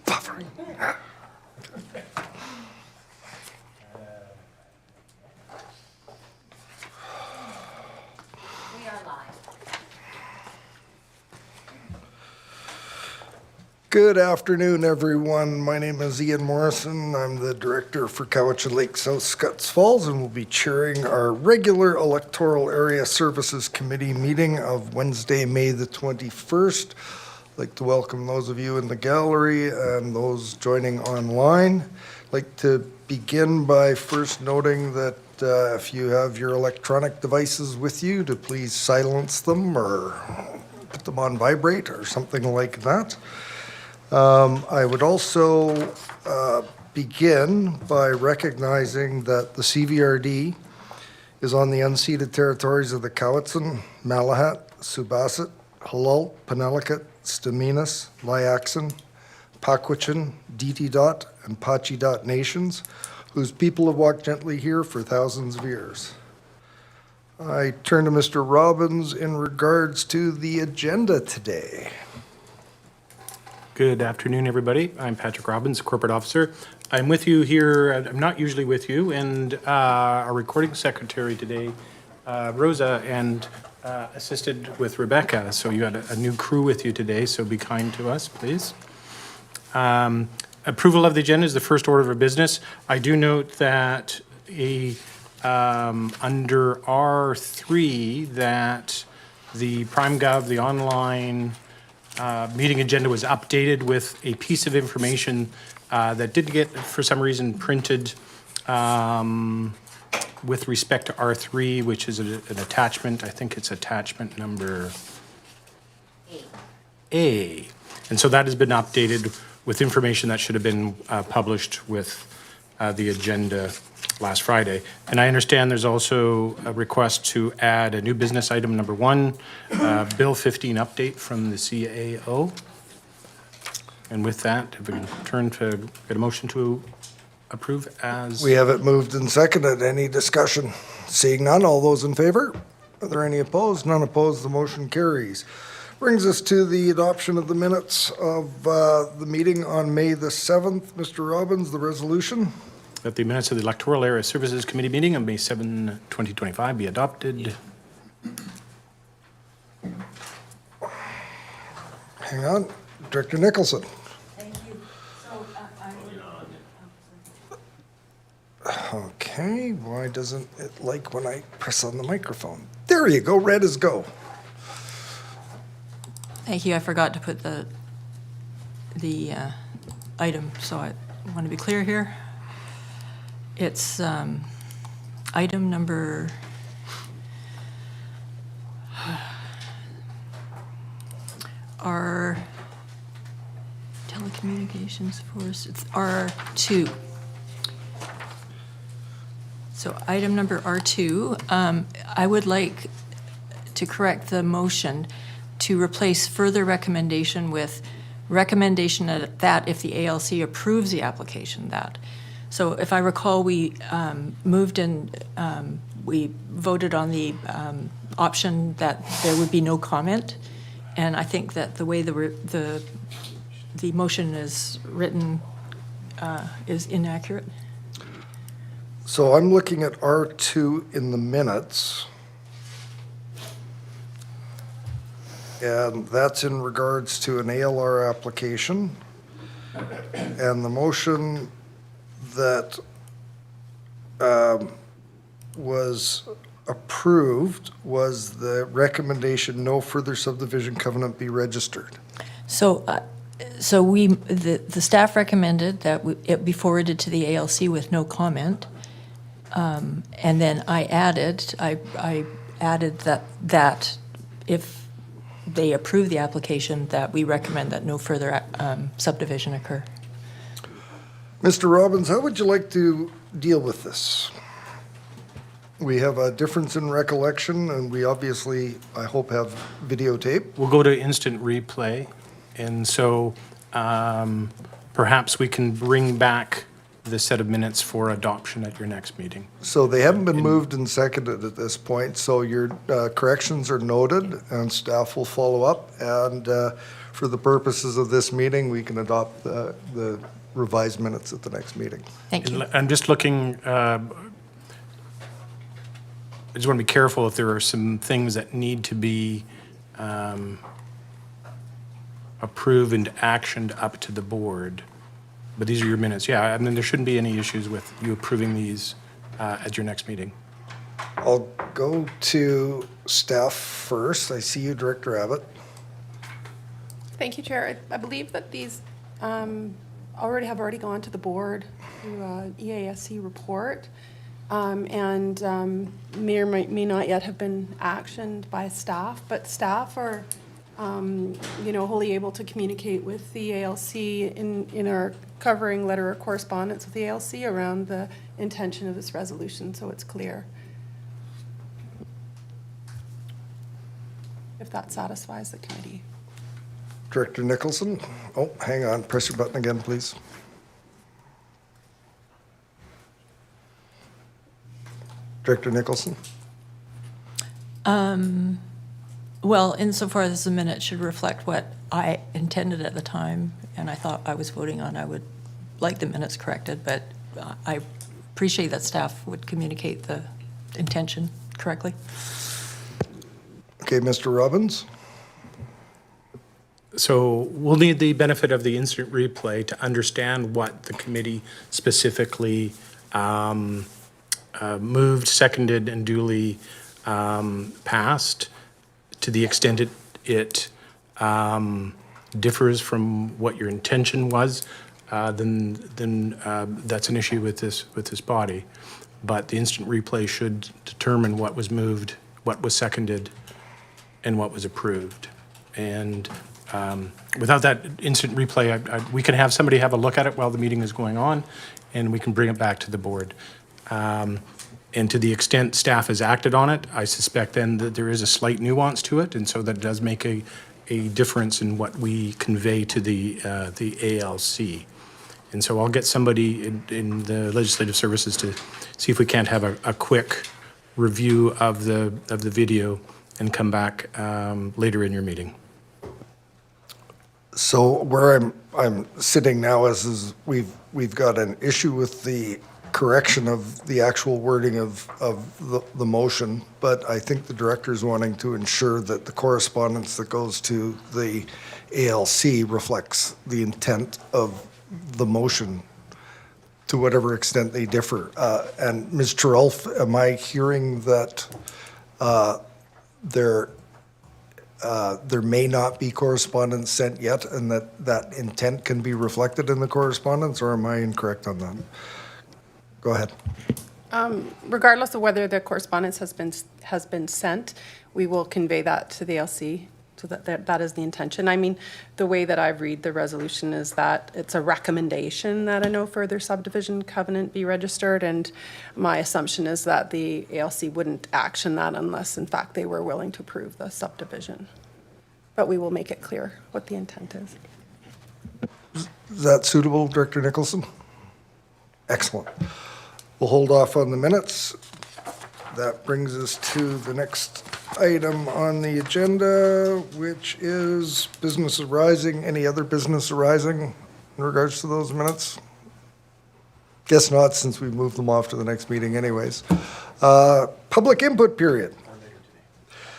Buffering. We are live. Good afternoon, everyone. My name is Ian Morrison. I'm the director for Cowichan Lake South Scotts Falls and will be chairing our regular Electoral Area Services Committee meeting of Wednesday, May the 21st. I'd like to welcome those of you in the gallery and those joining online. I'd like to begin by first noting that if you have your electronic devices with you, to please silence them or put them on vibrate or something like that. I would also begin by recognizing that the CVRD is on the unceded territories of the Cowichan, Malahat, Subasat, Halal, Penelakut, Staminas, Liaxin, Paquachin, Diti-Dot, and Pachi-Dot nations, whose people have walked gently here for thousands of years. I turn to Mr. Robbins in regards to the agenda today. Good afternoon, everybody. I'm Patrick Robbins, Corporate Officer. I'm with you here, I'm not usually with you, and our recording secretary today, Rosa, and assisted with Rebecca. So you had a new crew with you today, so be kind to us, please. Approval of the agenda is the first order of business. I do note that under R3 that the PrimeGov, the online meeting agenda was updated with a piece of information that did get, for some reason, printed with respect to R3, which is an attachment. I think it's attachment number A. And so that has been updated with information that should have been published with the agenda last Friday. And I understand there's also a request to add a new business item number 1, Bill 15 update from the CAO. And with that, if we can turn to get a motion to approve as... We have it moved and seconded. Any discussion? Seeing none, all those in favor? Are there any opposed? None opposed, the motion carries. Brings us to the adoption of the minutes of the meeting on May the 7th. Mr. Robbins, the resolution. That the minutes of the Electoral Area Services Committee meeting on May 7, 2025 be adopted. Hang on. Director Nicholson. Thank you. So Okay, why doesn't it like when I press on the microphone? There you go, red is go. Thank you. I forgot to put the item, so I want to be clear here. It's item number our telecommunications force. It's R2. So item number R2, I would like to correct the motion to replace further recommendation with recommendation that if the ALC approves the application that. So if I recall, we moved and we voted on the option that there would be no comment. And I think that the way the motion is written is inaccurate. So I'm looking at R2 in the minutes. And that's in regards to an ALR application. And the motion that was approved was the recommendation no further subdivision covenant be registered. So, the staff recommended that it be forwarded to the ALC with no comment. And then I added that if they approve the application, that we recommend that no further subdivision occur. Mr. Robbins, how would you like to deal with this? We have a difference in recollection, and we obviously, I hope, have videotape. We'll go to instant replay. And so perhaps we can bring back the set of minutes for adoption at your next meeting. So they haven't been moved and seconded at this point, so your corrections are noted, and staff will follow up. And for the purposes of this meeting, we can adopt the revised minutes at the next meeting. Thank you. I'm just looking, I just want to be careful if there are some things that need to be approved and actioned up to the board. But these are your minutes. Yeah, I mean, there shouldn't be any issues with you approving these at your next meeting. I'll go to staff first. I see you, Director Abbott. Thank you, Chair. I believe that these have already gone to the board through EASC report, and may or may not yet have been actioned by staff, but staff are wholly able to communicate with the ALC in our covering letter or correspondence with the ALC around the intention of this resolution, so it's clear. If that satisfies the committee. Director Nicholson. Oh, hang on. Press your button again, please. Director Nicholson. Well, insofar as the minute should reflect what I intended at the time, and I thought I was voting on, I would like the minutes corrected, but I appreciate that staff would communicate the intention correctly. Okay, Mr. Robbins. So we'll need the benefit of the instant replay to understand what the committee specifically moved, seconded, and duly passed. To the extent it differs from what your intention was, then that's an issue with this body. But the instant replay should determine what was moved, what was seconded, and what was approved. And without that instant replay, we can have somebody have a look at it while the meeting is going on, and we can bring it back to the board. And to the extent staff has acted on it, I suspect then that there is a slight nuance to it, and so that does make a difference in what we convey to the ALC. And so I'll get somebody in the legislative services to see if we can't have a quick review of the video and come back later in your meeting. So where I'm sitting now is we've got an issue with the correction of the actual wording of the motion, but I think the director is wanting to ensure that the correspondence that goes to the ALC reflects the intent of the motion to whatever extent they differ. And Ms. Terrell, am I hearing that there may not be correspondence sent yet and that intent can be reflected in the correspondence, or am I incorrect on that? Go ahead. Regardless of whether the correspondence has been sent, we will convey that to the ALC, so that is the intention. I mean, the way that I read the resolution is that it's a recommendation that a no further subdivision covenant be registered, and my assumption is that the ALC wouldn't action that unless, in fact, they were willing to approve the subdivision. But we will make it clear what the intent is. Is that suitable, Director Nicholson? Excellent. We'll hold off on the minutes. That brings us to the next item on the agenda, which is business arising. Any other business arising in regards to those minutes? Guess not, since we moved them off to the next meeting anyways. Public input period.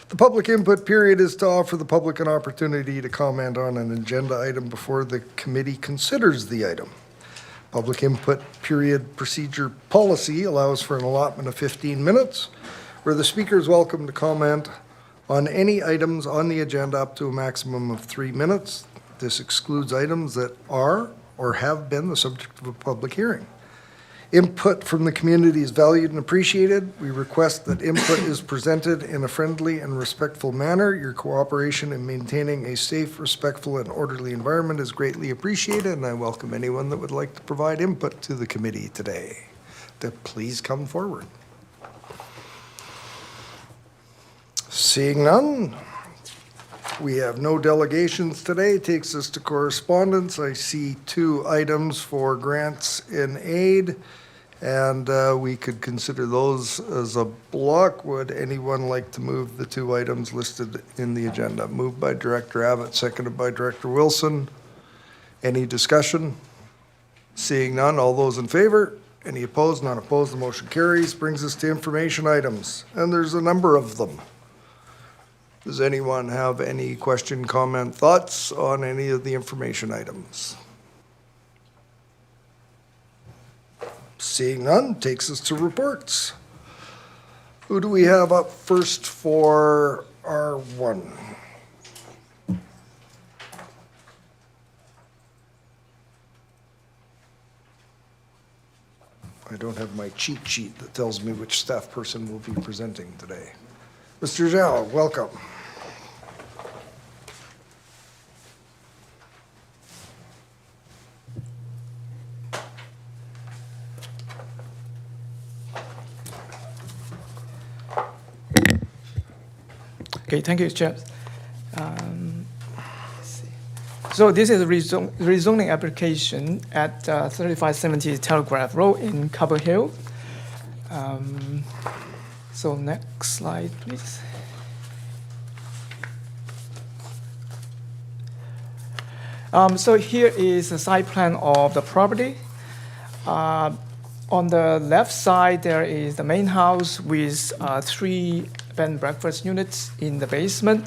The public input period is to offer the public an opportunity to comment on an agenda item before the committee considers the item. Public input period procedure policy allows for an allotment of 15 minutes, where the speaker is welcome to comment on any items on the agenda up to a maximum of 3 minutes. This excludes items that are or have been the subject of a public hearing. Input from the community is valued and appreciated. We request that input is presented in a friendly and respectful manner. Your cooperation in maintaining a safe, respectful, and orderly environment is greatly appreciated, and I welcome anyone that would like to provide input to the committee today to please come forward. Seeing none, We have no delegations today. Takes us to correspondence. I see 2 items for grants in aid, and we could consider those as a block. Would anyone like to move the 2 items listed in the agenda? Moved by Director Abbott, seconded by Director Wilson. Any discussion? Seeing none, all those in favor? Any opposed? None opposed. The motion carries. Brings us to information items, and there's a number of them. Does anyone have any question, comment, thoughts on any of the information items? Seeing none, takes us to reports. Who do we have up first for R1? I don't have my cheat sheet that tells me which staff person will be presenting today. Mr. Zhao, welcome. Okay, thank you, Chair. Let's see. So this is a rezoning application at 3570 Telegraph Road in Copper Hill. So next slide, please. So here is the site plan of the property. On the left side, there is the main house with 3 bed and breakfast units in the basement.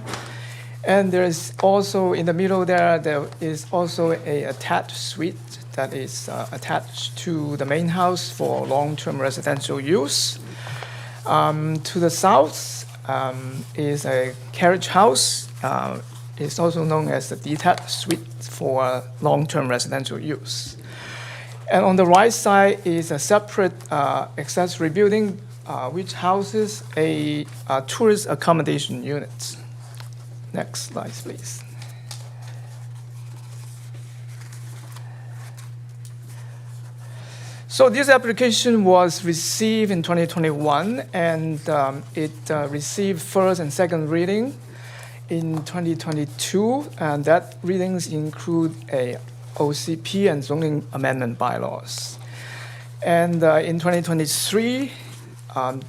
And there is also, in the middle there is also a attached suite that is attached to the main house for long-term residential use. To the south is a carriage house. It's also known as the detached suite for long-term residential use. And on the right side is a separate accessory building which houses a tourist accommodation unit. Next slide, please. So this application was received in 2021, and it received first and second reading in 2022, and that readings include a OCP and zoning amendment bylaws. And in 2023,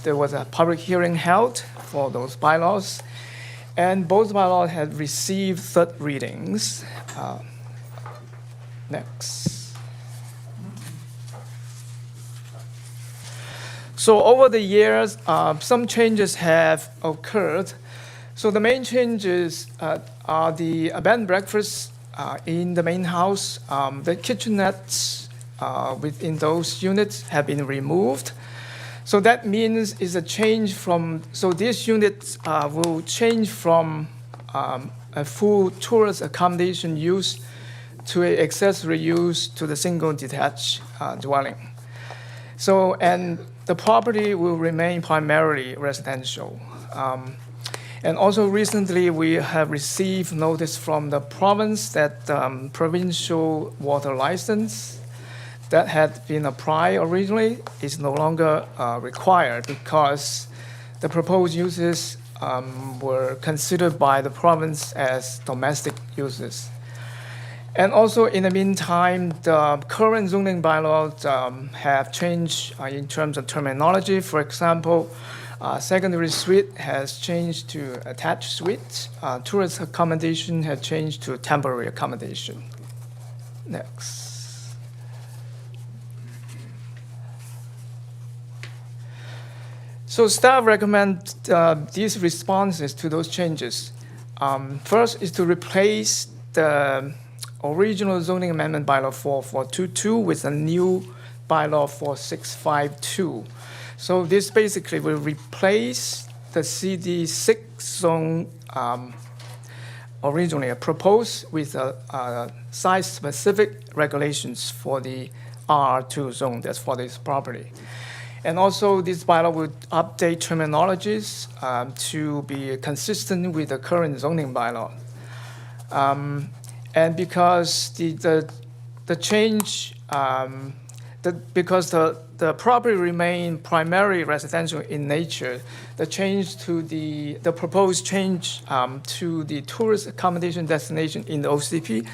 there was a public hearing held for those bylaws, and both bylaws had received third readings. Next. So over the years, some changes have occurred. So the main changes are the bed and breakfast in the main house. The kitchenettes within those units have been removed. So that means it's a change from, so these units will change from a full tourist accommodation use to an accessory use to the single detached dwelling. So, and the property will remain primarily residential. And also recently, we have received notice from the province that provincial water license that had been applied originally is no longer required because the proposed uses were considered by the province as domestic uses. And also, in the meantime, the current zoning bylaws have changed in terms of terminology. For example, secondary suite has changed to attached suite. Tourist accommodation has changed to temporary accommodation. Next. So staff recommend these responses to those changes. First is to replace the original zoning amendment bylaw 4422 with a new bylaw 4652. So this basically will replace the CD6 zone originally proposed with a site-specific regulations for the R2 zone, that's for this property. And also this bylaw would update terminologies to be consistent with the current zoning bylaw. And because the change, because the the property remain primary residential in nature, the proposed change to the tourist accommodation destination in the OCP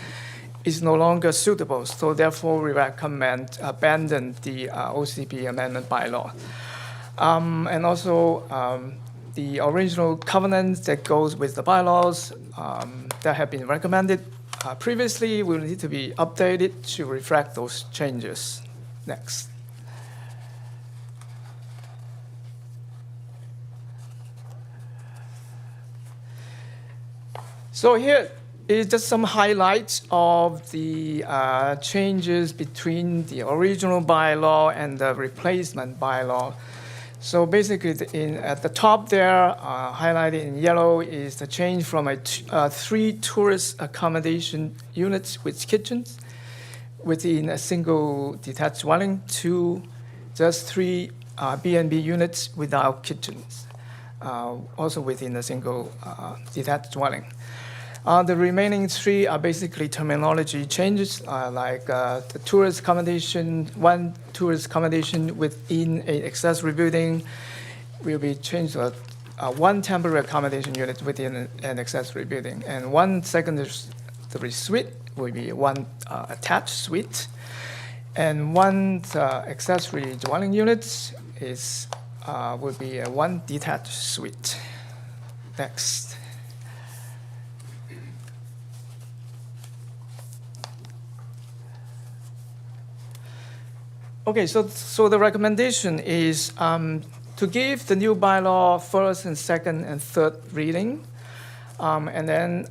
is no longer suitable. So therefore, we recommend abandon the OCP amendment bylaw. And also, the original covenants that goes with the bylaws that have been recommended previously will need to be updated to reflect those changes. Next. So here is just some highlights of the changes between the original bylaw and the replacement bylaw. So basically, at the top there, highlighted in yellow, is the change from 3 tourist accommodation units with kitchens within a single detached dwelling to just 3 B&B units without kitchens, also within a single detached dwelling. The remaining 3 are basically terminology changes, like the tourist accommodation, 1 tourist accommodation within an accessory building will be changed to 1 temporary accommodation unit within an accessory building, and 1 secondary suite will be 1 attached suite, and 1 accessory dwelling unit will be 1 detached suite. Next. Okay, so the recommendation is to give the new bylaw first and second and third reading, and then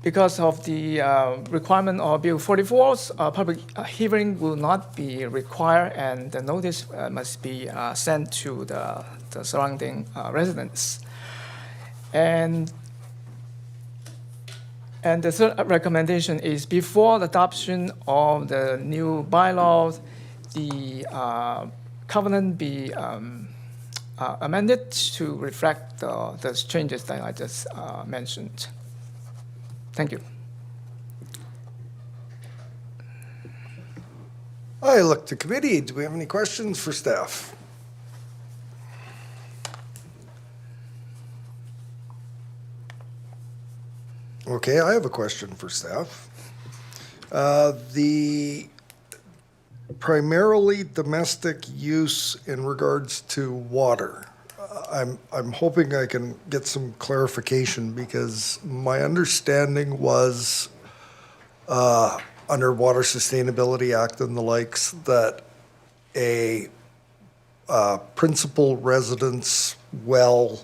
because of the requirement of Bill 44's public hearing will not be required, and the notice must be sent to the surrounding residents. And the third recommendation is before the adoption of the new bylaws, the covenant be amended to reflect the changes that I just mentioned. Thank you. I look to committee. Do we have any questions for staff? Okay, I have a question for staff. The primarily domestic use in regards to water. I'm hoping I can get some clarification because my understanding was under Water Sustainability Act and the likes that a principal residence well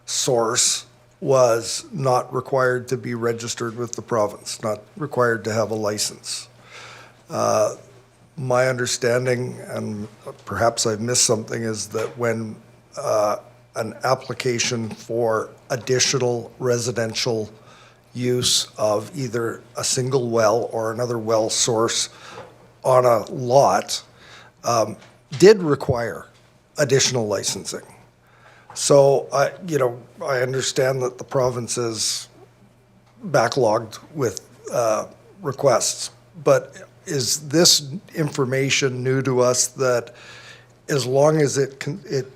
source was not required to be registered with the province, not required to have a license. My understanding, and perhaps I've missed something, is that when an application for additional residential use of either a single well or another well source on a lot did require additional licensing. So I understand that the province is backlogged with requests, but is this information new to us that as long as it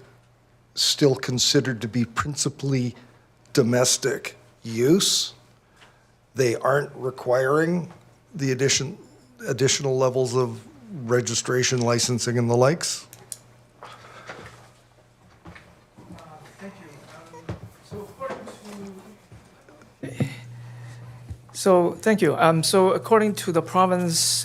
still considered to be principally domestic use, they aren't requiring the additional levels of registration, licensing, and the likes? So thank you. So according to the province,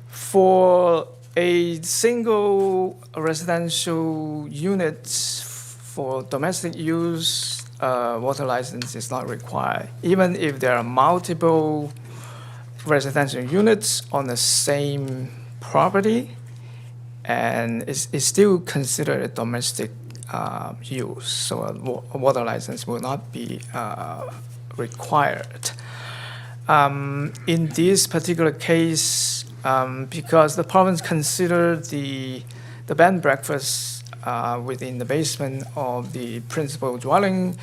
for a single residential unit for domestic use, water license is not required, even if there are multiple residential units on the same property, and it's still considered a domestic use. So a water license will not be required. In this particular case, because the province considered the bed and breakfast within the basement of the principal dwelling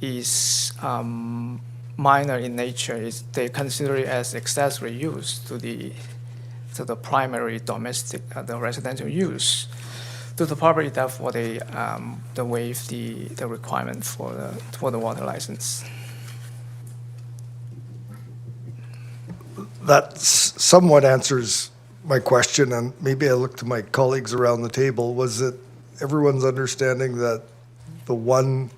is minor in nature, they consider it as accessory use to to the primary domestic, the residential use to the property. Therefore, they waive the requirement for the water license. That somewhat answers my question, and maybe I look to my colleagues around the table. Was it everyone's understanding that the one,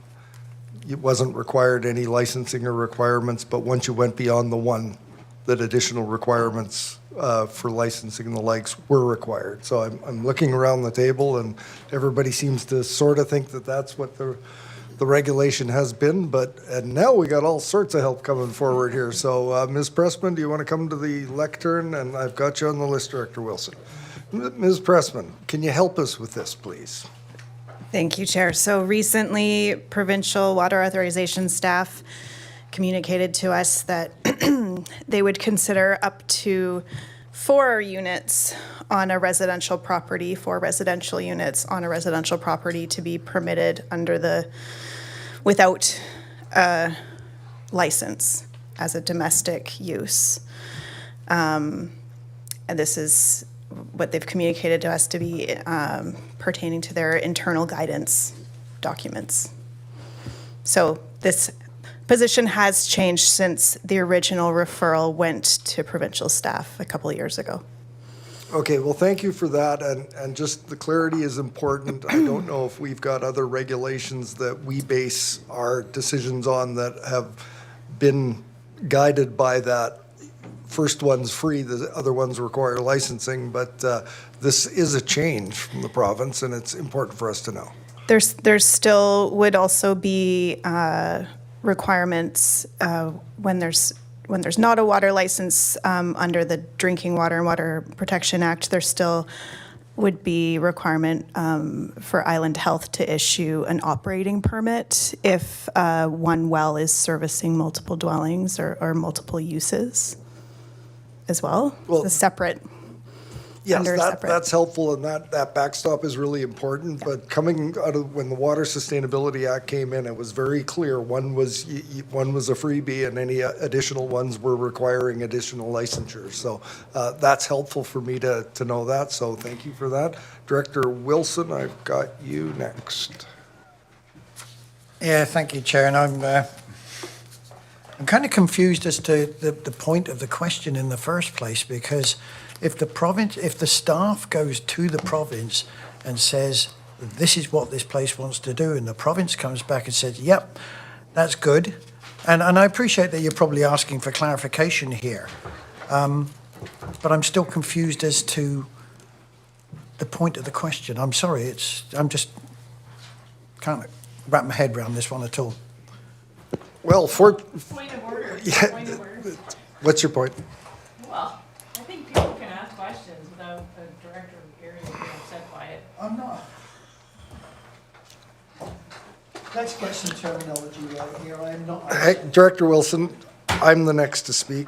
it wasn't required any licensing or requirements, but once you went beyond the one, that additional requirements for licensing and the likes were required? So I'm looking around the table, and everybody seems to sort of think that that's what the regulation has been, and now we got all sorts of help coming forward here. So Ms. Pressman, do you want to come to the lectern? And I've got you on the list, Director Wilson. Ms. Pressman, can you help us with this, please? Thank you, Chair. So recently, provincial water authorization staff communicated to us that they would consider up to 4 units on a residential property, 4 residential units on a residential property to be permitted without a license as a domestic use. And this is what they've communicated to us to be pertaining to their internal guidance documents. So this position has changed since the original referral went to provincial staff a couple of years ago. Okay, well, thank you for that, and just the clarity is important. I don't know if we've got other regulations that we base our decisions on that have been guided by that. First one's free, the other ones require licensing, but this is a change from the province, and it's important for us to know. There's still would also be requirements when there's not a water license under the Drinking Water and Water Protection Act. There still would be requirement for Island Health to issue an operating permit if one well is servicing multiple dwellings or multiple uses as well. Well, it's a separate. Yes, separate. that's helpful, and that backstop is really important. But coming out of when the Water Sustainability Act came in, it was very clear. One was a freebie, and any additional ones were requiring additional licensures. So that's helpful for me to know that. So thank you for that, Director Wilson. I've got you next. Yeah, thank you, Chair. And I'm kind of confused as to the point of the question in the first place, because if the staff goes to the province and says, this is what this place wants to do, and the province comes back and says, yep, that's good. And I appreciate that you're probably asking for clarification here. But I'm still confused as to the point of the question. I'm sorry, I'm just can't wrap my head around this one at all. Well, Point of order. Yeah. Point of order. What's your point? Well, I think people can ask questions without the director of the area being upset by it. I'm not. Let's get some terminology right here. I am not. Hey, Director Wilson, I'm the next to speak.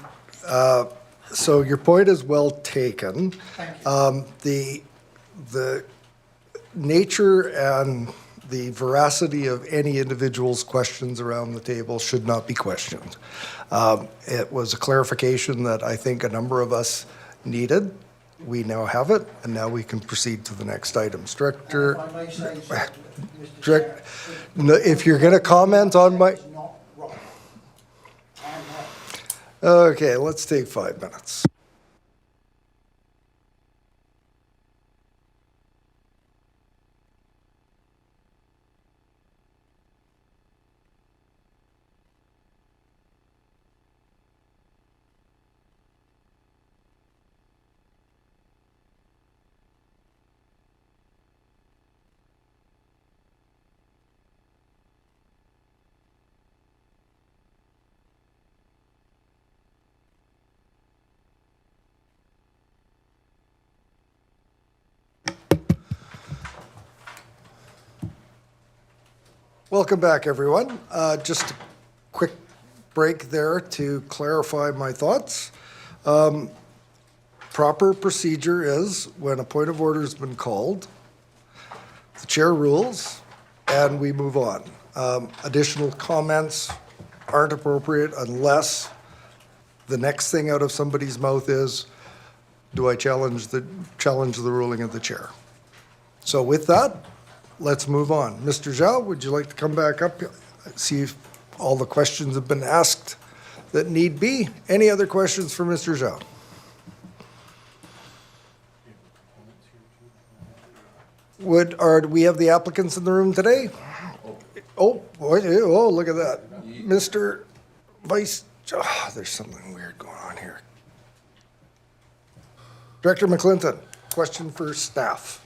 So your point is well taken. Thank you. The nature and the veracity of any individual's questions around the table should not be questioned. It was a clarification that I think a number of us needed. We now have it, and now we can proceed to the next items. Director, If I may say so, Mr. Direct- Chair, no, if you're going to comment on my... it's not wrong. I'm not. Okay, let's take 5 minutes. Welcome back, everyone. Just a quick break there to clarify my thoughts. Proper procedure is when a point of order has been called, the chair rules, and we move on. Additional comments aren't appropriate unless the next thing out of somebody's mouth is, do I challenge the ruling of the chair? So with that, let's move on. Mr. Zhao, would you like to come back up? See if all the questions have been asked that need be. Any other questions for Mr. Zhao? Do we have the applicants in the room today? Oh, boy, oh, look at that. Mr. Vice, there's something weird going on here. Director McClinton, question for staff.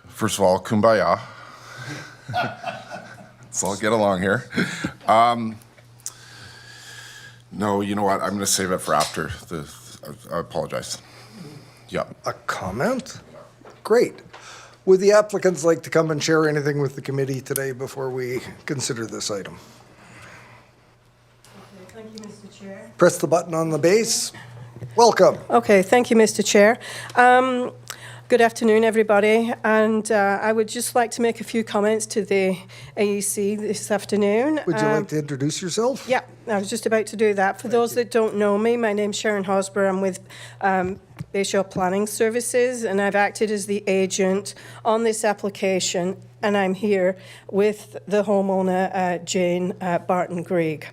First of all, kumbaya. Let's all get along here. No, you know what? I'm going to save it for after the. I apologize. Yeah. A comment? Great. Would the applicants like to come and share anything with the committee today before we consider this item? Thank you, Mr. Chair. Press the button on the base. Welcome. Okay, thank you, Mr. Chair. Good afternoon, everybody, and I would just like to make a few comments to the AEC this afternoon. Would you like to introduce yourself? Yeah, I was just about to do that. For those that don't know me, my name's Sharon Hosber. I'm with Bayshore Planning Services, and I've acted as the agent on this application, and I'm here with the homeowner, Jane Barton-Greig.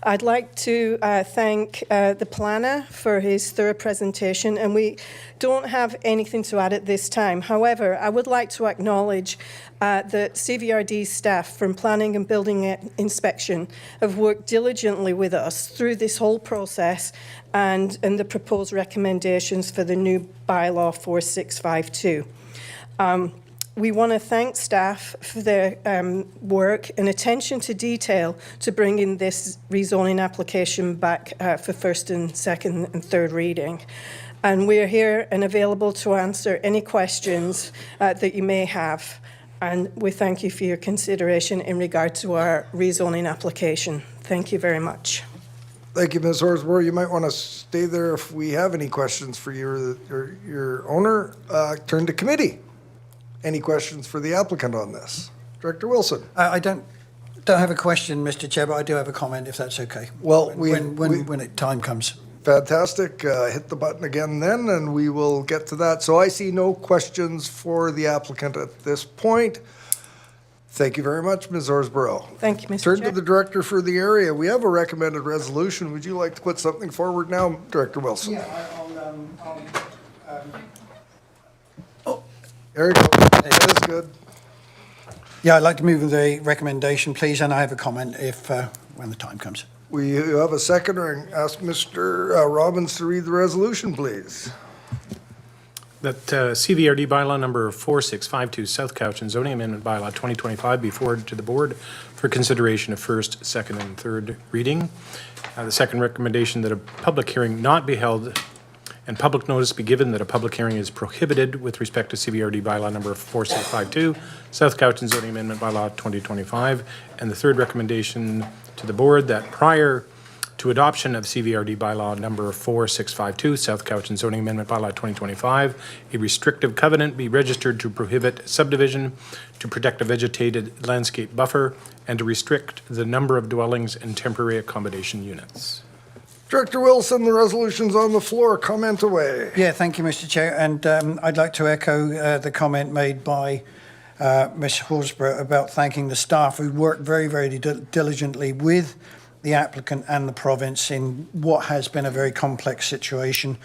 I'd like to thank the planner for his thorough presentation, and we don't have anything to add at this time. However, I would like to acknowledge that CVRD staff from Planning and Building Inspection have worked diligently with us through this whole process and the proposed recommendations for the new bylaw 4652. We want to thank staff for their work and attention to detail to bringing this rezoning application back for first and second and third reading. And we're here and available to answer any questions that you may have. And we thank you for your consideration in regard to our rezoning application. Thank you very much. Thank you, Ms. Horsburgh. You might want to stay there if we have any questions for your owner. Turn to committee. Any questions for the applicant on this? Director Wilson? I don't have a question, Mr. Chair, but I do have a comment, if that's okay. Well, when time comes. Fantastic. Hit the button again then, and we will get to that. So I see no questions for the applicant at this point. Thank you very much, Ms. Horsburgh. Thank you, Mr. Turn Chair. to the director for the area. We have a recommended resolution. Would you like to put something forward now, Director Wilson? There you go. That is good. Yeah, I'd like to move the recommendation, please, and I have a comment if when the time comes. We have a seconder and ask Mr. Robbins to read the resolution, please. That CVRD bylaw number 4652, South Couch and zoning amendment bylaw 2025 be forwarded to the board for consideration of first, second, and third reading. The second recommendation that a public hearing not be held and public notice be given that a public hearing is prohibited with respect to CVRD bylaw number 4652, South Couch and zoning amendment bylaw 2025. And the third recommendation to the board that prior to adoption of CVRD bylaw number 4652, South Couch and zoning amendment bylaw 2025, a restrictive covenant be registered to prohibit subdivision, to protect a vegetated landscape buffer, and to restrict the number of dwellings and temporary accommodation units. Director Wilson, the resolution's on the floor. Comment away. Yeah, thank you, Mr. Chair. And I'd like to echo the comment made by Ms. Horsburgh about thanking the staff who worked very, very diligently with the applicant and the province in what has been a very complex situation.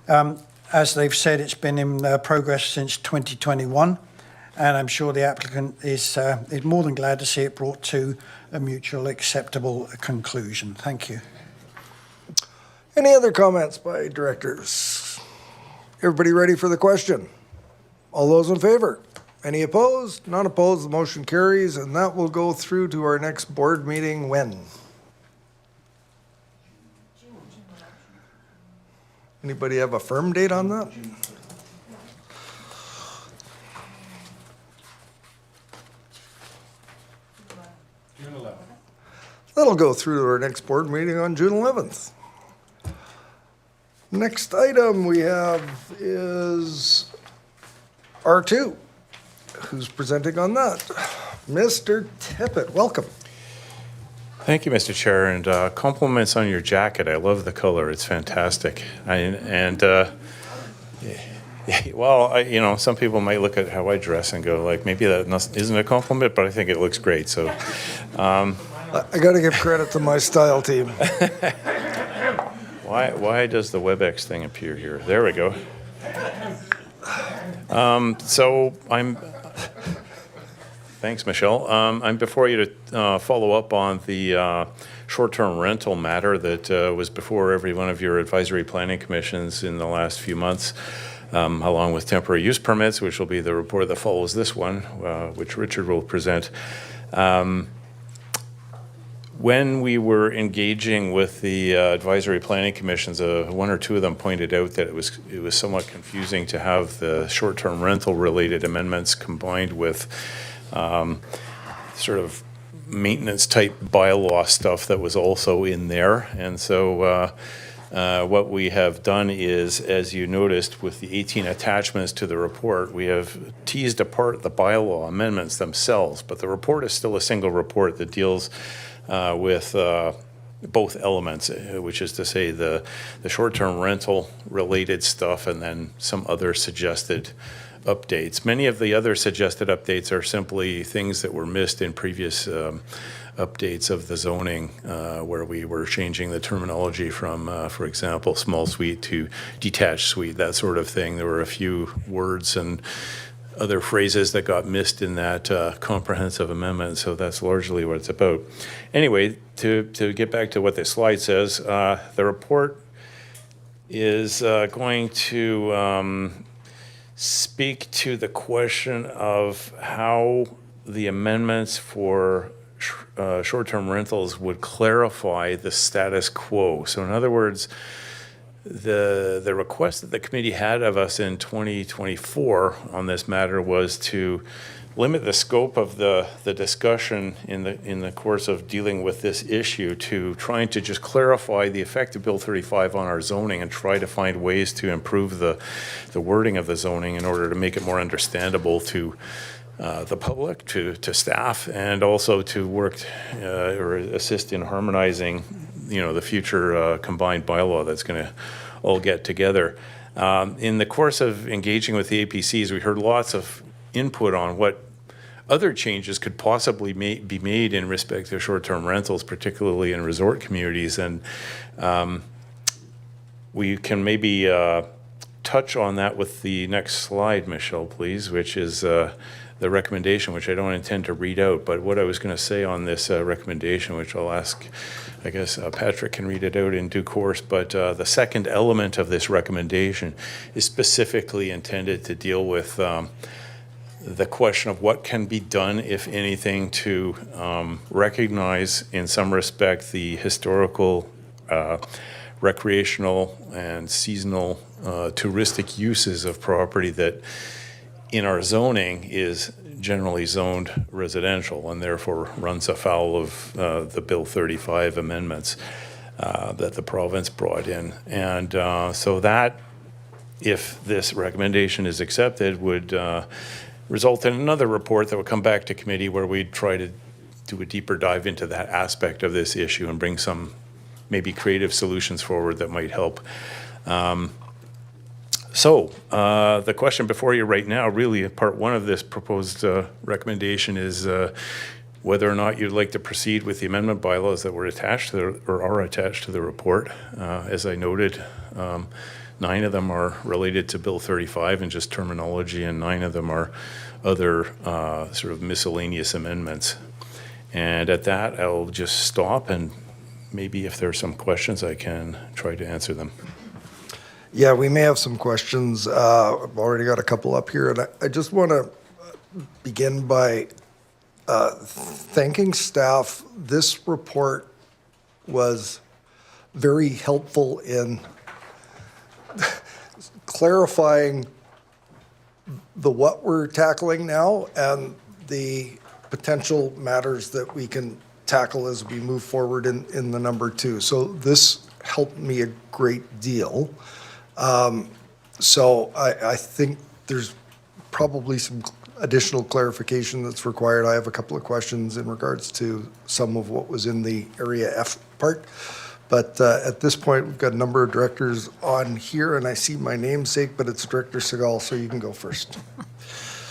As they've said, it's been in progress since 2021, and I'm sure the applicant is more than glad to see it brought to a mutual acceptable conclusion. Thank you. Any other comments by directors? Everybody ready for the question? All those in favor? Any opposed? None opposed. The motion carries, and that will go through to our next board meeting when? Anybody have a firm date on that? June 11th. That'll go through to our next board meeting on June 11th. Next item we have is R2. Who's presenting on that? Mr. Tippett, welcome. Thank you, Mr. Chair, and compliments on your jacket. I love the color. It's fantastic. Some people might look at how I dress and go, like, maybe that isn't a compliment, but I think it looks great. So, I got to give credit to my style team. why does the WebEx thing appear here? There we go. Thanks, Michelle. I'm before you to follow up on the short-term rental matter that was before every one of your advisory planning commissions in the last few months, along with temporary use permits, which will be the report that follows this one, which Richard will present. When we were engaging with the advisory planning commissions, one or two of them pointed out that it was somewhat confusing to have the short-term rental related amendments combined with sort of maintenance type bylaw stuff that was also in there. And so what we have done is, as you noticed with the 18 attachments to the report, we have teased apart the bylaw amendments themselves, but the report is still a single report that deals with both elements, which is to say the short-term rental related stuff and then some other suggested updates. Many of the other suggested updates are simply things that were missed in previous updates of the zoning, where we were changing the terminology from, for example, small suite to detached suite, that sort of thing. There were a few words and other phrases that got missed in that comprehensive amendment, so that's largely what it's about. Anyway, to get back to what this slide says, the report is going to speak to the question of how the amendments for short-term rentals would clarify the status quo. So in other words, the request that the committee had of us in 2024 on this matter was to limit the scope of the discussion in the course of dealing with this issue to trying to just clarify the effect of Bill 35 on our zoning and try to find ways to improve the wording of the zoning in order to make it more understandable to the public, to staff, and also to work or assist in harmonizing the future combined bylaw that's going to all get together. In the course of engaging with the APCs, we heard lots of input on what other changes could possibly be made in respect to short-term rentals, particularly in resort communities. And we can maybe touch on that with the next slide, Michelle, please, which is the recommendation, which I don't intend to read out. But what I was going to say on this recommendation, which I'll ask, I guess Patrick can read it out in due course, but the second element of this recommendation is specifically intended to deal with the question of what can be done, if anything, to recognize in some respect the historical, recreational, and seasonal touristic uses of property that in our zoning is generally zoned residential and therefore runs afoul of the Bill 35 amendments that the province brought in. And so that, if this recommendation is accepted, would result in another report that would come back to committee where we'd try to do a deeper dive into that aspect of this issue and bring some maybe creative solutions forward that might help. So the question before you right now, really part one of this proposed recommendation is whether or not you'd like to proceed with the amendment bylaws that were attached to or are attached to the report. As I noted, 9 of them are related to Bill 35 and just terminology, and 9 of them are other sort of miscellaneous amendments. And at that, I'll just stop, and maybe if there are some questions, I can try to answer them. Yeah, we may have some questions. I've already got a couple up here, and I just want to begin by thanking staff. This report was very helpful in clarifying what we're tackling now and the potential matters that we can tackle as we move forward in the number 2. So this helped me a great deal. So I think there's probably some additional clarification that's required. I have a couple of questions in regards to some of what was in the Area F part. But at this point, we've got a number of directors on here, and I see my namesake, but it's Director Segal, so you can go first.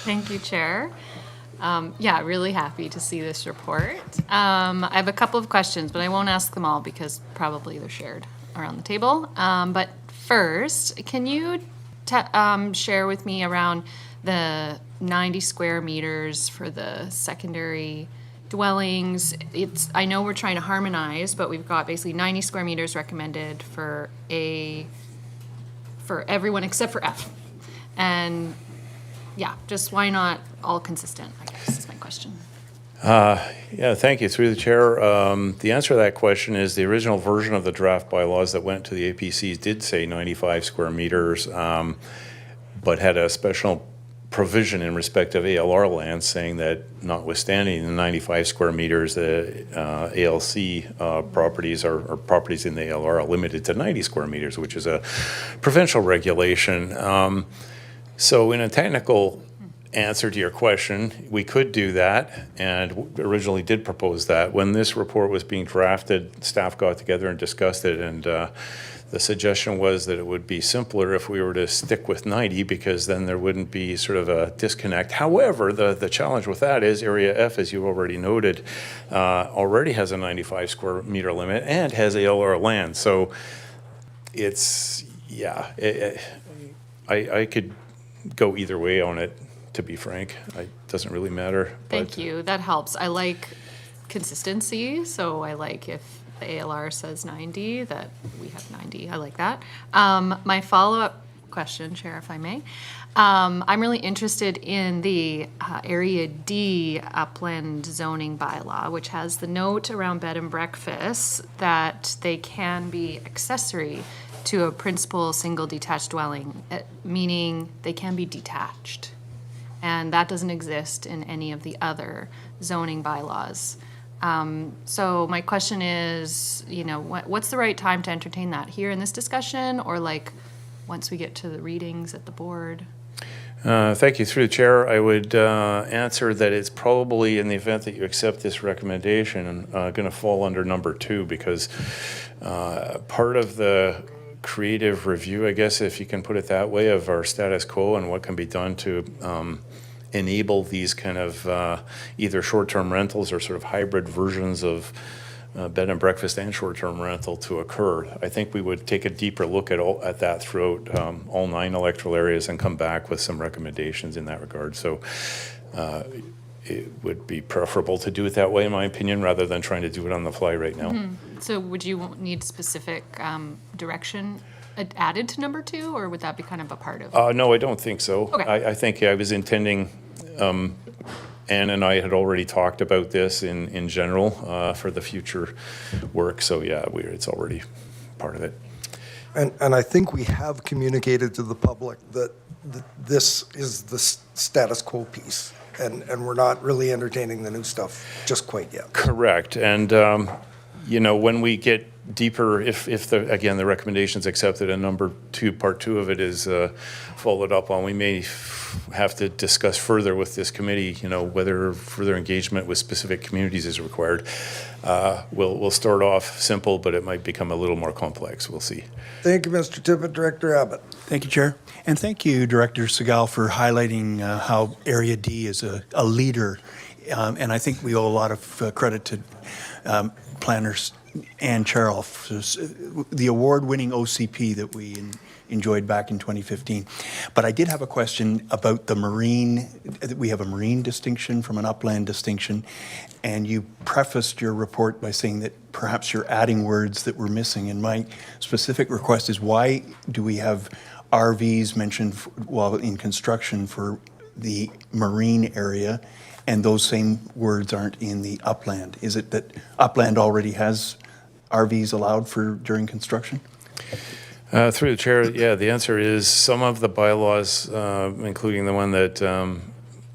Thank you, Chair. Yeah, really happy to see this report. I have a couple of questions, but I won't ask them all because probably they're shared around the table. But first, can you share with me around the 90 square meters for the secondary dwellings? I know we're trying to harmonize, but we've got basically 90 square meters recommended for everyone except for F. And yeah, just why not all consistent, I guess is my question. Yeah, thank you. Through the chair, the answer to that question is the original version of the draft bylaws that went to the APCs did say 95 square meters, but had a special provision in respect of ALR land saying that notwithstanding the 95 square meters, the ALC properties or properties in the ALR are limited to 90 square meters, which is a provincial regulation. So in a technical answer to your question, we could do that, and originally did propose that. When this report was being drafted, staff got together and discussed it, and the suggestion was that it would be simpler if we were to stick with 90, because then there wouldn't be sort of a disconnect. However, the challenge with that is Area F, as you already noted, already has a 95 square meter limit and has ALR land. So it's, yeah, I could go either way on it, to be frank. It doesn't really matter. Thank you, that helps. I like consistency, so I like if the ALR says 90, that we have 90. I like that. My follow-up question, Chair, if I may. I'm really interested in the Area D upland zoning bylaw, which has the note around bed and breakfasts that they can be accessory to a principal single detached dwelling, meaning they can be detached. And that doesn't exist in any of the other zoning bylaws. So my question is, what's the right time to entertain that? Here in this discussion, or like once we get to the readings at the board? Thank you. Through the chair, I would answer that it's probably, in the event that you accept this recommendation, going to fall under number 2, because part of the creative review, I guess, if you can put it that way, of our status quo and what can be done to enable these kind of either short-term rentals or sort of hybrid versions of bed and breakfast and short-term rental to occur. I think we would take a deeper look at that throughout all 9 electoral areas and come back with some recommendations in that regard. So it would be preferable to do it that way, in my opinion, rather than trying to do it on the fly right now. Mm-hmm. So would you need specific direction added to number 2, or would that be kind of a part of? No, I don't think so. Okay. I think I was intending, Ann and I had already talked about this in general for the future work. So yeah, it's already part of it. And I think we have communicated to the public that this is the status quo piece, and we're not really entertaining the new stuff just quite yet. Correct. And, when we get deeper, if the recommendation's accepted and number 2, part 2 of it is followed up on, we may have to discuss further with this committee, whether further engagement with specific communities is required. We'll start off simple, but it might become a little more complex. We'll see. Thank you, Mr. Tippett. Director Abbott. Thank you, Chair. And thank you, Director Segal, for highlighting how Area D is a leader. And I think we owe a lot of credit to planners and Cheryl for the award-winning OCP that we enjoyed back in 2015. But I did have a question about the marine. We have a marine distinction from an upland distinction, and you prefaced your report by saying that perhaps you're adding words that were missing. And my specific request is, why do we have RVs mentioned while in construction for the marine area, and those same words aren't in the upland? Is it that upland already has RVs allowed for during construction? Through the chair, yeah, the answer is some of the bylaws, including the one that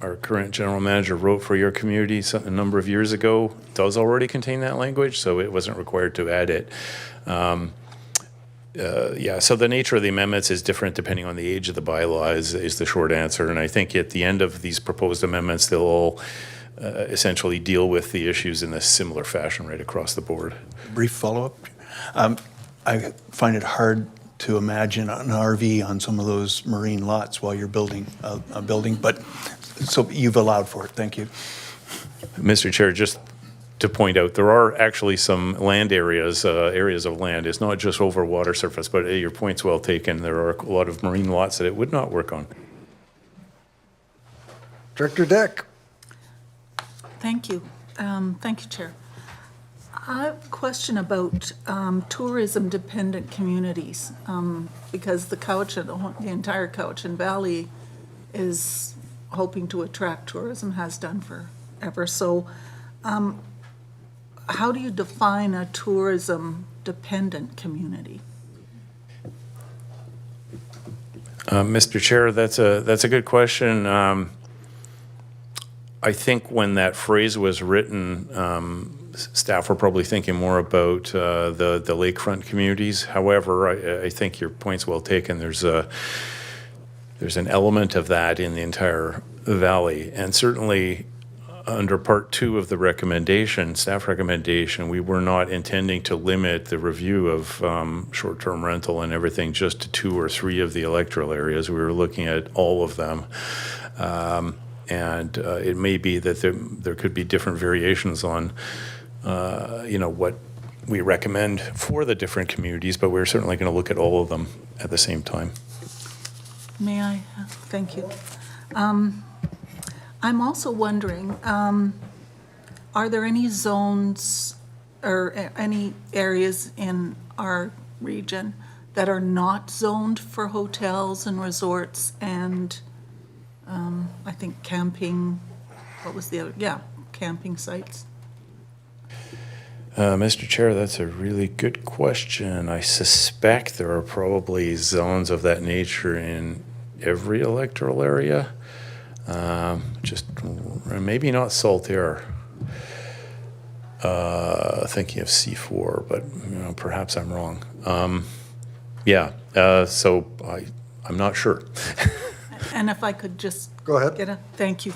our current general manager wrote for your community a number of years ago, does already contain that language, so it wasn't required to add it. Yeah, so the nature of the amendments is different depending on the age of the bylaw is the short answer. And I think at the end of these proposed amendments, they'll all essentially deal with the issues in a similar fashion right across the board. Brief follow-up. I find it hard to imagine an RV on some of those marine lots while you're building a building, but so you've allowed for it. Thank you. Mr. Chair, just to point out, there are actually some land areas, areas of land. It's not just over water surface, but your point's well taken. There are a lot of marine lots that it would not work on. Director Deck. Thank you. Thank you, Chair. I have a question about tourism-dependent communities, because the entire Cowichan Valley is hoping to attract tourism, has done forever. So how do you define a tourism-dependent community? Mr. Chair, that's a good question. I think when that phrase was written, staff were probably thinking more about the lakefront communities. However, I think your point's well taken. There's an element of that in the entire valley, and certainly under part 2 of the recommendation, staff recommendation, we were not intending to limit the review of short-term rental and everything just to 2 or 3 of the electoral areas. We were looking at all of them. And it may be that there could be different variations on, what we recommend for the different communities, but we're certainly going to look at all of them at the same time. May I? Thank you. I'm also wondering, are there any zones or any areas in our region that are not zoned for hotels and resorts and I think camping, what was the other? Yeah, camping sites. Mr. Chair, that's a really good question. I suspect there are probably zones of that nature in every electoral area. Just maybe not Saltaire. Thinking of C4, but perhaps I'm wrong. So I'm not sure. And if I could just Go ahead. Thank you.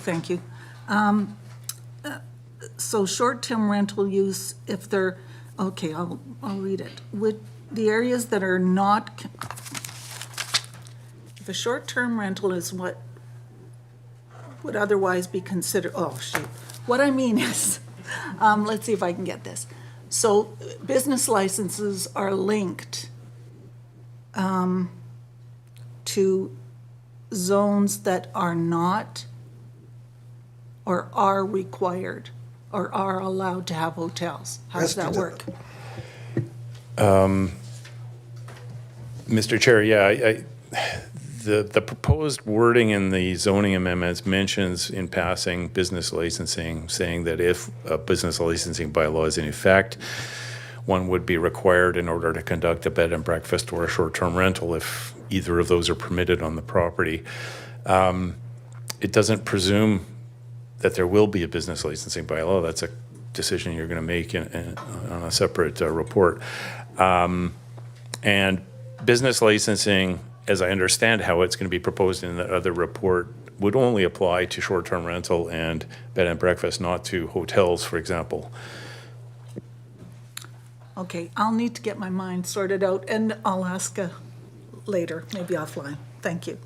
So short-term rental use, if they're, okay, I'll read it. With the areas that are not, if a short-term rental is what would otherwise be considered, oh, shoot. What I mean is, let's see if I can get this. So business licenses are linked to zones that are not or are required or are allowed to have hotels. How does that work? Mr. Chair, the proposed wording in the zoning amendments mentions in passing business licensing, saying that if a business licensing bylaw is in effect, one would be required in order to conduct a bed and breakfast or a short-term rental if either of those are permitted on the property. It doesn't presume that there will be a business licensing bylaw. That's a decision you're going to make on a separate report. And business licensing, as I understand how it's going to be proposed in the other report, would only apply to short-term rental and bed and breakfast, not to hotels, for example. Okay, I'll need to get my mind sorted out, and I'll ask later, maybe offline. Thank you.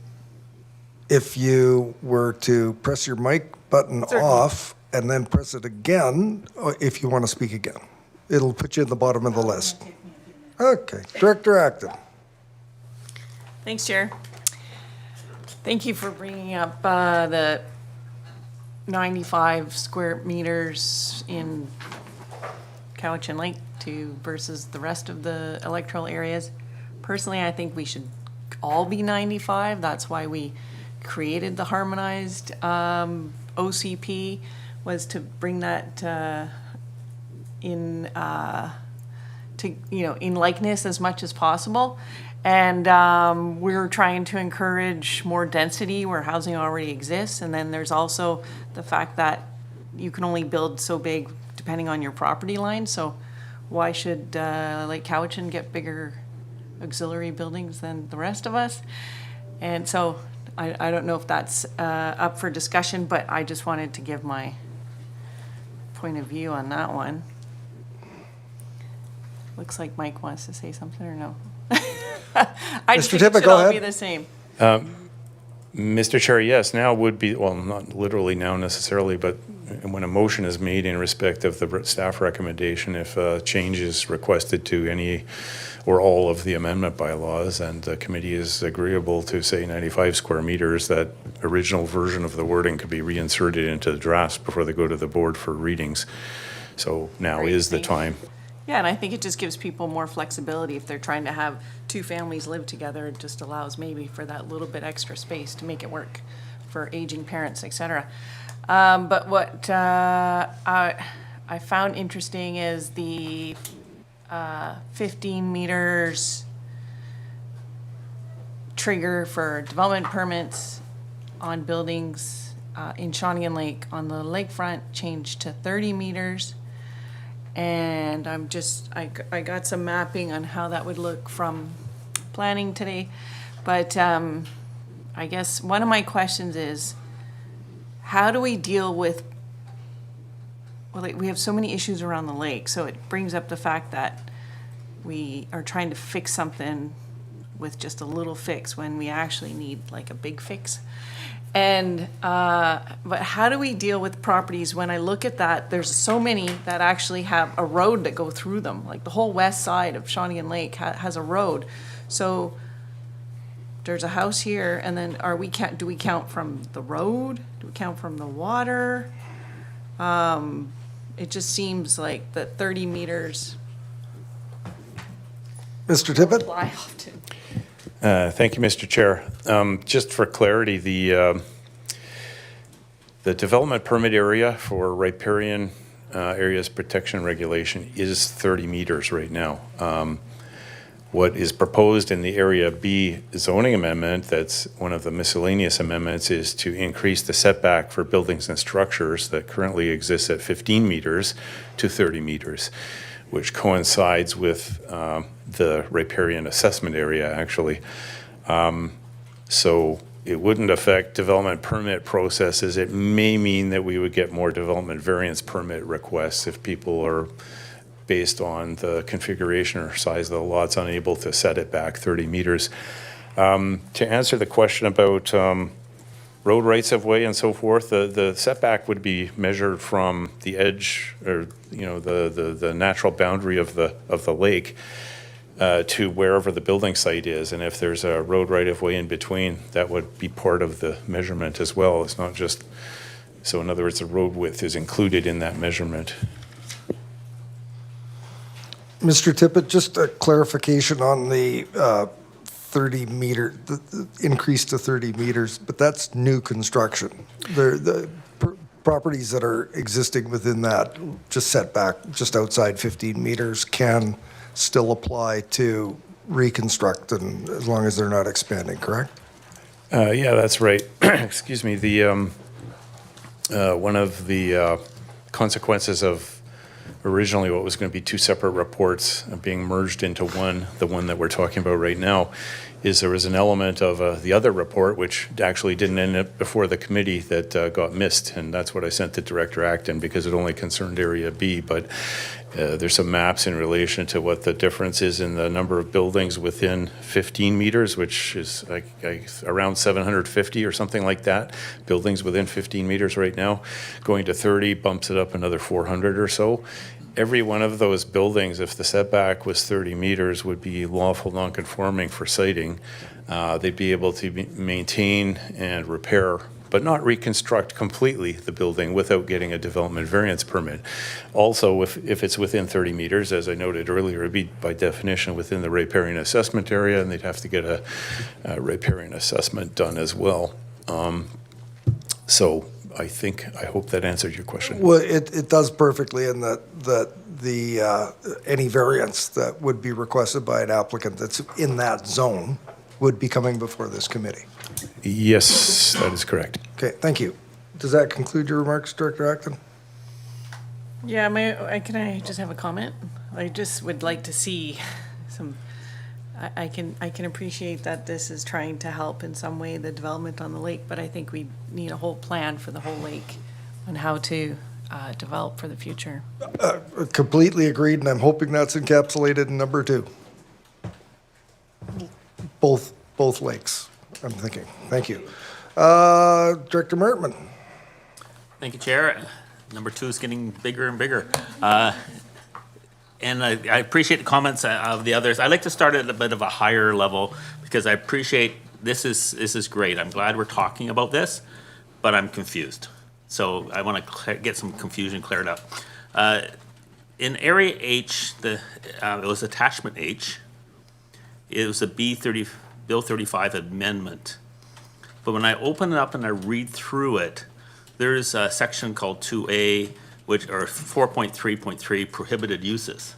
If you were to press your mic button Certainly. off and then press it again, if you want to speak again, it'll put you at the bottom of the list. Okay, Director Acton. Thanks, Chair. Thank you for bringing up the 95 square meters in Cowichan Lake versus the rest of the electoral areas. Personally, I think we should all be 95. That's why we created the harmonized OCP, was to bring that in likeness as much as possible. And we're trying to encourage more density where housing already exists. And then there's also the fact that you can only build so big depending on your property line. So why should Lake Cowichan get bigger auxiliary buildings than the rest of us. And so I don't know if that's up for discussion, but I just wanted to give my point of view on that one. Looks like Mike wants to say something, or no? I just Mr. think it Tippett, should go all ahead. be the same. Mr. Chair, yes, now would be, well, not literally now necessarily, but when a motion is made in respect of the staff recommendation, if change is requested to any or all of the amendment bylaws and the committee is agreeable to, say, 95 square meters, that original version of the wording could be reinserted into the drafts before they go to the board for readings. So now Great, is the thank you. time. Yeah, and I think it just gives people more flexibility. If they're trying to have two families live together, it just allows maybe for that little bit extra space to make it work for aging parents, et cetera. But what I found interesting is the 15 meters trigger for development permits on buildings in Shawnigan Lake on the lakefront changed to 30 meters. And I got some mapping on how that would look from planning today. But I guess one of my questions is, how do we deal with, well, like, we have so many issues around the lake, so it brings up the fact that we are trying to fix something with just a little fix when we actually need like a big fix. And, but how do we deal with properties when I look at that, there's so many that actually have a road that go through them, like the whole west side of Shawnigan Lake has a road. So there's a house here, and then do we count from the road? Do we count from the water? It just seems like the 30 meters Mr. Tippett? apply often. Thank you, Mr. Chair. Just for clarity, the development permit area for riparian areas protection regulation is 30 meters right now. What is proposed in the Area B zoning amendment, that's one of the miscellaneous amendments, is to increase the setback for buildings and structures that currently exists at 15 meters to 30 meters, which coincides with the riparian assessment area, actually. So it wouldn't affect development permit processes. It may mean that we would get more development variance permit requests if people are, based on the configuration or size of the lots, unable to set it back 30 meters. To answer the question about road rights of way and so forth, the setback would be measured from the edge, or the natural boundary of the lake to wherever the building site is. And if there's a road right of way in between, that would be part of the measurement as well. It's not just, so in other words, the road width is included in that measurement. Mr. Tippett, just a clarification on the 30 meter, the increase to 30 meters, but that's new construction. The properties that are existing within that, just setback, just outside 15 meters, can still apply to reconstruct, and as long as they're not expanding, correct? Yeah, that's right. Excuse me. The one of the consequences of originally what was going to be two separate reports being merged into one, the one that we're talking about right now, is there was an element of the other report which actually didn't end up before the committee that got missed, and that's what I sent to Director Acton because it only concerned Area B. But there's some maps in relation to what the difference is in the number of buildings within 15 meters, which is like around 750 or something like that. Buildings within 15 meters right now. Going to 30 bumps it up another 400 or so. Every one of those buildings, if the setback was 30 meters, would be lawful non-conforming for siting. They'd be able to maintain and repair, but not reconstruct completely the building without getting a development variance permit. Also, if it's within 30 meters, as I noted earlier, it'd be by definition within the riparian assessment area, and they'd have to get a riparian assessment done as well. So I hope that answered your question. Well, it does perfectly in that the any variance that would be requested by an applicant that's in that zone would be coming before this committee. Yes, that is correct. Okay, thank you. Does that conclude your remarks, Director Acton? Yeah, can I just have a comment? I just would like to see some I can appreciate that this is trying to help in some way the development on the lake, but I think we need a whole plan for the whole lake on how to develop for the future. Completely agreed, and I'm hoping that's encapsulated in number 2. Both lakes, I'm thinking. Thank you. Director Martman. Thank you, Chair. Number 2 is getting bigger and bigger. And I appreciate the comments of the others. I'd like to start at a bit of a higher level because I appreciate this is great. I'm glad we're talking about this, but I'm confused. So I want to get some confusion cleared up. In Area H, it was Attachment H. It was a Bill 35 amendment. But when I open it up and I read through it, there's a section called 2A, or 4.3.3, prohibited uses.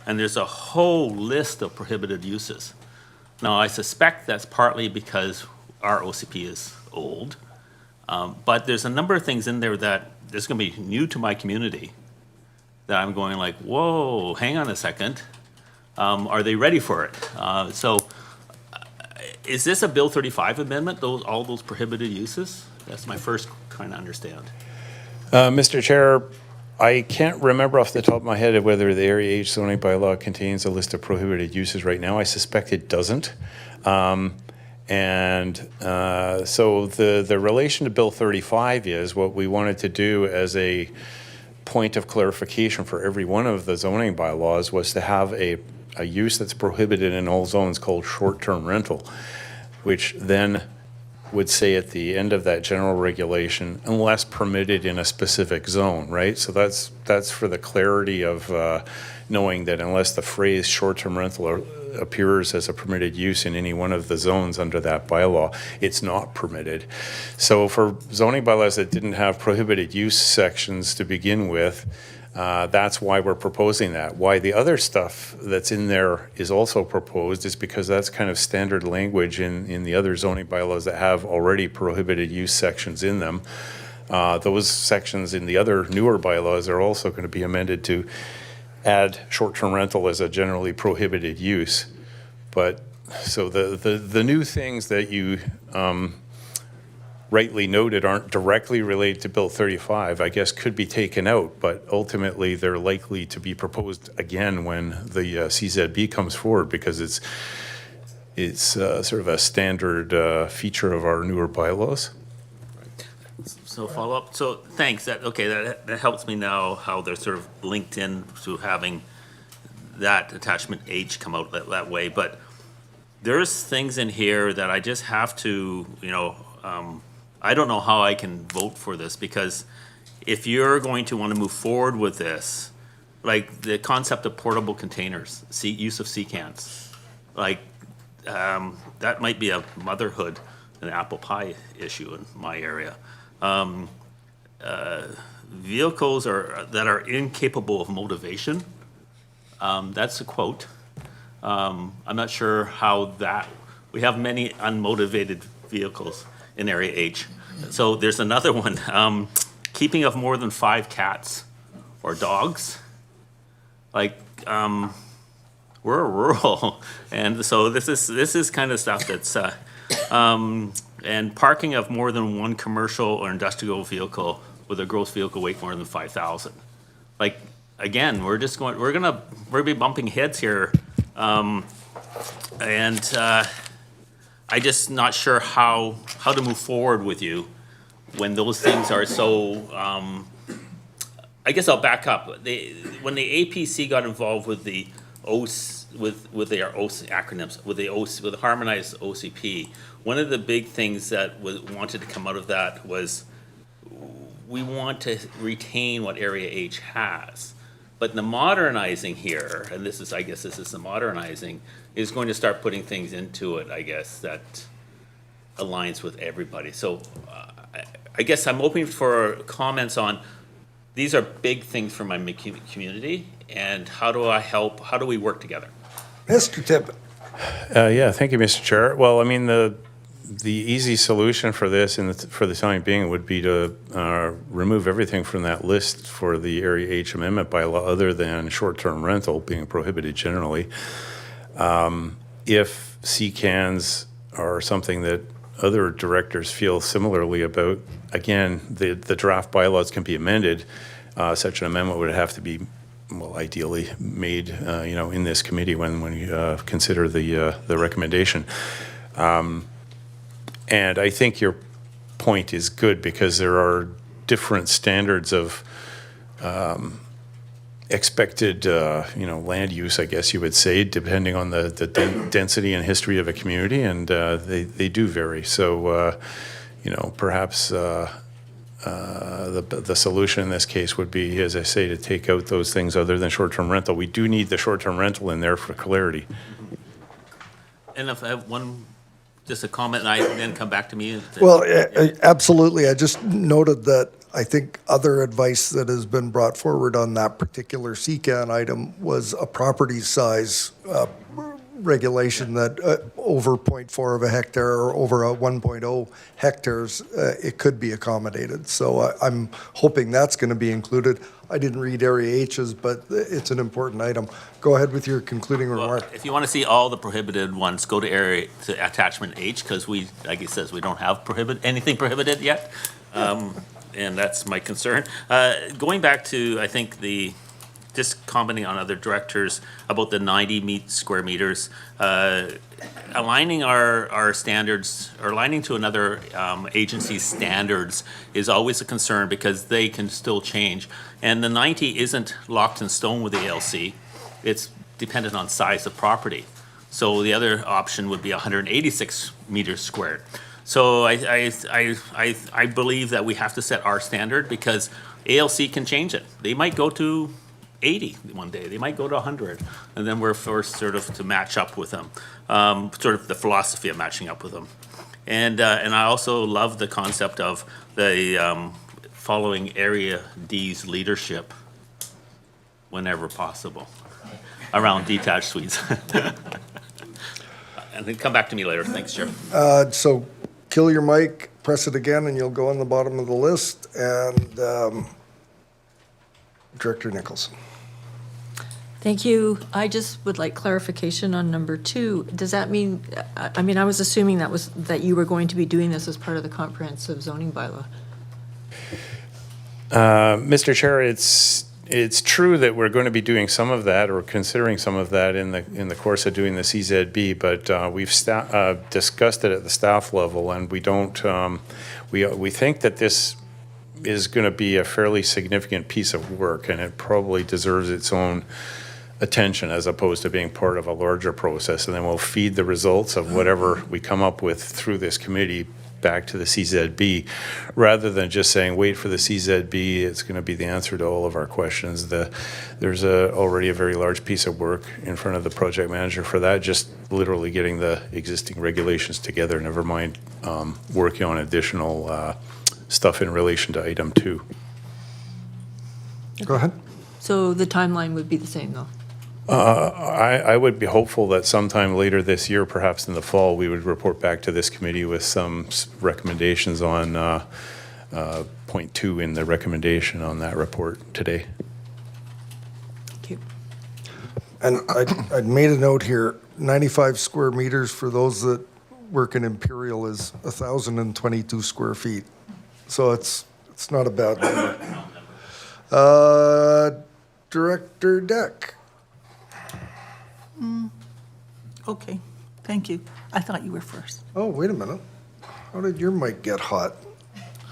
And there's a whole list of prohibited uses. Now, I suspect that's partly because our OCP is old, but there's a number of things in there that is going to be new to my community that I'm going like, whoa, hang on a second. Are they ready for it? Is this a Bill 35 amendment, all those prohibited uses? That's my first trying to understand. Mr. Chair, I can't remember off the top of my head whether the Area H zoning bylaw contains a list of prohibited uses right now. I suspect it doesn't. So the relation to Bill 35 is what we wanted to do as a point of clarification for every one of the zoning bylaws was to have a use that's prohibited in all zones called short-term rental, which then would say at the end of that general regulation, unless permitted in a specific zone, right? So that's for the clarity of knowing that unless the phrase short-term rental appears as a permitted use in any one of the zones under that bylaw, it's not permitted. So for zoning bylaws that didn't have prohibited use sections to begin with, that's why we're proposing that. Why the other stuff that's in there is also proposed is because that's kind of standard language in the other zoning bylaws that have already prohibited use sections in them. Those sections in the other newer bylaws are also going to be amended to add short-term rental as a generally prohibited use. But so the new things that you rightly noted aren't directly related to Bill 35, I guess could be taken out, but ultimately they're likely to be proposed again when the CZB comes forward because it's sort of a standard feature of our newer bylaws. So follow up. So thanks. That helps me now how they're sort of linked in to having that attachment H come out that way. But there's things in here that I just have to, I don't know how I can vote for this because if you're going to want to move forward with this, like the concept of portable containers, use of sea cans, that might be a motherhood and apple pie issue in my area. Vehicles that are incapable of motivation, that's a quote. I'm not sure how we have many unmotivated vehicles in Area H. So there's another one, keeping of more than 5 cats or dogs. We're rural, and so this is kind of stuff that's, and parking of more than one commercial or industrial vehicle with a gross vehicle weight more than 5,000. Again, we're gonna be bumping heads here, I just not sure how to move forward with you when those things are so. I guess I'll back up. When the APC got involved with the with their acronyms, with the harmonized OCP, one of the big things that wanted to come out of that was we want to retain what Area H has. But the modernizing here, and I guess this is the modernizing, is going to start putting things into it, I guess, that aligns with everybody. So I guess I'm open for comments on, these are big things for my community, and how do we work together? Mr. Tippett. Yeah, thank you, Mr. Chair. Well, I mean, the easy solution for this, for the time being, would be to remove everything from that list for the Area H amendment bylaw, other than short-term rental being prohibited generally. if CCANs are something that other directors feel similarly about, again, the draft bylaws can be amended. Such an amendment would have to be, well, ideally made, in this committee when you consider the recommendation. And I think your point is good because there are different standards of expected, land use, I guess you would say, depending on the density and history of a community, and they do vary. So, perhaps the solution in this case would be, as I say, to take out those things other than short-term rental. We do need the short-term rental in there for clarity. And if I have just a comment, and I then come back to me. Well, absolutely. I just noted that I think other advice that has been brought forward on that particular CCAN item was a property size regulation that over 0.4 of a hectare or over a 1.0 hectares, it could be accommodated. So I'm hoping that's going to be included. I didn't read Area H's, but it's an important item. Go ahead with your concluding remark. If you want to see all the prohibited ones, go to attachment H, because we, like it says, we don't have anything prohibited yet. And that's my concern. Going back to, I think, just commenting on other directors about the 90 square meters, aligning our standards, or aligning to another agency's standards is always a concern because they can still change. And the 90 isn't locked in stone with the ALC. It's dependent on size of property. So the other option would be 186 meters squared. So I believe that we have to set our standard because ALC can change it. They might go to 80 one day, they might go to 100, and then we're forced sort of to match up with them, sort of the philosophy of matching up with them. And I also love the concept of the following Area D's leadership whenever possible around detached suites. And then come back to me later. Thanks, Chair. So kill your mic, press it again, and you'll go on the bottom of the list. And Director Nicholson. Thank you. I just would like clarification on number 2. Does that mean, I was assuming that you were going to be doing this as part of the comprehensive zoning bylaw? Mr. Chair, it's true that we're going to be doing some of that or considering some of that in the course of doing the CZB, but we've discussed it at the staff level, and we don't. We think that this is going to be a fairly significant piece of work, and it probably deserves its own attention as opposed to being part of a larger process. And then we'll feed the results of whatever we come up with through this committee back to the CZB, rather than just saying, wait for the CZB, it's going to be the answer to all of our questions. There's already a very large piece of work in front of the project manager for that, just literally getting the existing regulations together, never mind working on additional stuff in relation to item 2. Go ahead. So the timeline would be the same, though? I would be hopeful that sometime later this year, perhaps in the fall, we would report back to this committee with some recommendations on point 2 in the recommendation on that report today. Thank you. And I'd made a note here, 95 square meters for those that work in Imperial is 1,022 square feet. So it's not a bad number. Director Deck. Okay, thank you. I thought you were first. Oh, wait a minute. How did your mic get hot?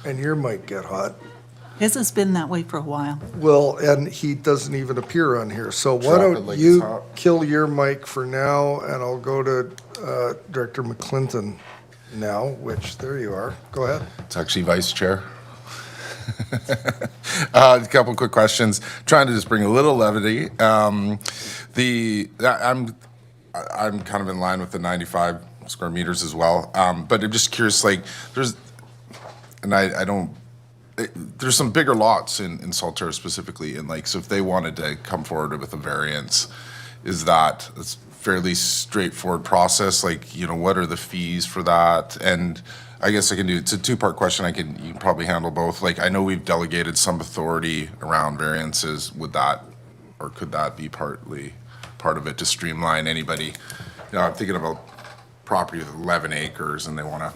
And your mic get hot? His has been that way for a while. Well, and he doesn't even appear on here. So why don't you kill your mic for now, and I'll go to Director McClinton now, which, there you are. Go ahead. It's actually Vice Chair. A couple quick questions. Trying to just bring a little levity. I'm kind of in line with the 95 square meters as well. But I'm just curious, there's some bigger lots in Saltaire specifically, and so if they wanted to come forward with a variance, is that a fairly straightforward process? What are the fees for that? And I guess it's a 2-part question. You can probably handle both. I know we've delegated some authority around variances. Would that, or could that be part of it to streamline anybody You know, I'm thinking about property with 11 acres and they want to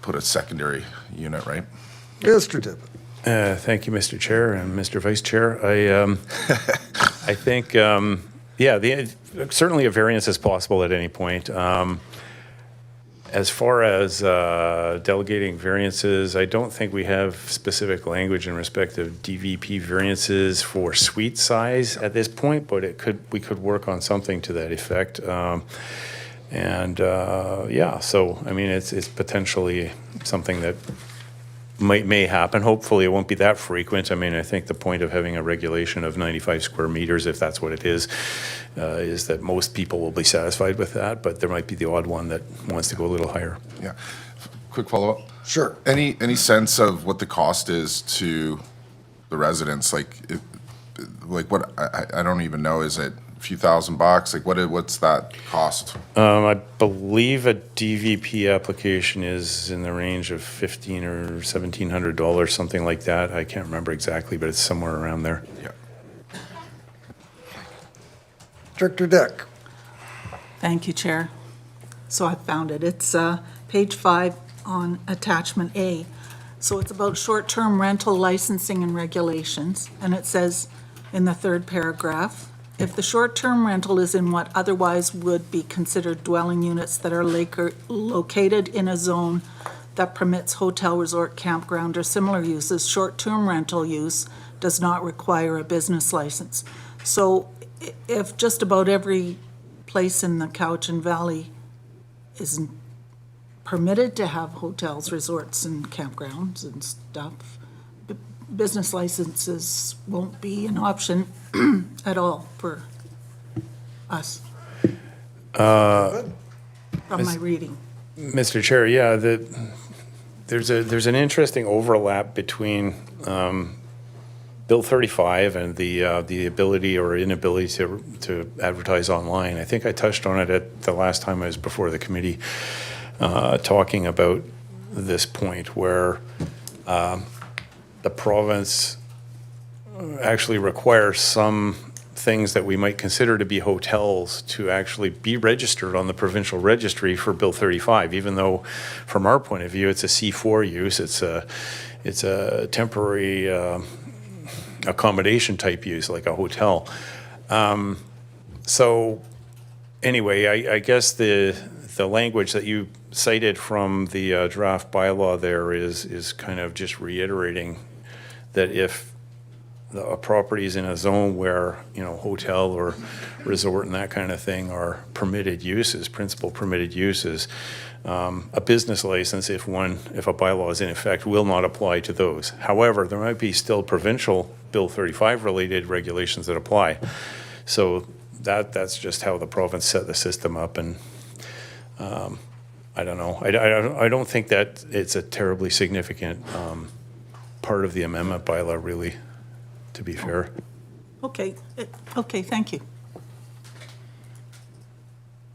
put a secondary unit, right? Mr. Tippett. Thank you, Mr. Chair and Mr. Vice Chair. I think, certainly a variance is possible at any point. As far as delegating variances, I don't think we have specific language in respect of DVP variances for suite size at this point, but we could work on something to that effect. So I mean, it's potentially something that may happen. Hopefully, it won't be that frequent. I mean, I think the point of having a regulation of 95 square meters, if that's what it is that most people will be satisfied with that, but there might be the odd one that wants to go a little higher. Yeah. Quick follow-up. Sure. Any sense of what the cost is to the residents? Like what, I don't even know, is it a few $1,000s? Like what's that cost? I believe a DVP application is in the range of $1,500 or $1,700, something like that. I can't remember exactly, but it's somewhere around there. Yeah. Director Deck. Thank you, Chair. So I found it. It's page 5 on attachment A. So it's about short-term rental licensing and regulations, and it says in the third paragraph, if the short-term rental is in what otherwise would be considered dwelling units that are located in a zone that permits hotel, resort, campground, or similar uses, short-term rental use does not require a business license. So if just about every place in the Cowichan Valley is permitted to have hotels, resorts, and campgrounds and stuff, business licenses won't be an option at all for us. From my reading. Mr. Chair, yeah, there's an interesting overlap between Bill 35 and the ability or inability to advertise online. I think I touched on it at the last time I was before the committee talking about this point where the province actually requires some things that we might consider to be hotels to actually be registered on the provincial registry for Bill 35, even though from our point of view, it's a C4 use, it's a temporary accommodation type use, like a hotel. So anyway, I guess the language that you cited from the draft bylaw there is kind of just reiterating that if a property is in a zone where, you know, hotel or resort and that kind of thing are permitted uses, principal permitted uses, a business license, if a bylaw is in effect, will not apply to those. However, there might be still provincial Bill 35 related regulations that apply. So that's just how the province set the system up, and I don't know. I don't think that it's a terribly significant part of the amendment bylaw, really, to be fair. Okay, thank you.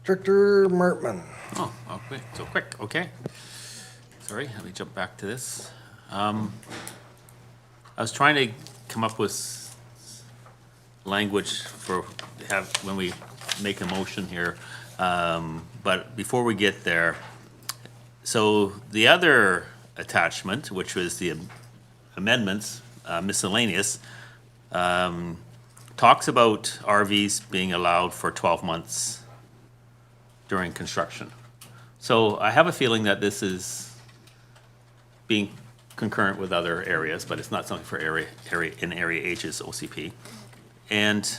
Director Martman. Oh, okay, so quick, okay. Sorry, let me jump back to this. I was trying to come up with language for when we make a motion here, but before we get there, so the other attachment, which was the amendments, miscellaneous, talks about RVs being allowed for 12 months during construction. So I have a feeling that this is being concurrent with other areas, but it's not something for area H's OCP. And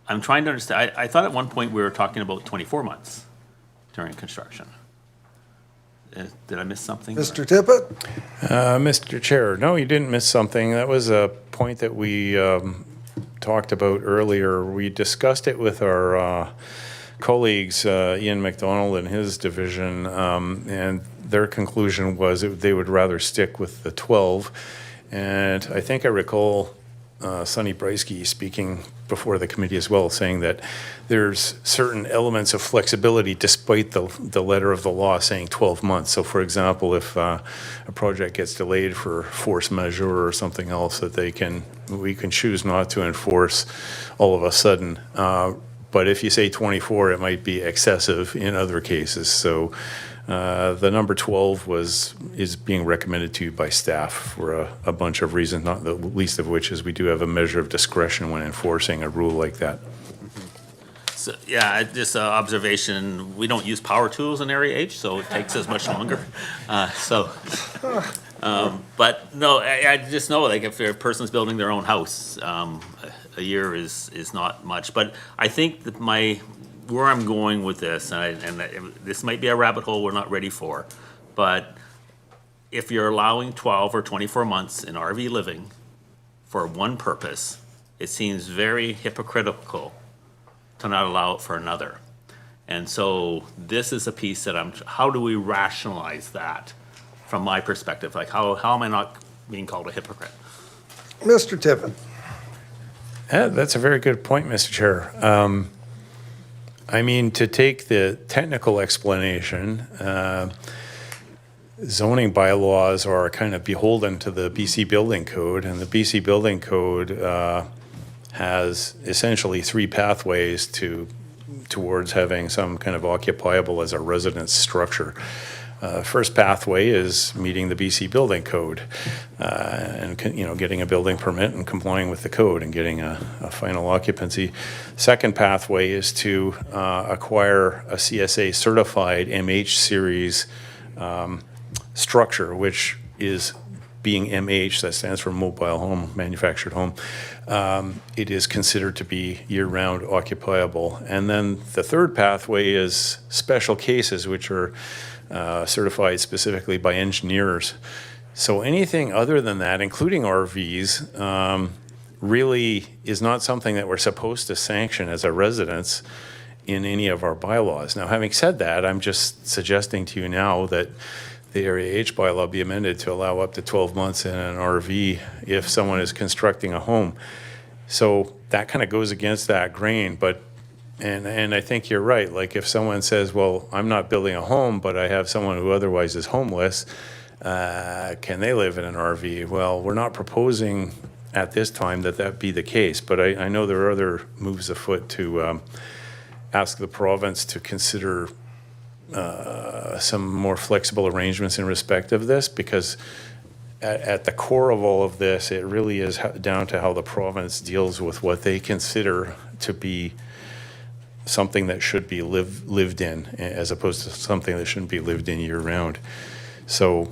I'm trying to understand, I thought at one point we were talking about 24 months during construction. Did I miss something? Mr. Tippett? Mr. Chair, no, you didn't miss something. That was a point that we talked about earlier. We discussed it with our colleagues, Ian McDonald and his division, and their conclusion was they would rather stick with the 12. And I think I recall Sonny Breisky speaking before the committee as well, saying that there's certain elements of flexibility despite the letter of the law saying 12 months. So for example, if a project gets delayed for force majeure or something else that we can choose not to enforce all of a sudden. But if you say 24, it might be excessive in other cases. So the number 12 is being recommended to you by staff for a bunch of reasons, not the least of which is we do have a measure of discretion when enforcing a rule like that. So, yeah, just observation, we don't use power tools in Area H, so it takes us much longer. But no, I just know, like, if a person's building their own house, a year is not much. But I think that where I'm going with this, and this might be a rabbit hole we're not ready for, but if you're allowing 12 or 24 months in RV living for one purpose, it seems very hypocritical to not allow it for another. And so this is a piece that how do we rationalize that from my perspective? Like, how am I not being called a hypocrite? Mr. Tippett. That's a very good point, Mr. Chair. I mean, to take the technical explanation, zoning bylaws are kind of beholden to the BC Building Code, and the BC Building Code has essentially three pathways towards having some kind of occupiable as a residence structure. First pathway is meeting the BC Building Code and getting a building permit and complying with the code and getting a final occupancy. Second pathway is to acquire a CSA certified MH series structure, which is being MH, that stands for mobile home, manufactured home. It is considered to be year-round occupiable. And then the third pathway is special cases, which are certified specifically by engineers. So anything other than that, including RVs, really is not something that we're supposed to sanction as a residence in any of our bylaws. Now, having said that, I'm just suggesting to you now that the Area H bylaw be amended to allow up to 12 months in an RV if someone is constructing a home. So that kind of goes against that grain, but and I think you're right. Like, if someone says, well, I'm not building a home, but I have someone who otherwise is homeless, can they live in an RV? Well, we're not proposing at this time that be the case, but I know there are other moves afoot to ask the province to consider some more flexible arrangements in respect of this, because at the core of all of this, it really is down to how the province deals with what they consider to be something that should be lived in, as opposed to something that shouldn't be lived in year-round. So,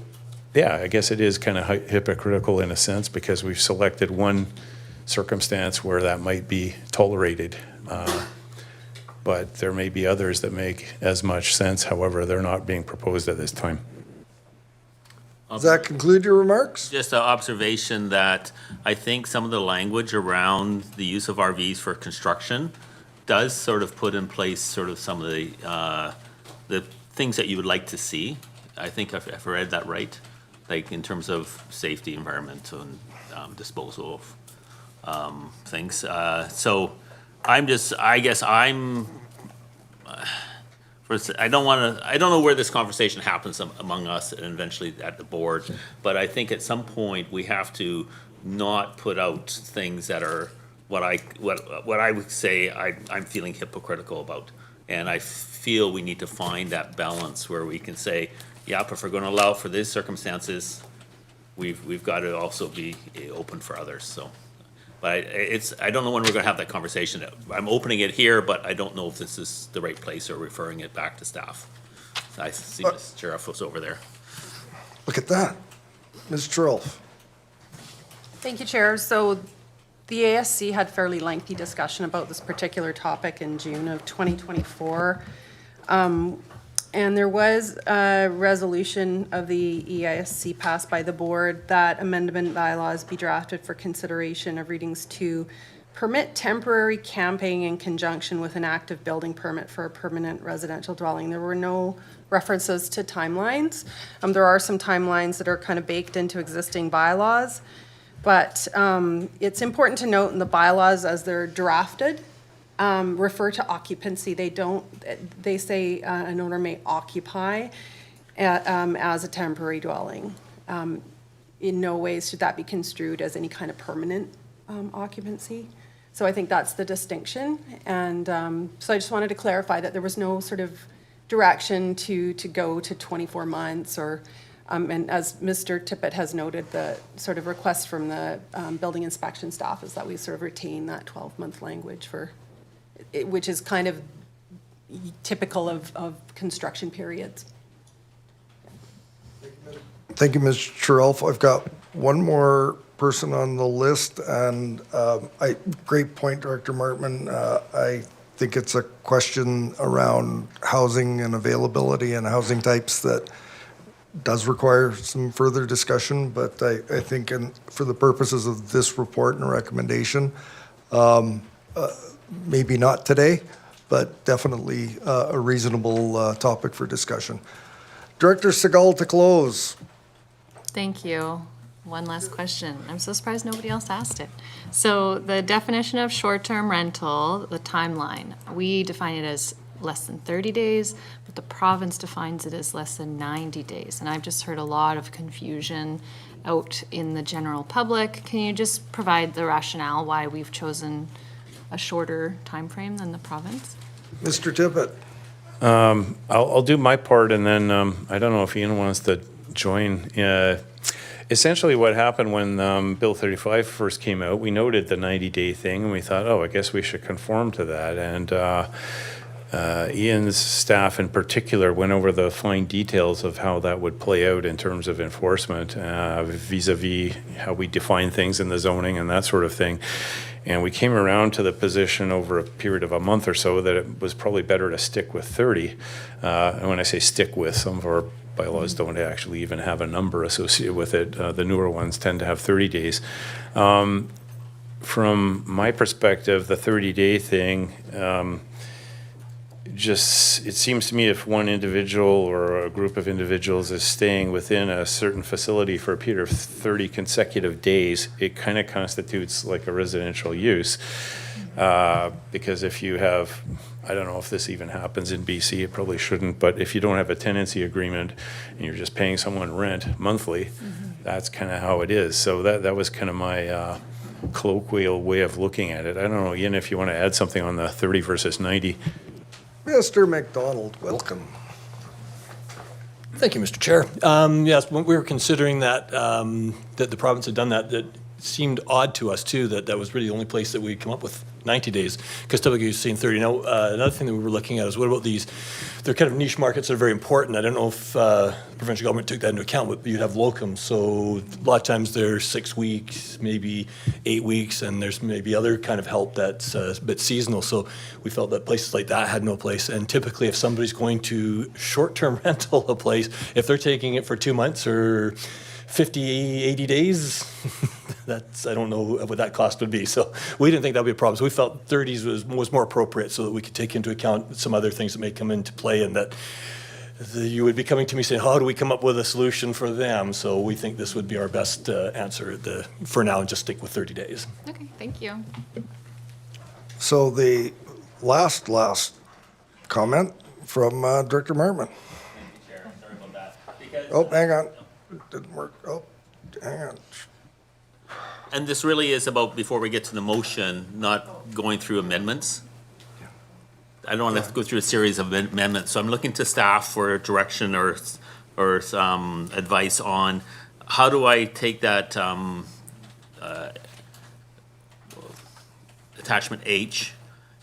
yeah, I guess it is kind of hypocritical in a sense, because we've selected one circumstance where that might be tolerated. But there may be others that make as much sense. However, they're not being proposed at this time. Does that conclude your remarks? Just an observation that I think some of the language around the use of RVs for construction does sort of put in place sort of some of the things that you would like to see. I think I've read that right, like in terms of safety, environment, and disposal of things. So I don't know where this conversation happens among us and eventually at the board, but I think at some point we have to not put out things that are what I would say I'm feeling hypocritical about. And I feel we need to find that balance where we can say, yeah, if we're going to allow for these circumstances, we've got to also be open for others. So, but I don't know when we're going to have that conversation. I'm opening it here, but I don't know if this is the right place or referring it back to staff. I see Ms. Sheriff was over there. Look at that. Ms. Trolf. Thank you, Chair. So the ASC had fairly lengthy discussion about this particular topic in June of 2024. And there was a resolution of the EISC passed by the board that amendment bylaws be drafted for consideration of readings to permit temporary camping in conjunction with an active building permit for a permanent residential dwelling. There were no references to timelines. There are some timelines that are kind of baked into existing bylaws, but it's important to note in the bylaws as they're drafted, refer to occupancy. They say an owner may occupy as a temporary dwelling. In no way should that be construed as any kind of permanent occupancy. So I think that's the distinction. And so I just wanted to clarify that there was no sort of direction to go to 24 months or, and as Mr. Tippett has noted, the sort of request from the building inspection staff is that we sort of retain that 12-month language for, which is kind of typical of construction periods. Thank you, Ms. Chiralf. I've got one more person on the list, and great point, Director Martman. I think it's a question around housing and availability and housing types that does require some further discussion, but I think for the purposes of this report and recommendation, maybe not today, but definitely a reasonable topic for discussion. Director Segal to close. Thank you. One last question. I'm so surprised nobody else asked it. So the definition of short-term rental, the timeline, we define it as less than 30 days, but the province defines it as less than 90 days. And I've just heard a lot of confusion out in the general public. Can you just provide the rationale why we've chosen a shorter time frame than the province? Mr. Tippett. I'll do my part, and then I don't know if Ian wants to join. Essentially, what happened when Bill 35 first came out, we noted the 90-day thing, and we thought, oh, I guess we should conform to that. And Ian's staff in particular went over the fine details of how that would play out in terms of enforcement vis-a-vis how we define things in the zoning and that sort of thing. And we came around to the position over a period of a month or so that it was probably better to stick with 30. And when I say stick with, some of our bylaws don't actually even have a number associated with it. The newer ones tend to have 30 days. From my perspective, the 30-day thing, it seems to me if one individual or a group of individuals is staying within a certain facility for a period of 30 consecutive days, it kind of constitutes like a residential use. Because if you have, I don't know if this even happens in BC, it probably shouldn't, but if you don't have a tenancy agreement and you're just paying someone rent monthly, that's kind of how it is. So that was kind of my colloquial way of looking at it. I don't know, Ian, if you want to add something on the 30 versus 90. Mr. McDonald, welcome. Thank you, Mr. Chair. Yes, when we were considering that, that the province had done that, that seemed odd to us too, that was really the only place that we'd come up with 90 days, because typically you've seen 30. Now, another thing that we were looking at is what about these, they're kind of niche markets that are very important. I don't know if the provincial government took that into account, but you'd have locums. So a lot of times they're 6 weeks, maybe 8 weeks, and there's maybe other kind of help that's a bit seasonal. So we felt that places like that had no place. And typically if somebody's going to short-term rental a place, if they're taking it for 2 months or 50, 80 days, I don't know what that cost would be. So we didn't think that would be a problem. So we felt 30s was more appropriate so that we could take into account some other things that may come into play, and that you would be coming to me saying, how do we come up with a solution for them? So we think this would be our best answer for now, and just stick with 30 days. Okay, thank you. So the last comment from Director Martman. Oh, hang on. It didn't work. Oh, hang on. And this really is about, before we get to the motion, not going through amendments. I don't want to go through a series of amendments, so I'm looking to staff for direction or some advice on how do I take that attachment H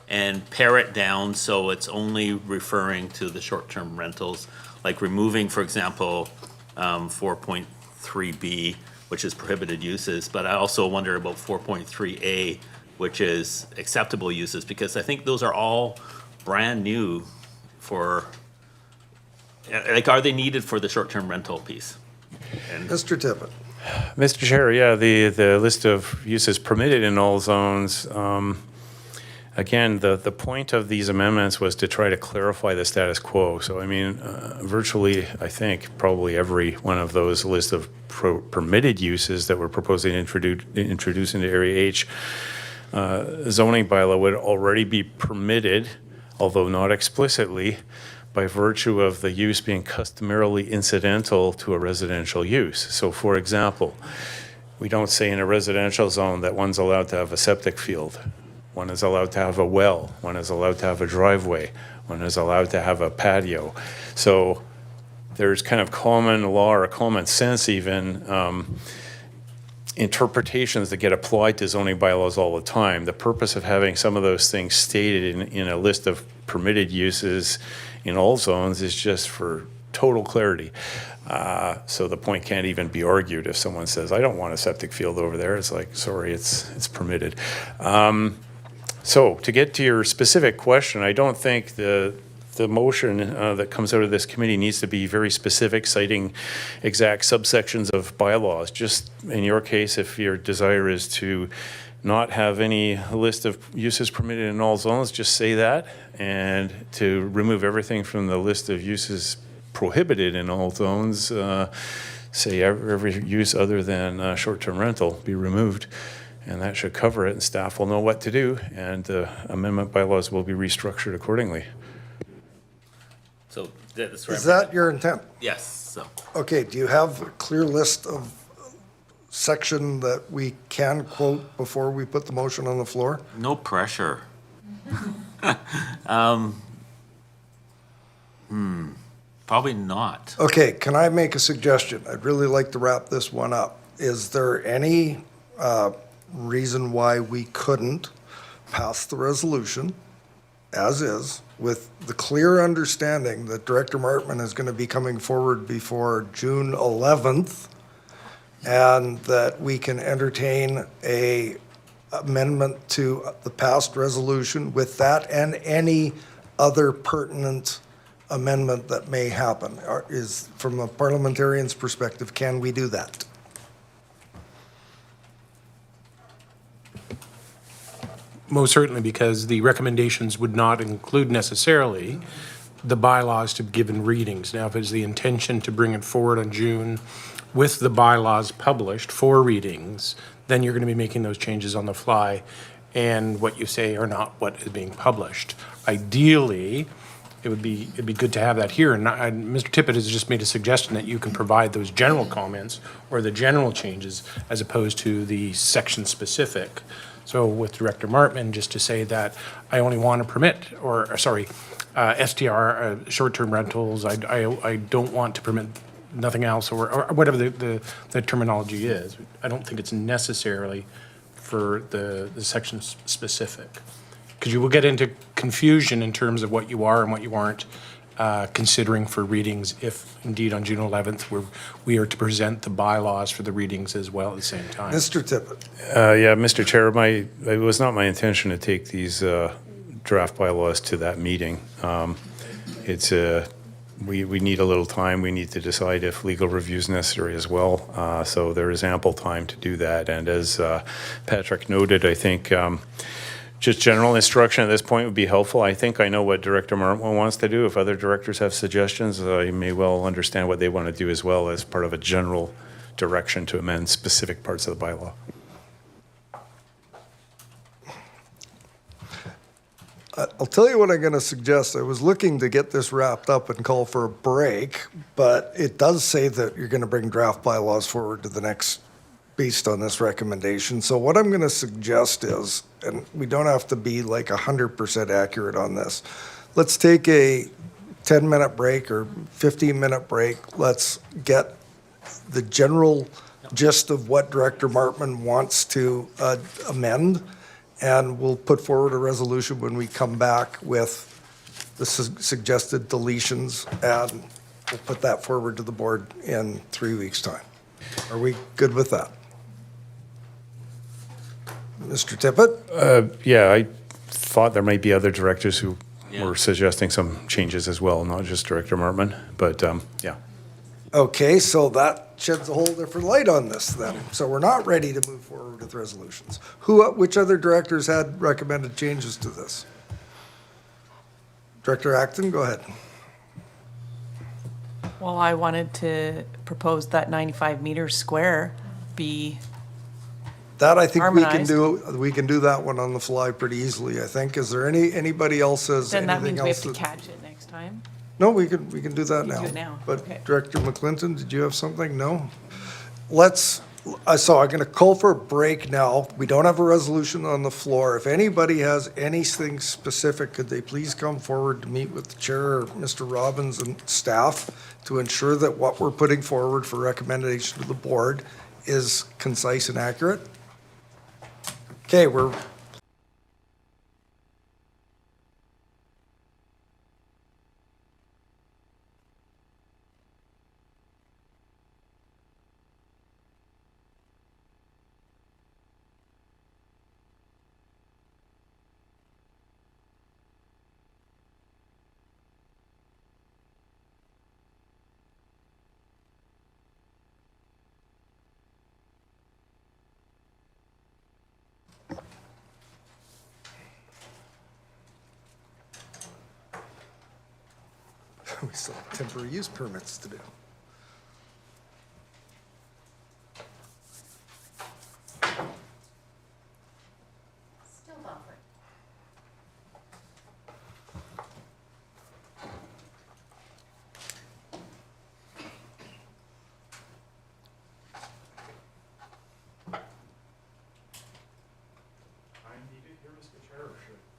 and pare it down so it's only referring to the short-term rentals, like removing, for example, 4.3B, which is prohibited uses, but I also wonder about 4.3A, which is acceptable uses, because I think those are all brand new for, like, are they needed for the short-term rental piece? And Mr. Tippett. Mr. Chair, yeah, the list of uses permitted in all zones, again, the point of these amendments was to try to clarify the status quo. So, I mean, virtually, I think, probably every one of those list of permitted uses that we're proposing to introduce into Area H zoning bylaw would already be permitted, although not explicitly, by virtue of the use being customarily incidental to a residential use. So, for example, we don't say in a residential zone that one's allowed to have a septic field. One is allowed to have a well. One is allowed to have a driveway. One is allowed to have a patio. So there's kind of common law or common sense even interpretations that get applied to zoning bylaws all the time. The purpose of having some of those things stated in a list of permitted uses in all zones is just for total clarity. So the point can't even be argued if someone says, I don't want a septic field over there. It's like, sorry, it's permitted. So to get to your specific question, I don't think the motion that comes out of this committee needs to be very specific, citing exact subsections of bylaws. Just in your case, if your desire is to not have any list of uses permitted in all zones, just say that, and to remove everything from the list of uses prohibited in all zones, say every use other than short-term rental be removed. And that should cover it, and staff will know what to do, and amendment bylaws will be restructured accordingly. So that's where Is that your intent? Yes, so. Okay, do you have a clear list of section that we can quote before we put the motion on the floor? No pressure. Probably not. Okay, can I make a suggestion? I'd really like to wrap this one up. Is there any reason why we couldn't pass the resolution as is with the clear understanding that Director Martman is going to be coming forward before June 11th, and that we can entertain a amendment to the past resolution with that and any other pertinent amendment that may happen? Is, from a parliamentarian's perspective, can we do that? Most certainly, because the recommendations would not include necessarily the bylaws to be given readings. Now, if it's the intention to bring it forward in June with the bylaws published for readings, then you're going to be making those changes on the fly, and what you say are not what is being published. Ideally, it'd be good to have that here, and Mr. Tippett has just made a suggestion that you can provide those general comments or the general changes as opposed to the section specific. So with Director Martman, just to say that I only want to permit, STR, short-term rentals, I don't want to permit nothing else, or whatever the terminology is. I don't think it's necessarily for the section specific. Because you will get into confusion in terms of what you are and what you aren't considering for readings if indeed on June 11th we are to present the bylaws for the readings as well at the same time. Mr. Tippett. Yeah, Mr. Chair, it was not my intention to take these draft bylaws to that meeting. We need a little time. We need to decide if legal review is necessary as well. So there is ample time to do that. And as Patrick noted, I think just general instruction at this point would be helpful. I think I know what Director Martman wants to do. If other directors have suggestions, I may well understand what they want to do as well as part of a general direction to amend specific parts of the bylaw. I'll tell you what I'm going to suggest. I was looking to get this wrapped up and call for a break, but it does say that you're going to bring draft bylaws forward to the next based on this recommendation. So what I'm going to suggest is, and we don't have to be like 100% accurate on this, let's take a 10-minute break or 15-minute break. Let's get the general gist of what Director Martman wants to amend, and we'll put forward a resolution when we come back with the suggested deletions, and we'll put that forward to the board in 3 weeks' time. Are we good with that? Mr. Tippett? Yeah, I thought there might be other directors who were suggesting some changes as well, not just Director Martman, but yeah. Okay, so that sheds a whole different light on this then. So we're not ready to move forward with resolutions. Which other directors had recommended changes to this? Director Acton, go ahead. Well, I wanted to propose that 95 meters square be That I think harmonized. we can do that one on the fly pretty easily, I think. Is there anybody else says Then that anything means we have else? to catch it next time. No, we can do that We now. can do it now, But okay. Director McClinton, did you have something? No? Let's So I'm going to call for a break now. We don't have a resolution on the floor. If anybody has anything specific, could they please come forward to meet with the chair, or Mr. Robbins and staff, to ensure that what we're putting forward for recommendation to the board is concise and accurate? Okay, we're we still have temporary use permits to do. Still buffering.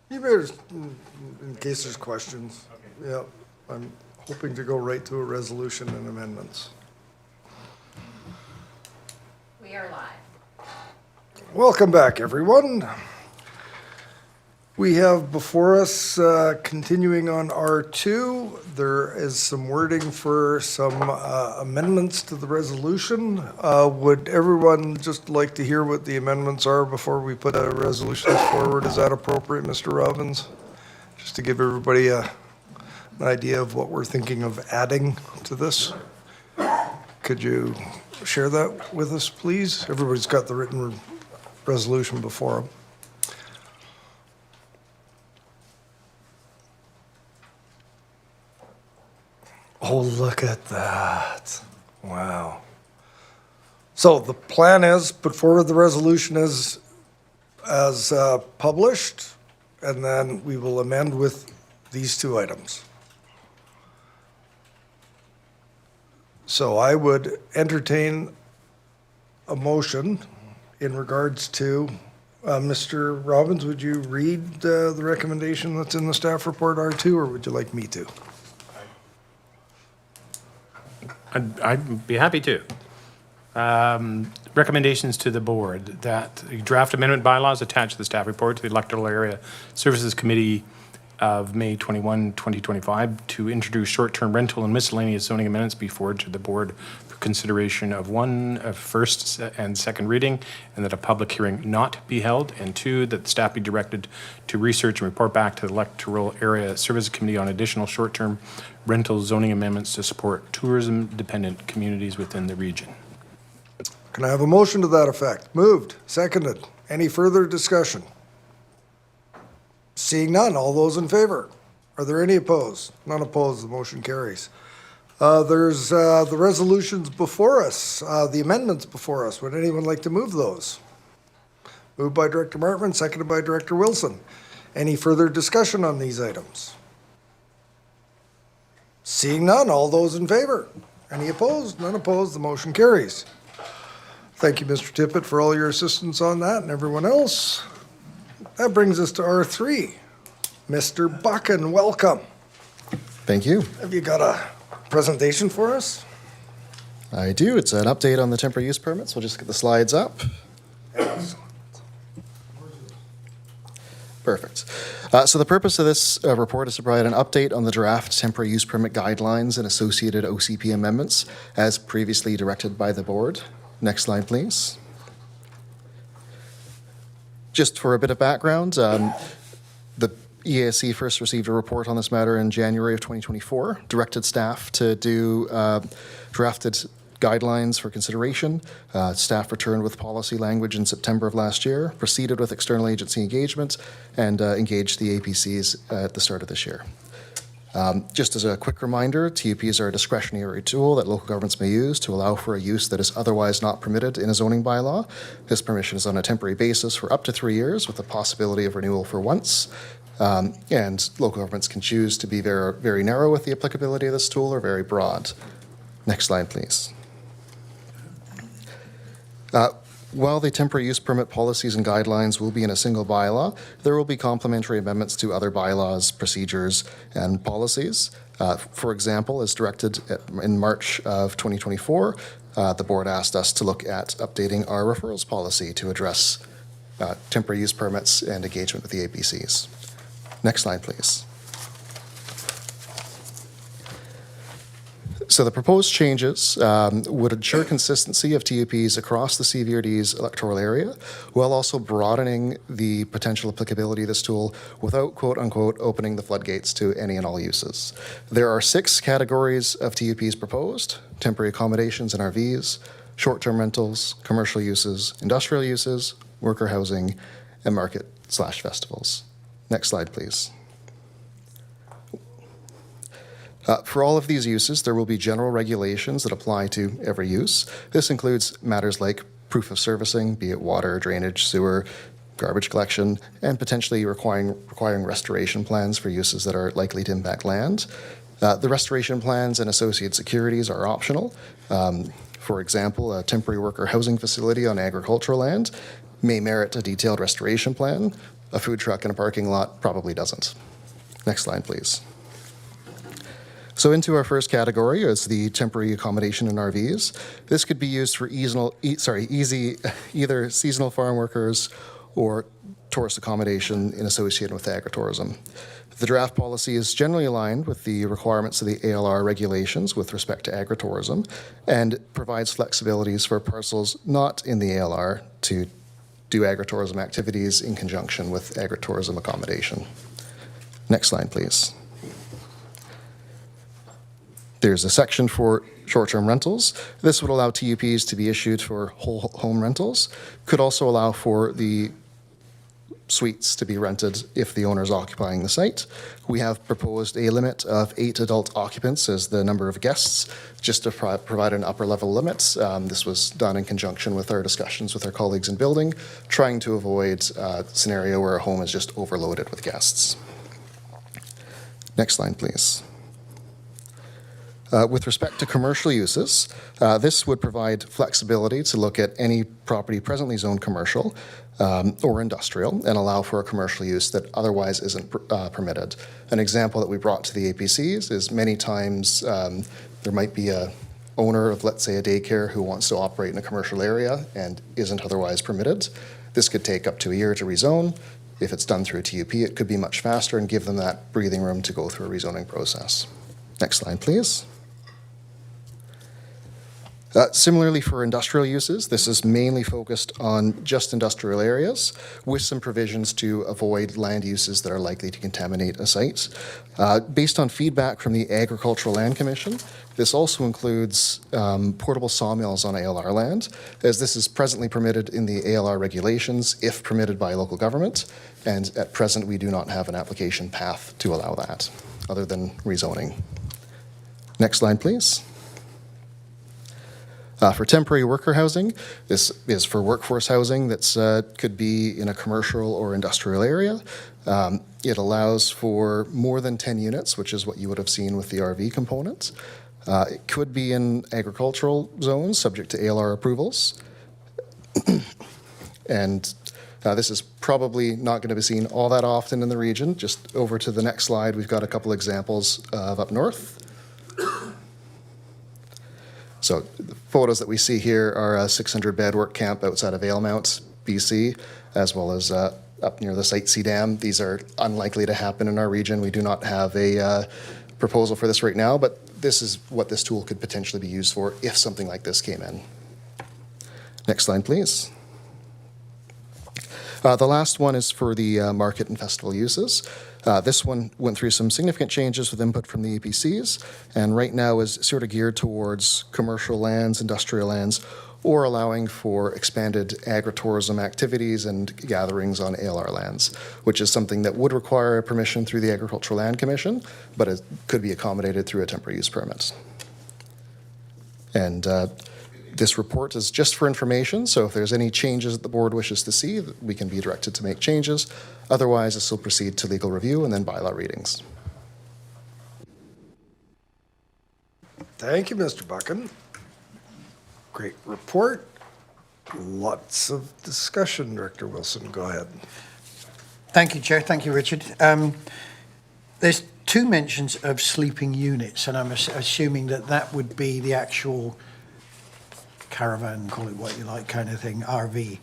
You better, in case there's questions. Yeah, I'm hoping to go right to a resolution and amendments. We are live. Welcome back, everyone. We have before us, continuing on R2, there is some wording for some amendments to the resolution. Would everyone just like to hear what the amendments are before we put a resolution forward? Is that appropriate, Mr. Robbins? Just to give everybody an idea of what we're thinking of adding to this. Could you share that with us, please? Everybody's got the written resolution before them. Oh, look at that. Wow. So the plan is, put forward the resolution as published, and then we will amend with these two items. So I would entertain a motion in regards to, Mr. Robbins, would you read the recommendation that's in the staff report R2, or would you like me to? I'd be happy to. Recommendations to the board that draft amendment bylaws attached to the staff report to the Electoral Area Services Committee of May 21, 2025 to introduce short-term rental and miscellaneous zoning amendments be forwarded to the board for consideration of one, first and second reading, and that a public hearing not be held, and two, that the staff be directed to research and report back to the Electoral Area Services Committee on additional short-term rental zoning amendments to support tourism-dependent communities within the region. Can I have a motion to that effect? Moved, seconded. Any further discussion? Seeing none, all those in favor? Are there any opposed? None opposed, the motion carries. There's the resolutions before us, the amendments before us. Would anyone like to move those? Moved by Director Martman, seconded by Director Wilson. Any further discussion on these items? Seeing none, all those in favor? Any opposed? None opposed, the motion carries. Thank you, Mr. Tippett, for all your assistance on that, and everyone else. That brings us to R3. Mr. Buchan, welcome. Thank you. Have you got a presentation for us? I do. It's an update on the temporary use permits. We'll just get the slides up. Perfect. So the purpose of this report is to provide an update on the draft temporary use permit guidelines and associated OCP amendments as previously directed by the board. Next slide, please. Just for a bit of background, the EASC first received a report on this matter in January of 2024, directed staff to do drafted guidelines for consideration. Staff returned with policy language in September of last year, proceeded with external agency engagement, and engaged the APCs at the start of this year. Just as a quick reminder, TUPs are a discretionary tool that local governments may use to allow for a use that is otherwise not permitted in a zoning bylaw. This permission is on a temporary basis for up to 3 years with the possibility of renewal for once. And local governments can choose to be very, very narrow with the applicability of this tool or very broad. Next slide, please. While the temporary use permit policies and guidelines will be in a single bylaw, there will be complementary amendments to other bylaws, procedures, and policies. For example, as directed in March of 2024, the board asked us to look at updating our referrals policy to address temporary use permits and engagement with the APCs. Next slide, please. So the proposed changes would ensure consistency of TUPs across the CVRD's electoral area, while also broadening the potential applicability of this tool without, quote unquote, opening the floodgates to any and all uses. There are 6 categories of TUPs proposed: temporary accommodations and RVs, short-term rentals, commercial uses, industrial uses, worker housing, and market/festivals. Next slide, please. For all of these uses, there will be general regulations that apply to every use. This includes matters like proof of servicing, be it water, drainage, sewer, garbage collection, and potentially requiring restoration plans for uses that are likely to impact land. The restoration plans and associated securities are optional. For example, a temporary worker housing facility on agricultural land may merit a detailed restoration plan. A food truck in a parking lot probably doesn't. Next slide, please. So into our first category is the temporary accommodation in RVs. This could be used for either seasonal farm workers or tourist accommodation associated with agritourism. The draft policy is generally aligned with the requirements of the ALR regulations with respect to agritourism and provides flexibilities for parcels not in the ALR to do agritourism activities in conjunction with agritourism accommodation. Next slide, please. There's a section for short-term rentals. This would allow TUPs to be issued for whole home rentals. Could also allow for the suites to be rented if the owner is occupying the site. We have proposed a limit of 8 adult occupants as the number of guests, just to provide an upper level limit. This was done in conjunction with our discussions with our colleagues in building, trying to avoid a scenario where a home is just overloaded with guests. Next slide, please. With respect to commercial uses, this would provide flexibility to look at any property presently zoned commercial or industrial and allow for a commercial use that otherwise isn't permitted. An example that we brought to the APCs is many times there might be a owner of, let's say, a daycare who wants to operate in a commercial area and isn't otherwise permitted. This could take up to a year to rezone. If it's done through a TUP, it could be much faster and give them that breathing room to go through a rezoning process. Next slide, please. Similarly for industrial uses, this is mainly focused on just industrial areas with some provisions to avoid land uses that are likely to contaminate a site. Based on feedback from the Agricultural Land Commission, this also includes portable sawmills on ALR land, as this is presently permitted in the ALR regulations if permitted by local government, and at present we do not have an application path to allow that, other than rezoning. Next slide, please. For temporary worker housing, this is for workforce housing that could be in a commercial or industrial area. It allows for more than 10 units, which is what you would have seen with the RV component. It could be in agricultural zones, subject to ALR approvals. And this is probably not going to be seen all that often in the region. Just over to the next slide, we've got a couple examples of up north. So the photos that we see here are a 600-bed work camp outside of Valemount, BC, as well as up near the Site C Dam. These are unlikely to happen in our region. We do not have a proposal for this right now, but this is what this tool could potentially be used for if something like this came in. Next slide, please. The last one is for the market and festival uses. This one went through some significant changes with input from the APCs, and right now is sort of geared towards commercial lands, industrial lands, or allowing for expanded agritourism activities and gatherings on ALR lands, which is something that would require a permission through the Agricultural Land Commission, but it could be accommodated through a temporary use permit. And this report is just for information, so if there's any changes that the board wishes to see, we can be directed to make changes. Otherwise, this will proceed to legal review and then bylaw readings. Thank you, Mr. Buchan. Great report. Lots of discussion. Director Wilson, go ahead. Thank you, Chair. Thank you, Richard. There's two mentions of sleeping units, and I'm assuming that that would be the actual caravan, call it what you like, kind of thing, RV.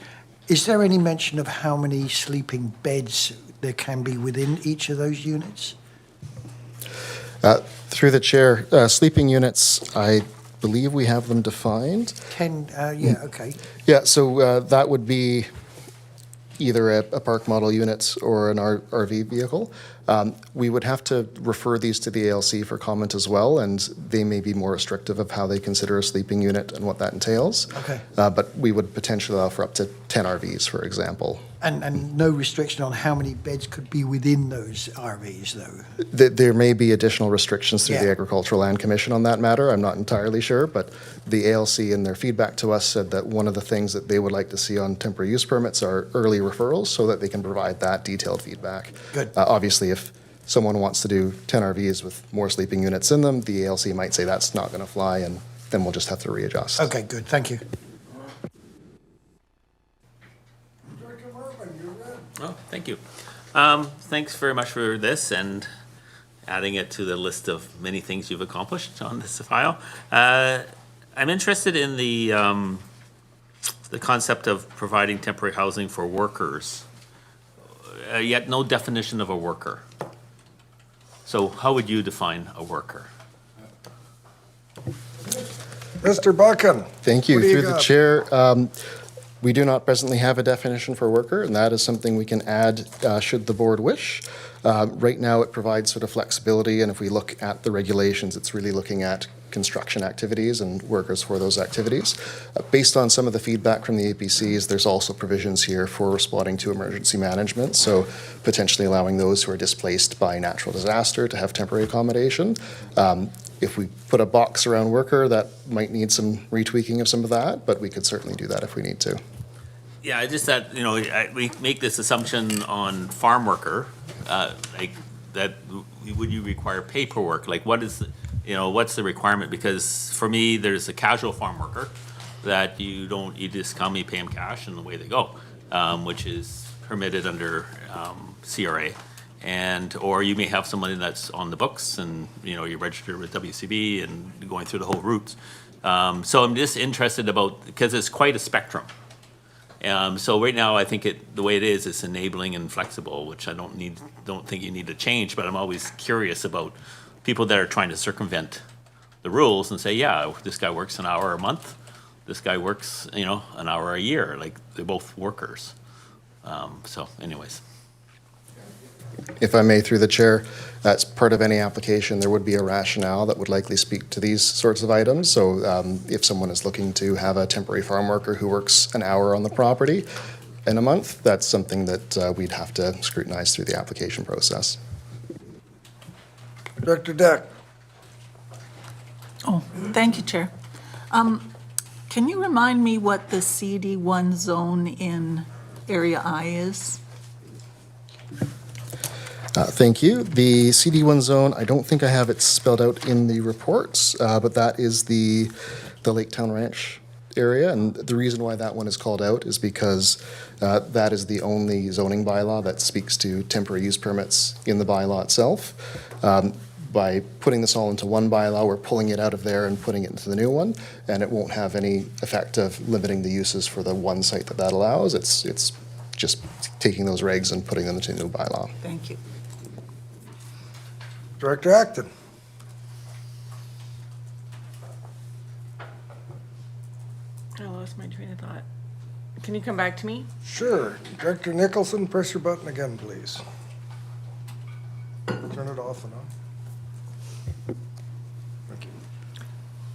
Is there any mention of how many sleeping beds there can be within each of those units? Through the chair, sleeping units, I believe we have them defined. Yeah, okay. Yeah, so that would be either a park model unit or an RV vehicle. We would have to refer these to the ALC for comment as well, and they may be more restrictive of how they consider a sleeping unit and what that entails. Okay. But we would potentially allow for up to 10 RVs, for example. And no restriction on how many beds could be within those RVs, though? There may be additional restrictions through Yeah. the Agricultural Land Commission on that matter. I'm not entirely sure, but the ALC in their feedback to us said that one of the things that they would like to see on temporary use permits are early referrals so that they can provide that detailed feedback. Good. Obviously, if someone wants to do 10 RVs with more sleeping units in them, the ALC might say that's not going to fly, and then we'll just have to readjust. Okay, good. Thank you. Oh, thank you. Thanks very much for this and adding it to the list of many things you've accomplished on this file. I'm interested in the concept of providing temporary housing for workers, yet no definition of a worker. So how would you define a worker? Mr. Buchan. Thank you. What do you Through the got? chair, we do not presently have a definition for worker, and that is something we can add should the board wish. Right now, it provides sort of flexibility, and if we look at the regulations, it's really looking at construction activities and workers for those activities. Based on some of the feedback from the APCs, there's also provisions here for responding to emergency management, so potentially allowing those who are displaced by natural disaster to have temporary accommodation. If we put a box around worker, that might need some retweaking of some of that, but we could certainly do that if we need to. Yeah, I just that, you know, we make this assumption on farm worker, like that, would you require paperwork? Like what is, what's the requirement? Because for me, there's a casual farm worker that you just come, you pay them cash and away they go, which is permitted under CRA. Or you may have somebody that's on the books and, you're registered with WCB and going through the whole routes. So I'm just interested about, because it's quite a spectrum. So right now, I think the way it is, it's enabling and flexible, which I don't think you need to change, but I'm always curious about people that are trying to circumvent the rules and say, yeah, this guy works an hour a month, this guy works, an hour a year, like they're both workers. So anyways. If I may, through the chair, as part of any application, there would be a rationale that would likely speak to these sorts of items. So if someone is looking to have a temporary farm worker who works an hour on the property in a month, that's something that we'd have to scrutinize through the application process. Dr. Deck. Oh, thank you, Chair. Can you remind me what the CD1 zone in Area I is? Thank you. The CD1 zone, I don't think I have it spelled out in the reports, but that is the Laketown Ranch area. And the reason why that one is called out is because that is the only zoning bylaw that speaks to temporary use permits in the bylaw itself. By putting this all into one bylaw, we're pulling it out of there and putting it into the new one, and it won't have any effect of limiting the uses for the one site that allows. It's just taking those regs and putting them into the new bylaw. Thank you. Director Acton. I lost my train of thought. Can you come back to me? Sure. Director Nicholson, press your button again, please. Turn it off and on. Thank you.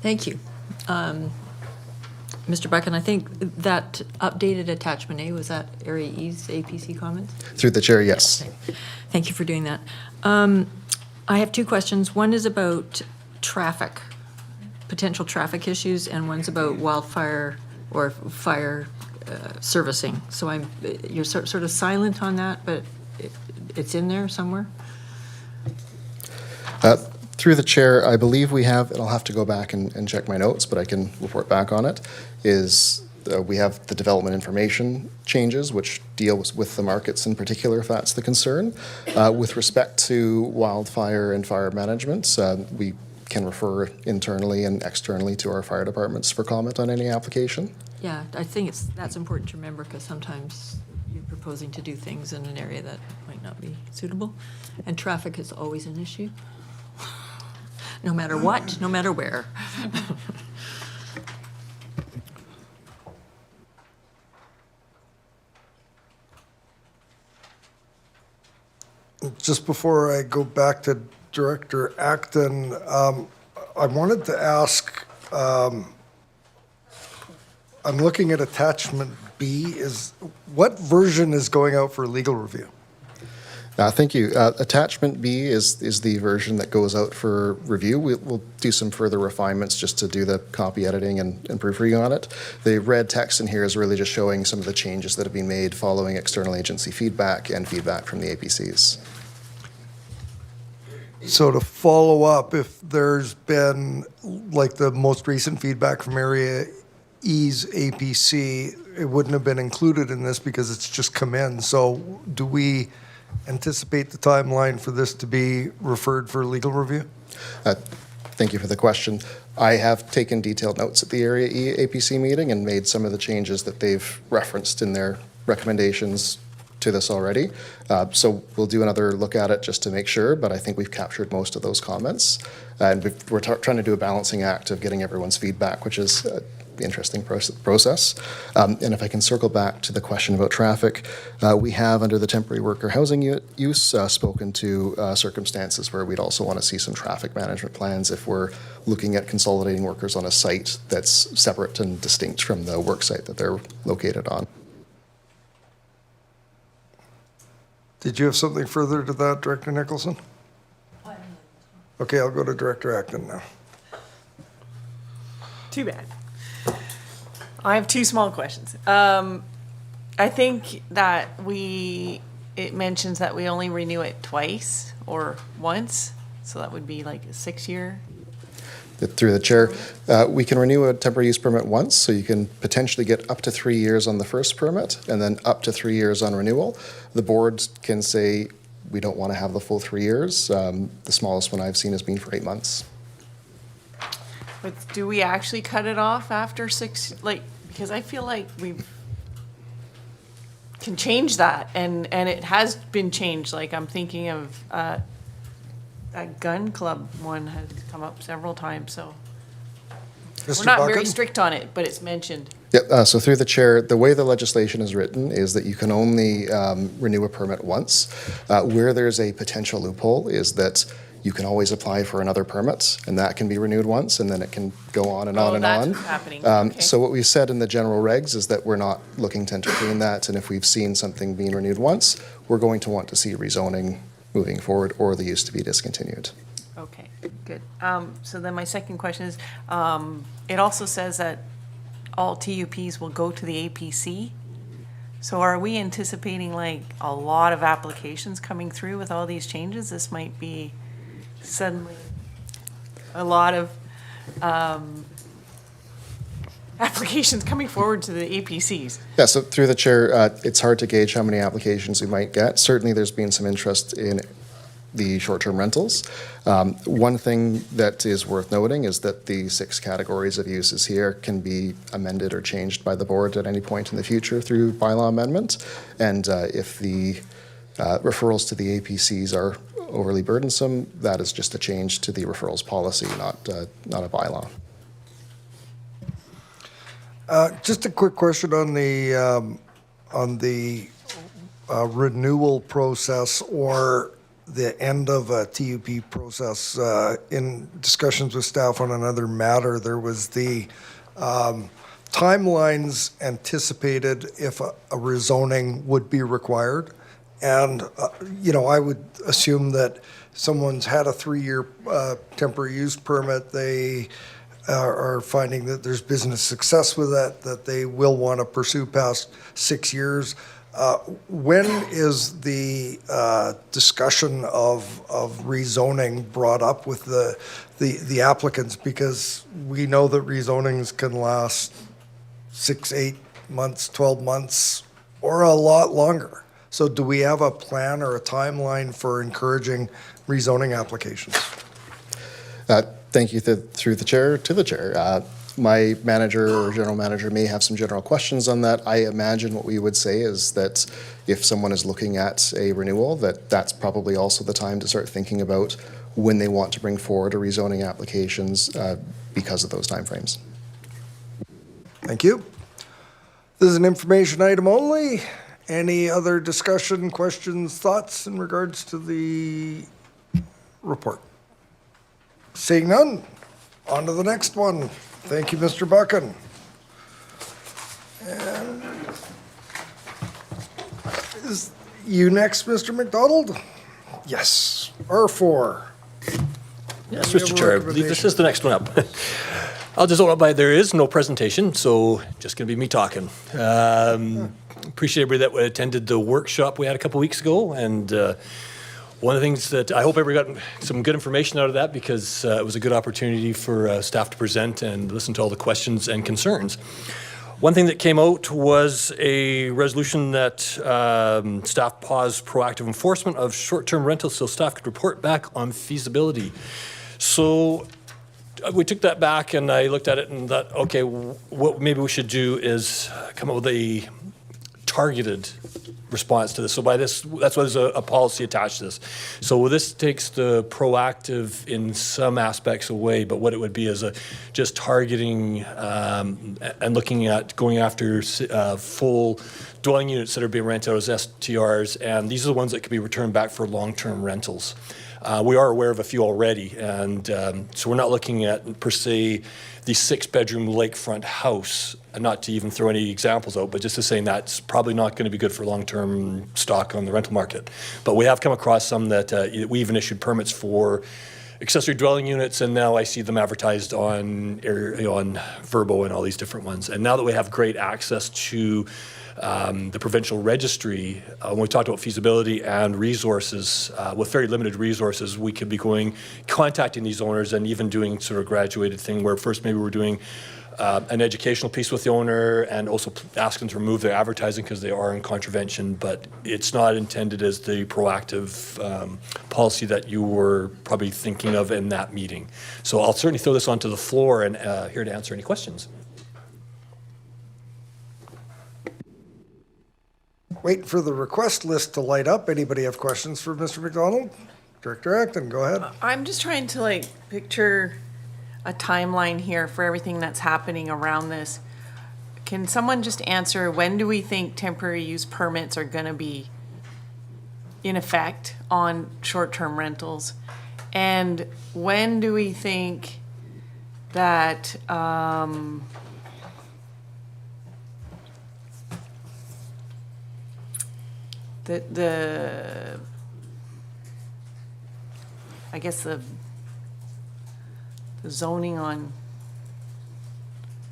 Thank you. Mr. Buchan, I think that updated attachment A, was that Area E's APC comments? Through the chair, yes. Thank you for doing that. I have two questions. One is about traffic, potential traffic issues, and one's about wildfire or fire servicing. So you're sort of silent on that, but it's in there somewhere? Through the chair, I believe we have, and I'll have to go back and check my notes, but I can report back on it, is We have the development information changes, which deals with the markets in particular, if that's the concern. With respect to wildfire and fire management, we can refer internally and externally to our fire departments for comment on any application. Yeah, I think that's important to remember because sometimes you're proposing to do things in an area that might not be suitable. And traffic is always an issue. No matter what, no matter where. Just before I go back to Director Acton, I wanted to ask, I'm looking at attachment B, what version is going out for legal review? Thank you. Attachment B is the version that goes out for review. We'll do some further refinements just to do the copy editing and proofreading on it. The red text in here is really just showing some of the changes that have been made following external agency feedback and feedback from the APCs. So to follow up, if there's been, like the most recent feedback from Area E's APC, it wouldn't have been included in this because it's just come in. So do we anticipate the timeline for this to be referred for legal review? Thank you for the question. I have taken detailed notes at the Area E APC meeting and made some of the changes that they've referenced in their recommendations to this already. So we'll do another look at it just to make sure, but I think we've captured most of those comments. And we're trying to do a balancing act of getting everyone's feedback, which is an interesting process. And if I can circle back to the question about traffic, we have under the temporary worker housing use spoken to circumstances where we'd also want to see some traffic management plans if we're looking at consolidating workers on a site that's separate and distinct from the work site that they're located on. Did you have something further to that, Director Nicholson? Okay, I'll go to Director Acton now. Too bad. I have two small questions. I think that it mentions that we only renew it twice or once, so that would be like a 6-year. Through the chair, we can renew a temporary use permit once, so you can potentially get up to 3 years on the first permit and then up to 3 years on renewal. The board can say, we don't want to have the full 3 years. The smallest one I've seen has been for 8 months. But do we actually cut it off after 6, because I feel like we can change that, and it has been changed. Like, I'm thinking of that gun club one has come up several times, so. Mr. We're not very Buchan? strict on it, but it's mentioned. Yep, so through the chair, the way the legislation is written is that you can only renew a permit once. Where there's a potential loophole is that you can always apply for another permit, and that can be renewed once, and then it can go on and on and that's on. what's happening. Okay. So what we've said in the general regs is that we're not looking to entertain that, and if we've seen something being renewed once, we're going to want to see rezoning moving forward or the use to be discontinued. Okay, good. So then my second question is, it also says that all TUPs will go to the APC. So are we anticipating like a lot of applications coming through with all these changes? This might be suddenly a lot of applications coming forward to the APCs. Yeah, so through the chair, it's hard to gauge how many applications we might get. Certainly there's been some interest in the short-term rentals. One thing that is worth noting is that the 6 categories of uses here can be amended or changed by the board at any point in the future through bylaw amendment. And if the referrals to the APCs are overly burdensome, that is just a change to the referrals policy, not a bylaw. Just a quick question on the renewal process or the end of a TUP process. In discussions with staff on another matter, there was the timelines anticipated if a rezoning would be required. And, I would assume that someone's had a 3-year temporary use permit, they are finding that there's business success with that they will want to pursue past 6 years. When is the discussion of rezoning brought up with the applicants? Because we know that rezonings can last 6, 8 months, 12 months, or a lot longer. So do we have a plan or a timeline for encouraging rezoning applications? Thank you through the chair to the chair. My manager or general manager may have some general questions on that. I imagine what we would say is that if someone is looking at a renewal, that's probably also the time to start thinking about when they want to bring forward a rezoning applications because of those timeframes. Thank you. This is an information item only. Any other discussion, questions, thoughts in regards to the report? Seeing none, on to the next one. Thank you, Mr. Buchan. And is you next, Mr. McDonald? Yes, R4. Yes, We have a Mr. Chair, I believe this recommendation. is the next one up. I'll just own up by there is no presentation, so just going to be me talking. Appreciate everybody that attended the workshop we had a couple weeks ago, and one of the things that I hope everybody got some good information out of that, because it was a good opportunity for staff to present and listen to all the questions and concerns. One thing that came out was a resolution that staff paused proactive enforcement of short-term rentals so staff could report back on feasibility. So we took that back and I looked at it and thought, okay, what maybe we should do is come up with a targeted response to this. So by this, that's why there's a policy attached to this. So this takes the proactive in some aspects away, but what it would be is just targeting and looking at going after full dwelling units that are being rented out as STRs, and these are the ones that could be returned back for long-term rentals. We are aware of a few already, and so we're not looking at, per se, the 6-bedroom lakefront house, and not to even throw any examples out, but just to saying that's probably not going to be good for long-term stock on the rental market. But we have come across some that we even issued permits for accessory dwelling units, and now I see them advertised on Verbo and all these different ones. And now that we have great access to the provincial registry, when we talked about feasibility and resources, with very limited resources, we could be contacting these owners and even doing sort of graduated thing where first maybe we're doing an educational piece with the owner and also ask them to remove their advertising because they are in contravention, but it's not intended as the proactive policy that you were probably thinking of in that meeting. So I'll certainly throw this onto the floor and here to answer any questions. Waiting for the request list to light up. Anybody have questions for Mr. McDonald? Director Acton, go ahead. I'm just trying to picture a timeline here for everything that's happening around this. Can someone just answer, when do we think temporary use permits are gonna be in effect on short-term rentals? And when do we think that, I guess the zoning on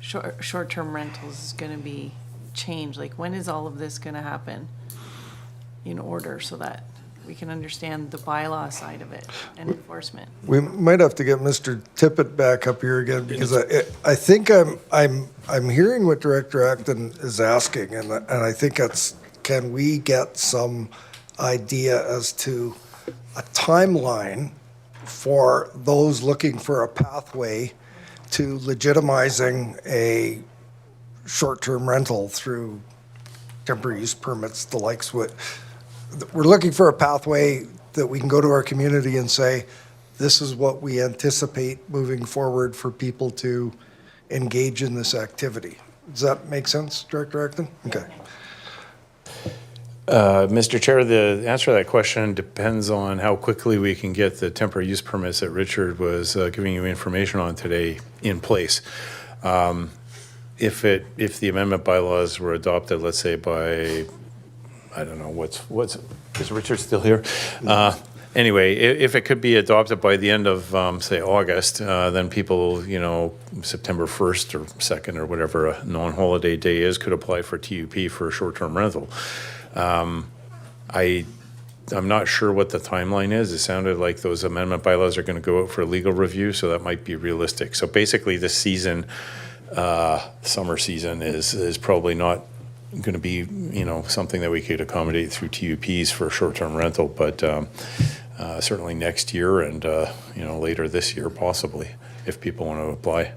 short-term rentals is gonna be changed? Like, when is all of this gonna happen in order so that we can understand the bylaw side of it and enforcement? We might have to get Mr. Tippett back up here again because I think I'm hearing what Director Acton is asking, and I think that's, can we get some idea as to a timeline for those looking for a pathway to legitimizing a short-term rental through temporary use permits, the likes? We're looking for a pathway that we can go to our community and say, this is what we anticipate moving forward for people to engage in this activity. Does that make sense, Director Acton? Okay. Mr. Chair, the answer to that question depends on how quickly we can get the temporary use permits that Richard was giving you information on today in place. If the amendment bylaws were adopted, let's say by, I don't know, is Richard still here? Anyway, if it could be adopted by the end of, say, August, then people, September 1st or 2nd or whatever a non-holiday day is, could apply for TUP for a short-term rental. I'm not sure what the timeline is. It sounded like those amendment bylaws are going to go out for legal review, so that might be realistic. So basically this season, summer season is probably not going to be, something that we could accommodate through TUPs for short-term rental, but certainly next year and, later this year possibly, if people want to apply.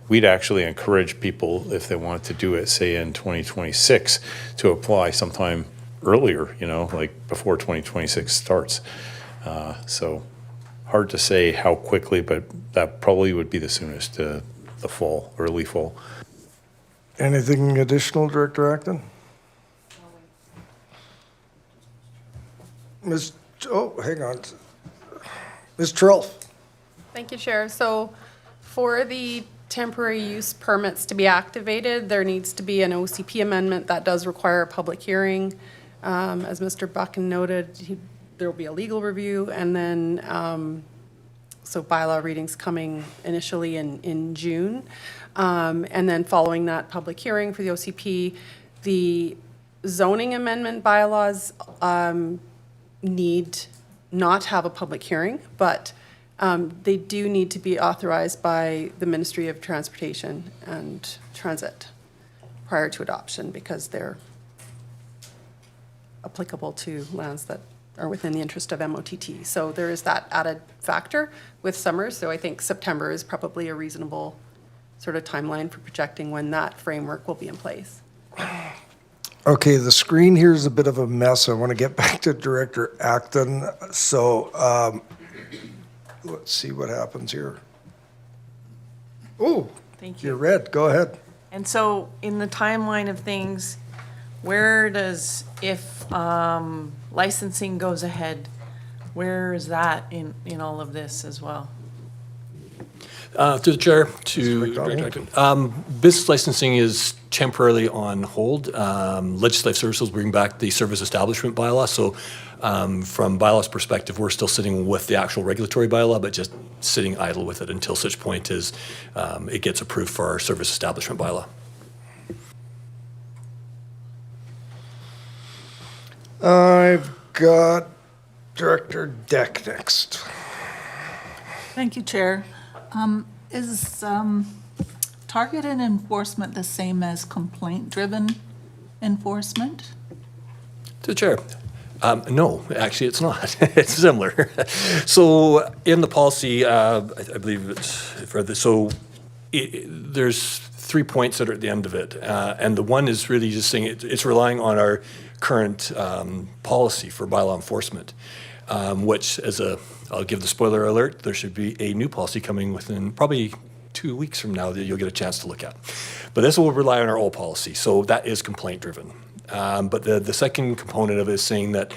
We'd actually encourage people, if they want to do it, say in 2026, to apply sometime earlier, like before 2026 starts. So hard to say how quickly, but that probably would be the soonest, the fall, early fall. Anything additional, Director Acton? Hang on. Ms. Terrell. Thank you, Chair. So for the temporary use permits to be activated, there needs to be an OCP amendment that does require a public hearing. As Mr. Buchan noted, there will be a legal review, and then so bylaw readings coming initially in June. And then following that public hearing for the OCP, the zoning amendment bylaws need not have a public hearing, but they do need to be authorized by the Ministry of Transportation and Transit prior to adoption, because they're applicable to lands that are within the interest of MOTT. So there is that added factor with summers. So I think September is probably a reasonable sort of timeline for projecting when that framework will be in place. Okay, the screen here is a bit of a mess. I want to get back to Director Acton. So let's see what happens here. Oh, Thank you. you're red. Go ahead. And so in the timeline of things, where does, if licensing goes ahead, where is that in all of this as well? Through the chair to Director Acton. Business licensing is temporarily on hold. Legislative Services will bring back the service establishment bylaw. So from bylaw's perspective, we're still sitting with the actual regulatory bylaw, but just sitting idle with it until such point as it gets approved for our service establishment bylaw. I've got Director Deck next. Thank you, Chair. Is targeted enforcement the same as complaint-driven enforcement? To the chair. No, actually, it's not. It's similar. So in the policy, I believe it's for the, so there's 3 points that are at the end of it. And the one is really just saying it's relying on our current policy for bylaw enforcement, which I'll give the spoiler alert, there should be a new policy coming within probably 2 weeks from now that you'll get a chance to look at. But this will rely on our old policy, so that is complaint driven. But the second component of it is saying that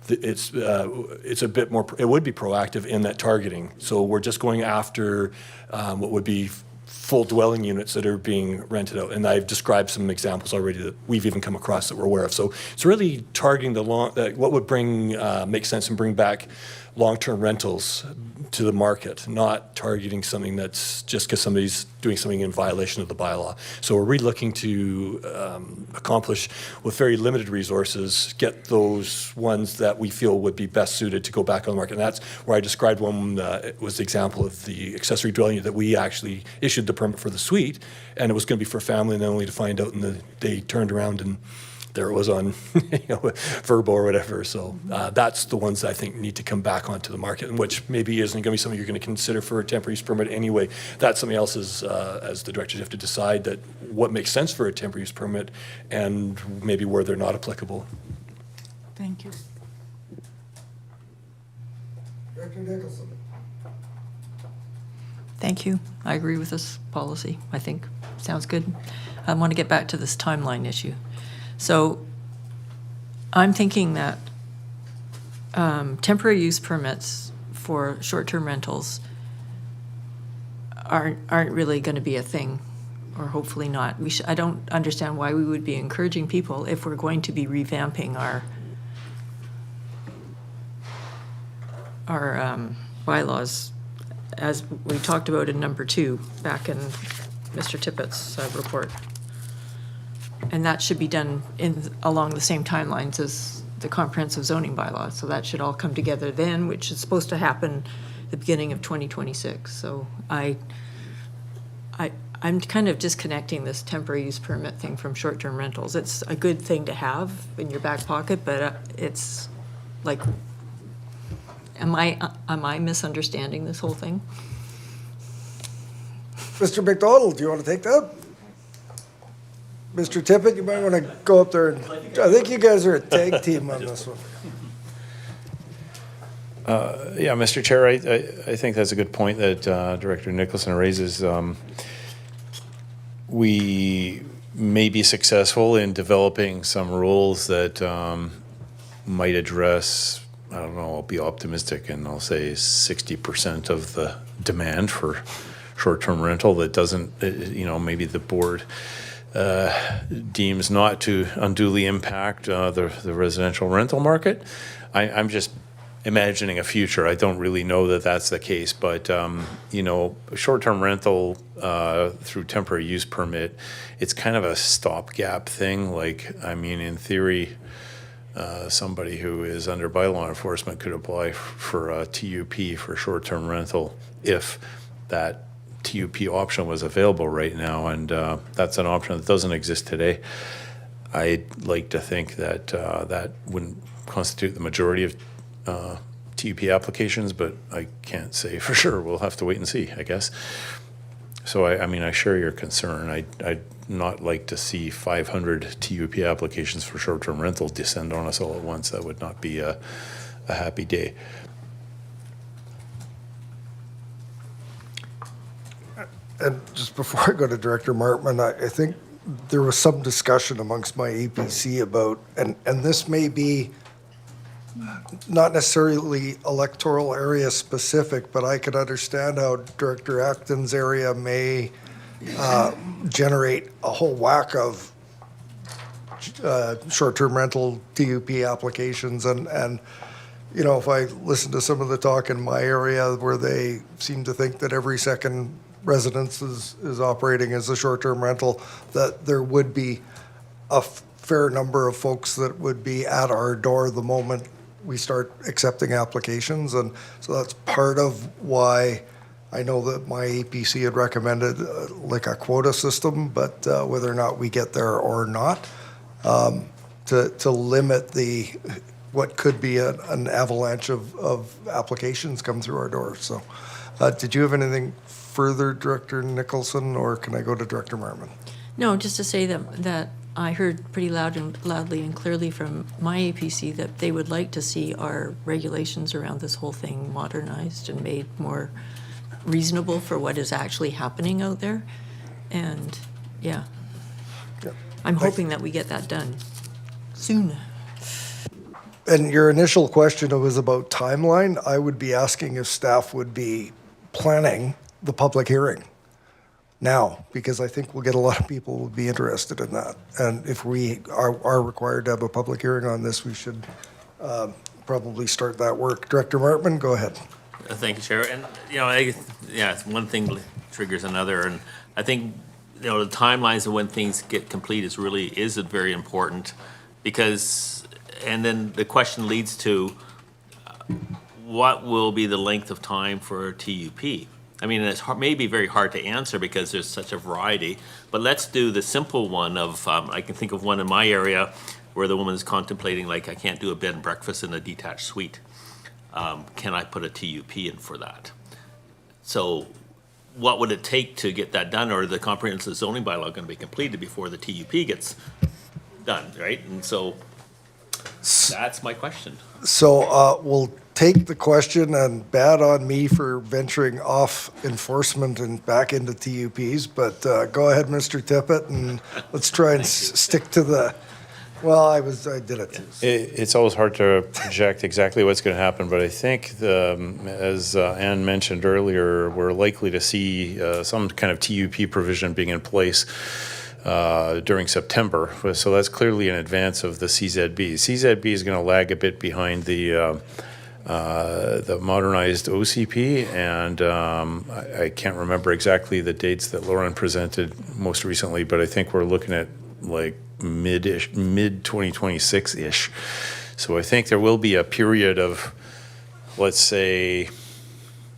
it's a bit more, it would be proactive in that targeting. So we're just going after what would be full dwelling units that are being rented out. And I've described some examples already that we've even come across that we're aware of. So it's really targeting what would make sense and bring back long-term rentals to the market, not targeting something that's just because somebody's doing something in violation of the bylaw. So we're really looking to accomplish with very limited resources, get those ones that we feel would be best suited to go back on the market. And that's where I described one was the example of the accessory dwelling unit that we actually issued the permit for the suite, and it was going to be for family, and then only to find out they turned around and there it was on Verbo or whatever. So that's the ones that I think need to come back onto the market, and which maybe isn't going to be something you're going to consider for a temporary use permit anyway. That's something else as the directors have to decide that what makes sense for a temporary use permit and maybe where they're not applicable. Thank you. Director Nicholson. Thank you. I agree with this policy. I think sounds good. I want to get back to this timeline issue. So I'm thinking that temporary use permits for short-term rentals aren't really going to be a thing, or hopefully not. I don't understand why we would be encouraging people if we're going to be revamping our bylaws, as we talked about in number 2 back in Mr. Tippett's report. And that should be done along the same timelines as the comprehensive zoning bylaw. So that should all come together then, which is supposed to happen the beginning of 2026. So I'm kind of disconnecting this temporary use permit thing from short-term rentals. It's a good thing to have in your back pocket, but it's like, am I misunderstanding this whole thing? Mr. McDonald, do you want to take that? Mr. Tippett, you might want to go up there and, I think you guys are a tag team on this one. Yeah, Mr. Chair, I think that's a good point that Director Nicholson raises. We may be successful in developing some rules that might address, I don't know, I'll be optimistic and I'll say 60% of the demand for short-term rental that doesn't, maybe the board deems not to unduly impact the residential rental market. I'm just imagining a future. I don't really know that that's the case, but short-term rental through temporary use permit, it's kind of a stopgap thing. Like, I mean, in theory, somebody who is under bylaw enforcement could apply for a TUP for short-term rental if that TUP option was available right now, and that's an option that doesn't exist today. I'd like to think that that wouldn't constitute the majority of TUP applications, but I can't say for sure. We'll have to wait and see, I guess. So, I mean, I share your concern. I'd not like to see 500 TUP applications for short-term rental descend on us all at once. That would not be a happy day. And just before I go to Director Martman, I think there was some discussion amongst my APC about, and this may be not necessarily electoral area specific, but I could understand how Director Acton's area may generate a whole whack of short-term rental TUP applications. And if I listen to some of the talk in my area where they seem to think that every second residence is operating as a short-term rental, that there would be a fair number of folks that would be at our door the moment we start accepting applications. And so that's part of why I know that my APC had recommended like a quota system, but whether or not we get there or not, to limit what could be an avalanche of applications come through our doors. So did you have anything further, Director Nicholson, or can I go to Director Martman? No, just to say that I heard pretty loudly and clearly from my APC that they would like to see our regulations around this whole thing modernized and made more reasonable for what is actually happening out there. And yeah, I'm hoping that we get that done soon. And your initial question was about timeline. I would be asking if staff would be planning the public hearing now, because I think we'll get a lot of people who would be interested in that. And if we are required to have a public hearing on this, we should probably start that work. Director Martman, go ahead. Thank you, Chair. And, one thing triggers another. And I think, the timelines of when things get complete is very important, because, and then the question leads to what will be the length of time for a TUP? I mean, it's maybe very hard to answer because there's such a variety, but let's do the simple one of, I can think of one in my area where the woman is contemplating, like, I can't do a bed and breakfast in a detached suite. Can I put a TUP in for that? So what would it take to get that done, or the comprehensive zoning bylaw going to be completed before the TUP gets done, right? And so that's my question. So we'll take the question, and bad on me for venturing off enforcement and back into TUPs, but go ahead, Mr. Tippett, and let's try and stick to the, well, I did it too. It's always hard to project exactly what's going to happen, but I think, as Ann mentioned earlier, we're likely to see some kind of TUP provision being in place during September. So that's clearly in advance of the CZB. CZB is going to lag a bit behind the modernized OCP, and I can't remember exactly the dates that Lauren presented most recently, but I think we're looking at like mid 2026-ish. So I think there will be a period of, let's say,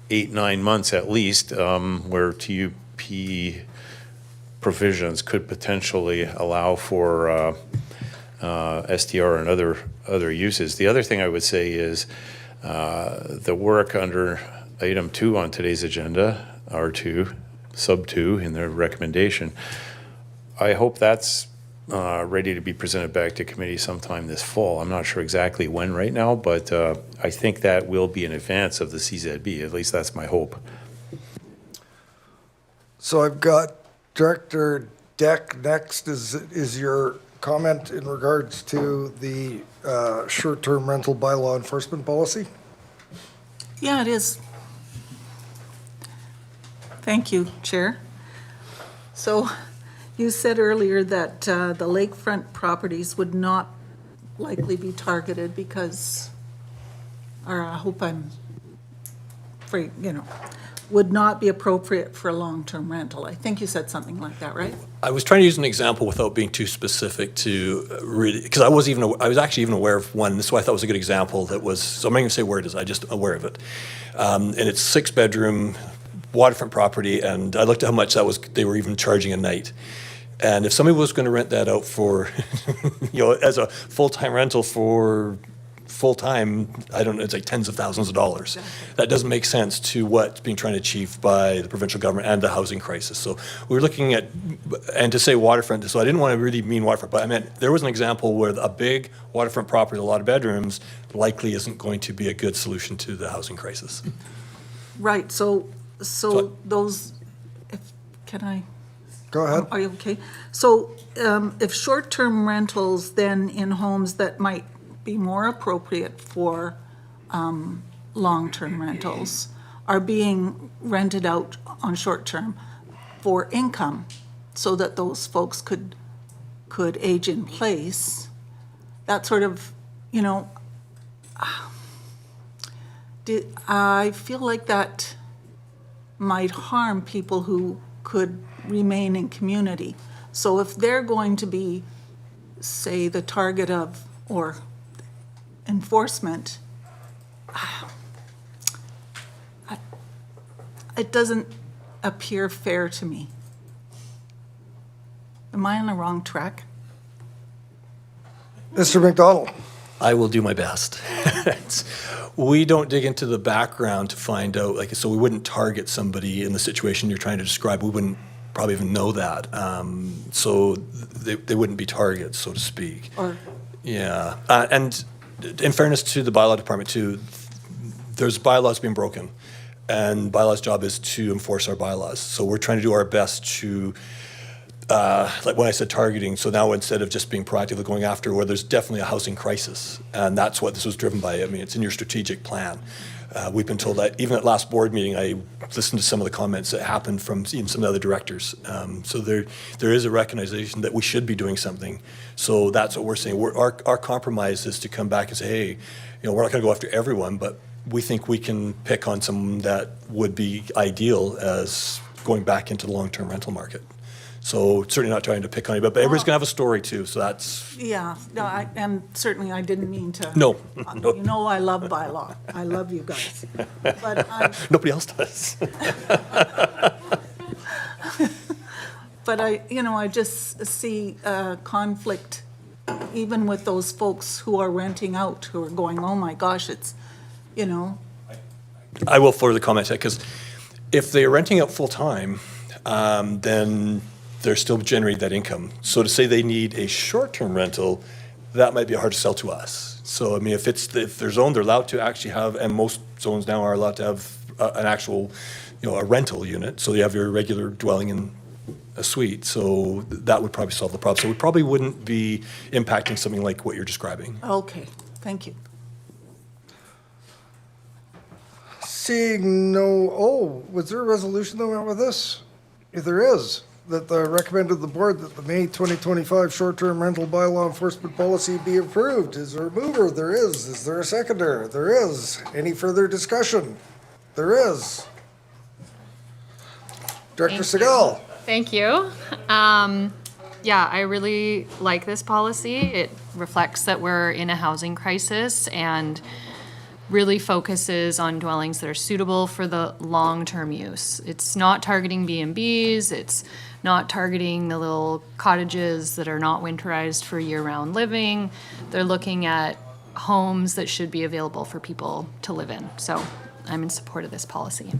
8-9 months at least, where TUP provisions could potentially allow for STR and other uses. The other thing I would say is the work under item 2 on today's agenda, R2, sub 2 in the recommendation, I hope that's ready to be presented back to committee sometime this fall. I'm not sure exactly when right now, but I think that will be in advance of the CZB. At least that's my hope. So I've got Director Deck next. Is your comment in regards to the short-term rental bylaw enforcement policy? Yeah, it is. Thank you, Chair. So you said earlier that the lakefront properties would not likely be targeted because, or I hope I'm free, would not be appropriate for a long-term rental. I think you said something like that, right? I was trying to use an example without being too specific to really, because I was actually even aware of one. This is why I thought was a good example that was, so I'm not going to say where it is, I'm just aware of it. And it's 6-bedroom, waterfront property, and I looked at how much that was, they were even charging a night. And if somebody was going to rent that out for, as a full-time rental for full-time, I don't know, it's like tens of thousands of dollars. That doesn't make sense to what's being trying to achieve by the provincial government and the housing crisis. So we're looking at, and to say waterfront, so I didn't want to really mean waterfront, but I meant there was an example where a big waterfront property with a lot of bedrooms likely isn't going to be a good solution to the housing crisis. Right, so those, can I? Go ahead. Are you okay? So if short-term rentals then in homes that might be more appropriate for long-term rentals are being rented out on short-term for income so that those folks could age in place, that sort of, I feel like that might harm people who could remain in community. So if they're going to be, say, the target of, or enforcement, it doesn't appear fair to me. Am I on the wrong track? Mr. McDonald. I will do my best. We don't dig into the background to find out, so we wouldn't target somebody in the situation you're trying to describe. We wouldn't probably even know that. So they wouldn't be targets, so to speak. Yeah. And in fairness to the bylaw department too, there's bylaws being broken, and bylaws' job is to enforce our bylaws. So we're trying to do our best to, like when I said targeting, so now instead of just being proactively going after where there's definitely a housing crisis, and that's what this was driven by. I mean, it's in your strategic plan. We've been told that, even at last board meeting, I listened to some of the comments that happened from even some of the other directors. So there is a recognition that we should be doing something. So that's what we're saying. Our compromise is to come back and say, hey, we're not going to go after everyone, but we think we can pick on some that would be ideal as going back into the long-term rental market. So certainly not trying to pick on anybody, but everybody's going to have a story too, so that's... Yeah, no, and certainly I didn't mean to... No. I love bylaw. I love you guys. But nobody else does. But I just see conflict even with those folks who are renting out, who are going, oh my gosh, it's, I will further comment that, because if they're renting out full-time, then they're still generating that income. So to say they need a short-term rental, that might be hard to sell to us. So I mean, if they're zoned, they're allowed to actually have, and most zones now are allowed to have an actual, a rental unit. So you have your regular dwelling in a suite. So that would probably solve the problem. So we probably wouldn't be impacting something like what you're describing. Okay, thank you. Seeing no, was there a resolution that went with this? If there is, that recommended the board that the May 2025 short-term rental bylaw enforcement policy be approved. Is there a mover? There is. Is there a seconder? There is. Any further discussion? There is. Director Segal. Thank you. Yeah, I really like this policy. It reflects that we're in a housing crisis and really focuses on dwellings that are suitable for the long-term use. It's not targeting B&Bs. It's not targeting the little cottages that are not winterized for year-round living. They're looking at homes that should be available for people to live in. So I'm in support of this policy.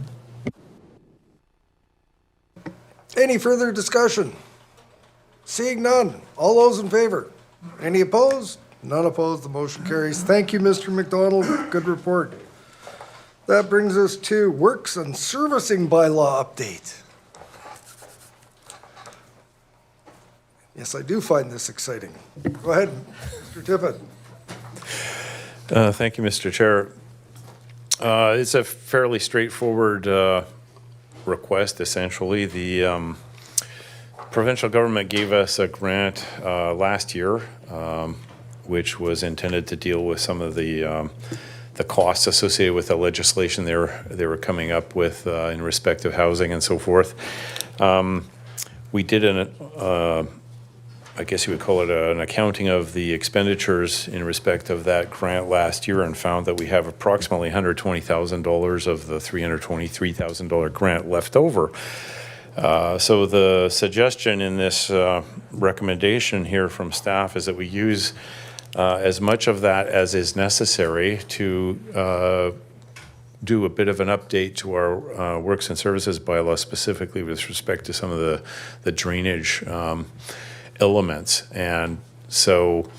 Any further discussion? Seeing none. All those in favor? Any opposed? None opposed. The motion carries. Thank you, Mr. McDonald. Good report. That brings us to Works and Servicing Bylaw update. Yes, I do find this exciting. Go ahead, Mr. Tippett. Thank you, Mr. Chair. It's a fairly straightforward request, essentially. The provincial government gave us a grant last year, which was intended to deal with some of the costs associated with the legislation they were coming up with in respect of housing and so forth. We did I guess you would call it an accounting of the expenditures in respect of that grant last year and found that we have approximately $120,000 of the $323,000 grant left over. So the suggestion in this recommendation here from staff is that we use as much of that as is necessary to do a bit of an update to our works and services bylaw, specifically with respect to some of the drainage elements. And so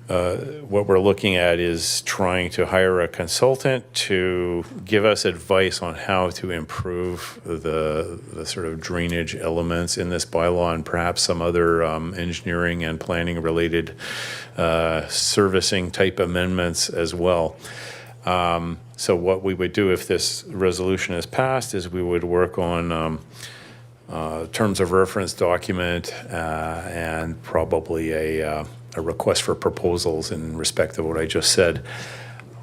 what we're looking at is trying to hire a consultant to give us advice on how to improve the sort of drainage elements in this bylaw and perhaps some other engineering and planning related servicing type amendments as well. So what we would do if this resolution is passed is we would work on terms of reference document and probably a request for proposals in respect of what I just said.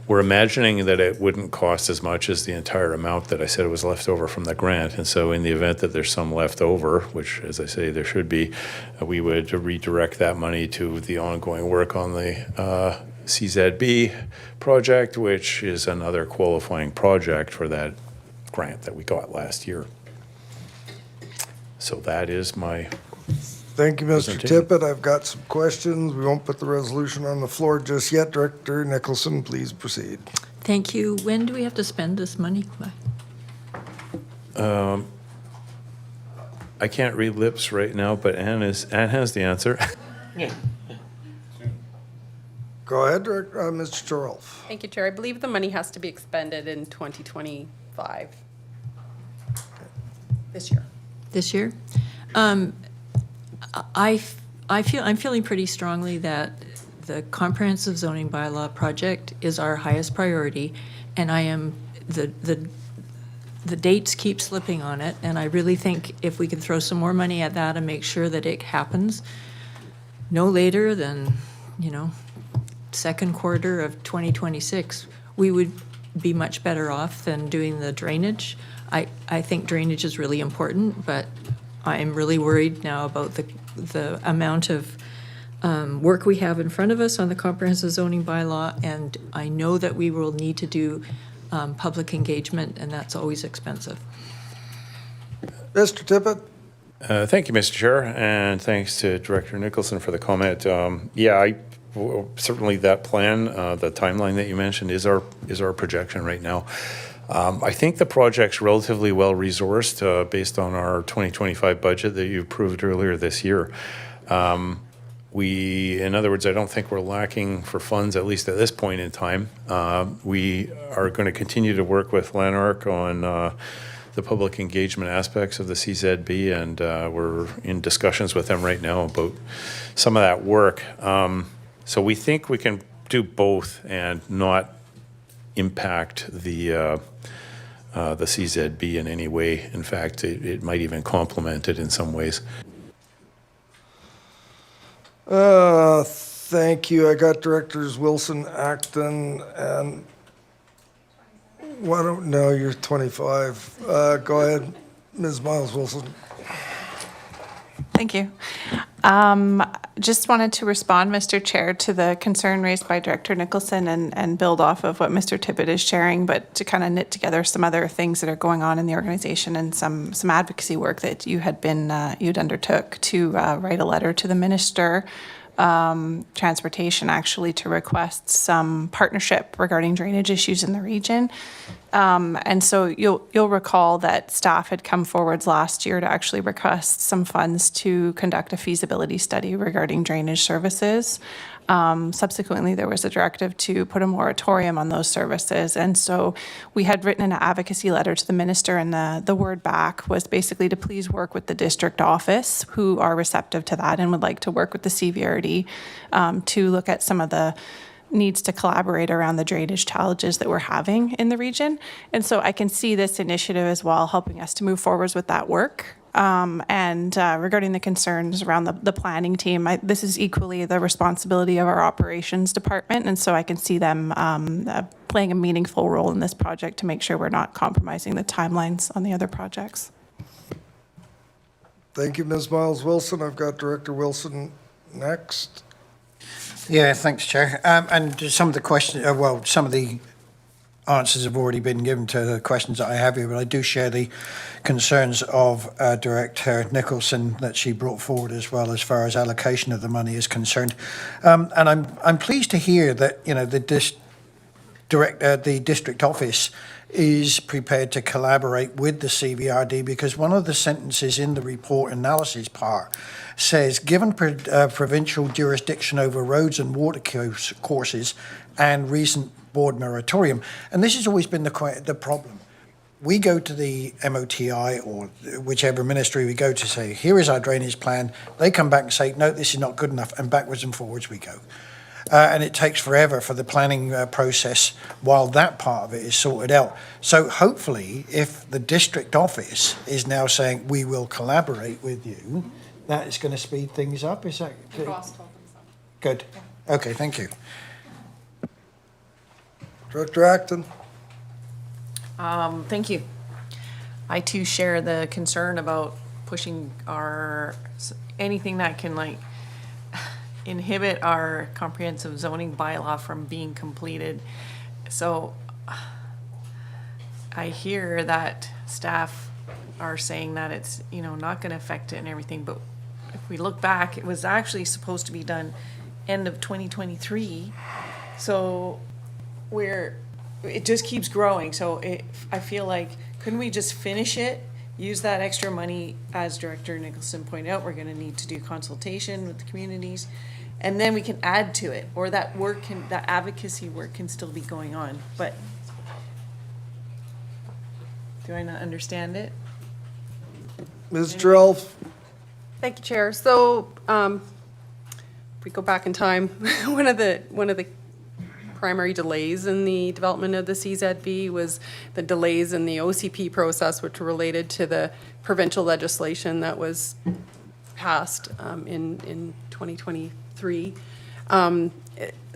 We're imagining that it wouldn't cost as much as the entire amount that I said was left over from the grant. And so in the event that there's some left over, which as I say there should be, we would redirect that money to the ongoing work on the CZB project, which is another qualifying project for that grant that we got last year. So that is my Thank you, Mr. presentation. Tippett. I've got some questions. We won't put the resolution on the floor just yet. Director Nicholson, please proceed. Thank you. When do we have to spend this money by? I can't read lips right now, but Anne has the answer. Go ahead, Mr. Chorolf. Thank you, Chair. I believe the money has to be expended in 2025. This year. This year? I'm feeling pretty strongly that the comprehensive zoning bylaw project is our highest priority, and the dates keep slipping on it, and I really think if we can throw some more money at that and make sure that it happens no later than, second quarter of 2026, we would be much better off than doing the drainage. I think drainage is really important, but I'm really worried now about the amount of work we have in front of us on the comprehensive zoning bylaw, and I know that we will need to do public engagement, and that's always expensive. Mr. Tippett? Thank you, Mr. Chair, and thanks to Director Nicholson for the comment. Certainly that plan, the timeline that you mentioned is our projection right now. I think the project's relatively well resourced based on our 2025 budget that you approved earlier this year. In other words, I don't think we're lacking for funds, at least at this point in time. We are going to continue to work with Lanark on the public engagement aspects of the CZB, and we're in discussions with them right now about some of that work. So we think we can do both and not impact the CZB in any way. In fact, it might even complement it in some ways. Thank you. I got Directors Wilson, Acton, and no, you're 25. Go ahead, Ms. Miles Wilson. Thank you. Just wanted to respond, Mr. Chair, to the concern raised by Director Nicholson and build off of what Mr. Tippett is sharing, but to kind of knit together some other things that are going on in the organization and some advocacy work that you had been, you'd undertook to write a letter to the Minister Transportation, actually, to request some partnership regarding drainage issues in the region. And so you'll recall that staff had come forwards last year to actually request some funds to conduct a feasibility study regarding drainage services. Subsequently, there was a directive to put a moratorium on those services. And so we had written an advocacy letter to the minister, and the word back was basically to please work with the district office, who are receptive to that and would like to work with the CVRD to look at some of the needs to collaborate around the drainage challenges that we're having in the region. And so I can see this initiative as well helping us to move forwards with that work. And regarding the concerns around the planning team, this is equally the responsibility of our operations department. And so I can see them playing a meaningful role in this project to make sure we're not compromising the timelines on the other projects. Thank you, Ms. Miles Wilson. I've got Director Wilson next. Yeah, thanks, Chair. And some of the questions, some of the answers have already been given to the questions that I have here, but I do share the concerns of Director Nicholson that she brought forward as well, as far as allocation of the money is concerned. And I'm pleased to hear that, you know, the district office is prepared to collaborate with the CVRD, because one of the sentences in the report analysis part says, given provincial jurisdiction over roads and water courses and recent board moratorium, and this has always been the problem. We go to the MOTI or whichever ministry we go to, say, here is our drainage plan. They come back and say, no, this is not good enough, and backwards and forwards we go. And it takes forever for the planning process while that part of it is sorted out. So hopefully, if the district office is now saying, we will collaborate with you, that is going to speed things up. Is that good? Good. Okay, thank you. Director Acton. Thank you. I too share the concern about pushing anything that can inhibit our comprehensive zoning bylaw from being completed. So I hear that staff are saying that it's, not going to affect it and everything, but if we look back, it was actually supposed to be done end of 2023. So it just keeps growing. So I feel like, couldn't we just finish it, use that extra money, as Director Nicholson pointed out, we're going to need to do consultation with the communities, and then we can add to it, or that advocacy work can still be going on. But do I not understand it? Ms. Jarrell. Thank you, Chair. So if we go back in time, one of the primary delays in the development of the CZB was the delays in the OCP process, which were related to the provincial legislation that was passed in 2023.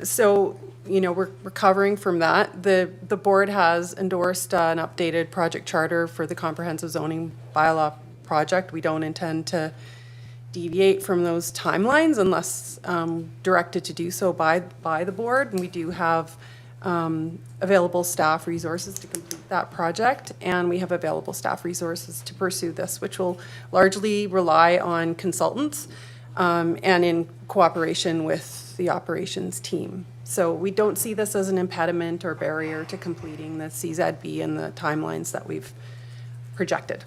So, we're recovering from that. The board has endorsed an updated project charter for the comprehensive zoning bylaw project. We don't intend to deviate from those timelines unless directed to do so by the board. And we do have available staff resources to complete that project, and we have available staff resources to pursue this, which will largely rely on consultants and in cooperation with the operations team. So we don't see this as an impediment or barrier to completing the CZB and the timelines that we've projected.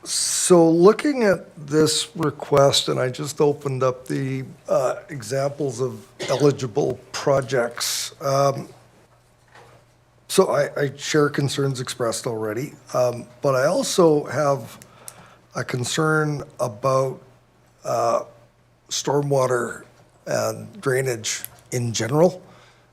So looking at this request, and I just opened up the examples of eligible projects. So I share concerns expressed already, but I also have a concern about stormwater and drainage in general.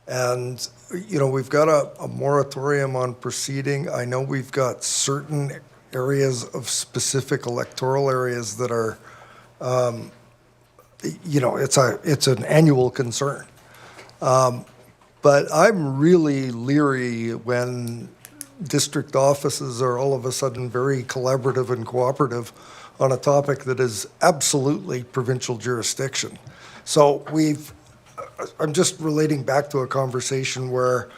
And, we've got a moratorium on proceeding. I know we've got certain areas of specific electoral areas that are, it's an annual concern. But I'm really leery when district offices are all of a sudden very collaborative and cooperative on a topic that is absolutely provincial jurisdiction. So I'm just relating back to a conversation where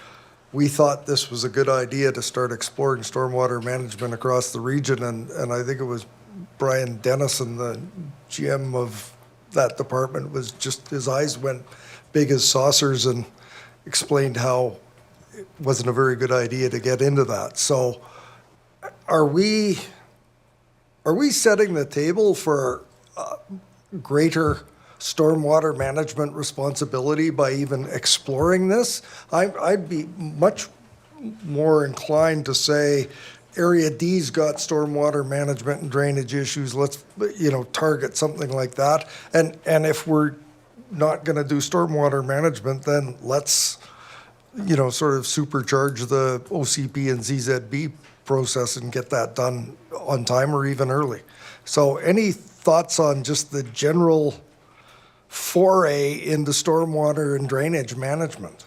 we thought this was a good idea to start exploring stormwater management across the region, and I think it was Brian Dennison, the GM of that department, was just, his eyes went big as saucers and explained how it wasn't a very good idea to get into that. So are we setting the table for greater stormwater management responsibility by even exploring this? I'd be much more inclined to say Area D's got stormwater management and drainage issues. Let's, target something like that. And if we're not going to do stormwater management, then let's, sort of supercharge the OCP and ZZB process and get that done on time or even early. So any thoughts on just the general foray into stormwater and drainage management?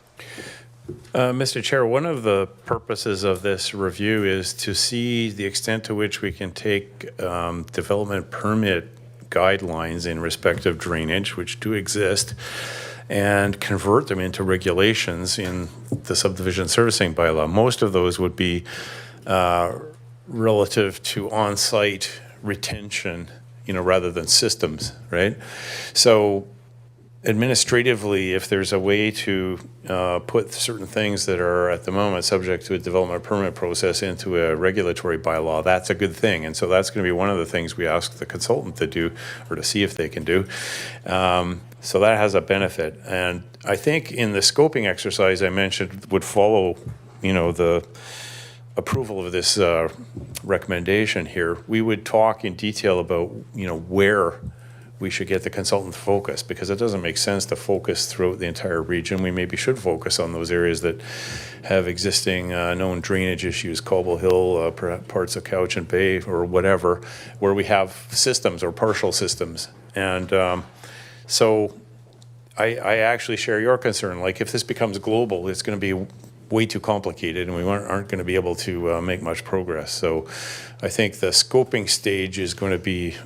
Mr. Chair, one of the purposes of this review is to see the extent to which we can take development permit guidelines in respect of drainage, which do exist, and convert them into regulations in the subdivision servicing bylaw. Most of those would be relative to on-site retention, rather than systems, right? So administratively, if there's a way to put certain things that are at the moment subject to a development permit process into a regulatory bylaw, that's a good thing. And so that's going to be one of the things we ask the consultant to do, or to see if they can do. So that has a benefit. And I think in the scoping exercise I mentioned would follow, the approval of this recommendation here, we would talk in detail about, where we should get the consultant focus, because it doesn't make sense to focus throughout the entire region. We maybe should focus on those areas that have existing known drainage issues, Cobble Hill, parts of Cowichan Bay, or whatever, where we have systems or partial systems. And so I actually share your concern. Like, if this becomes global, it's going to be way too complicated, and we aren't going to be able to make much progress. So I think the scoping stage is going to be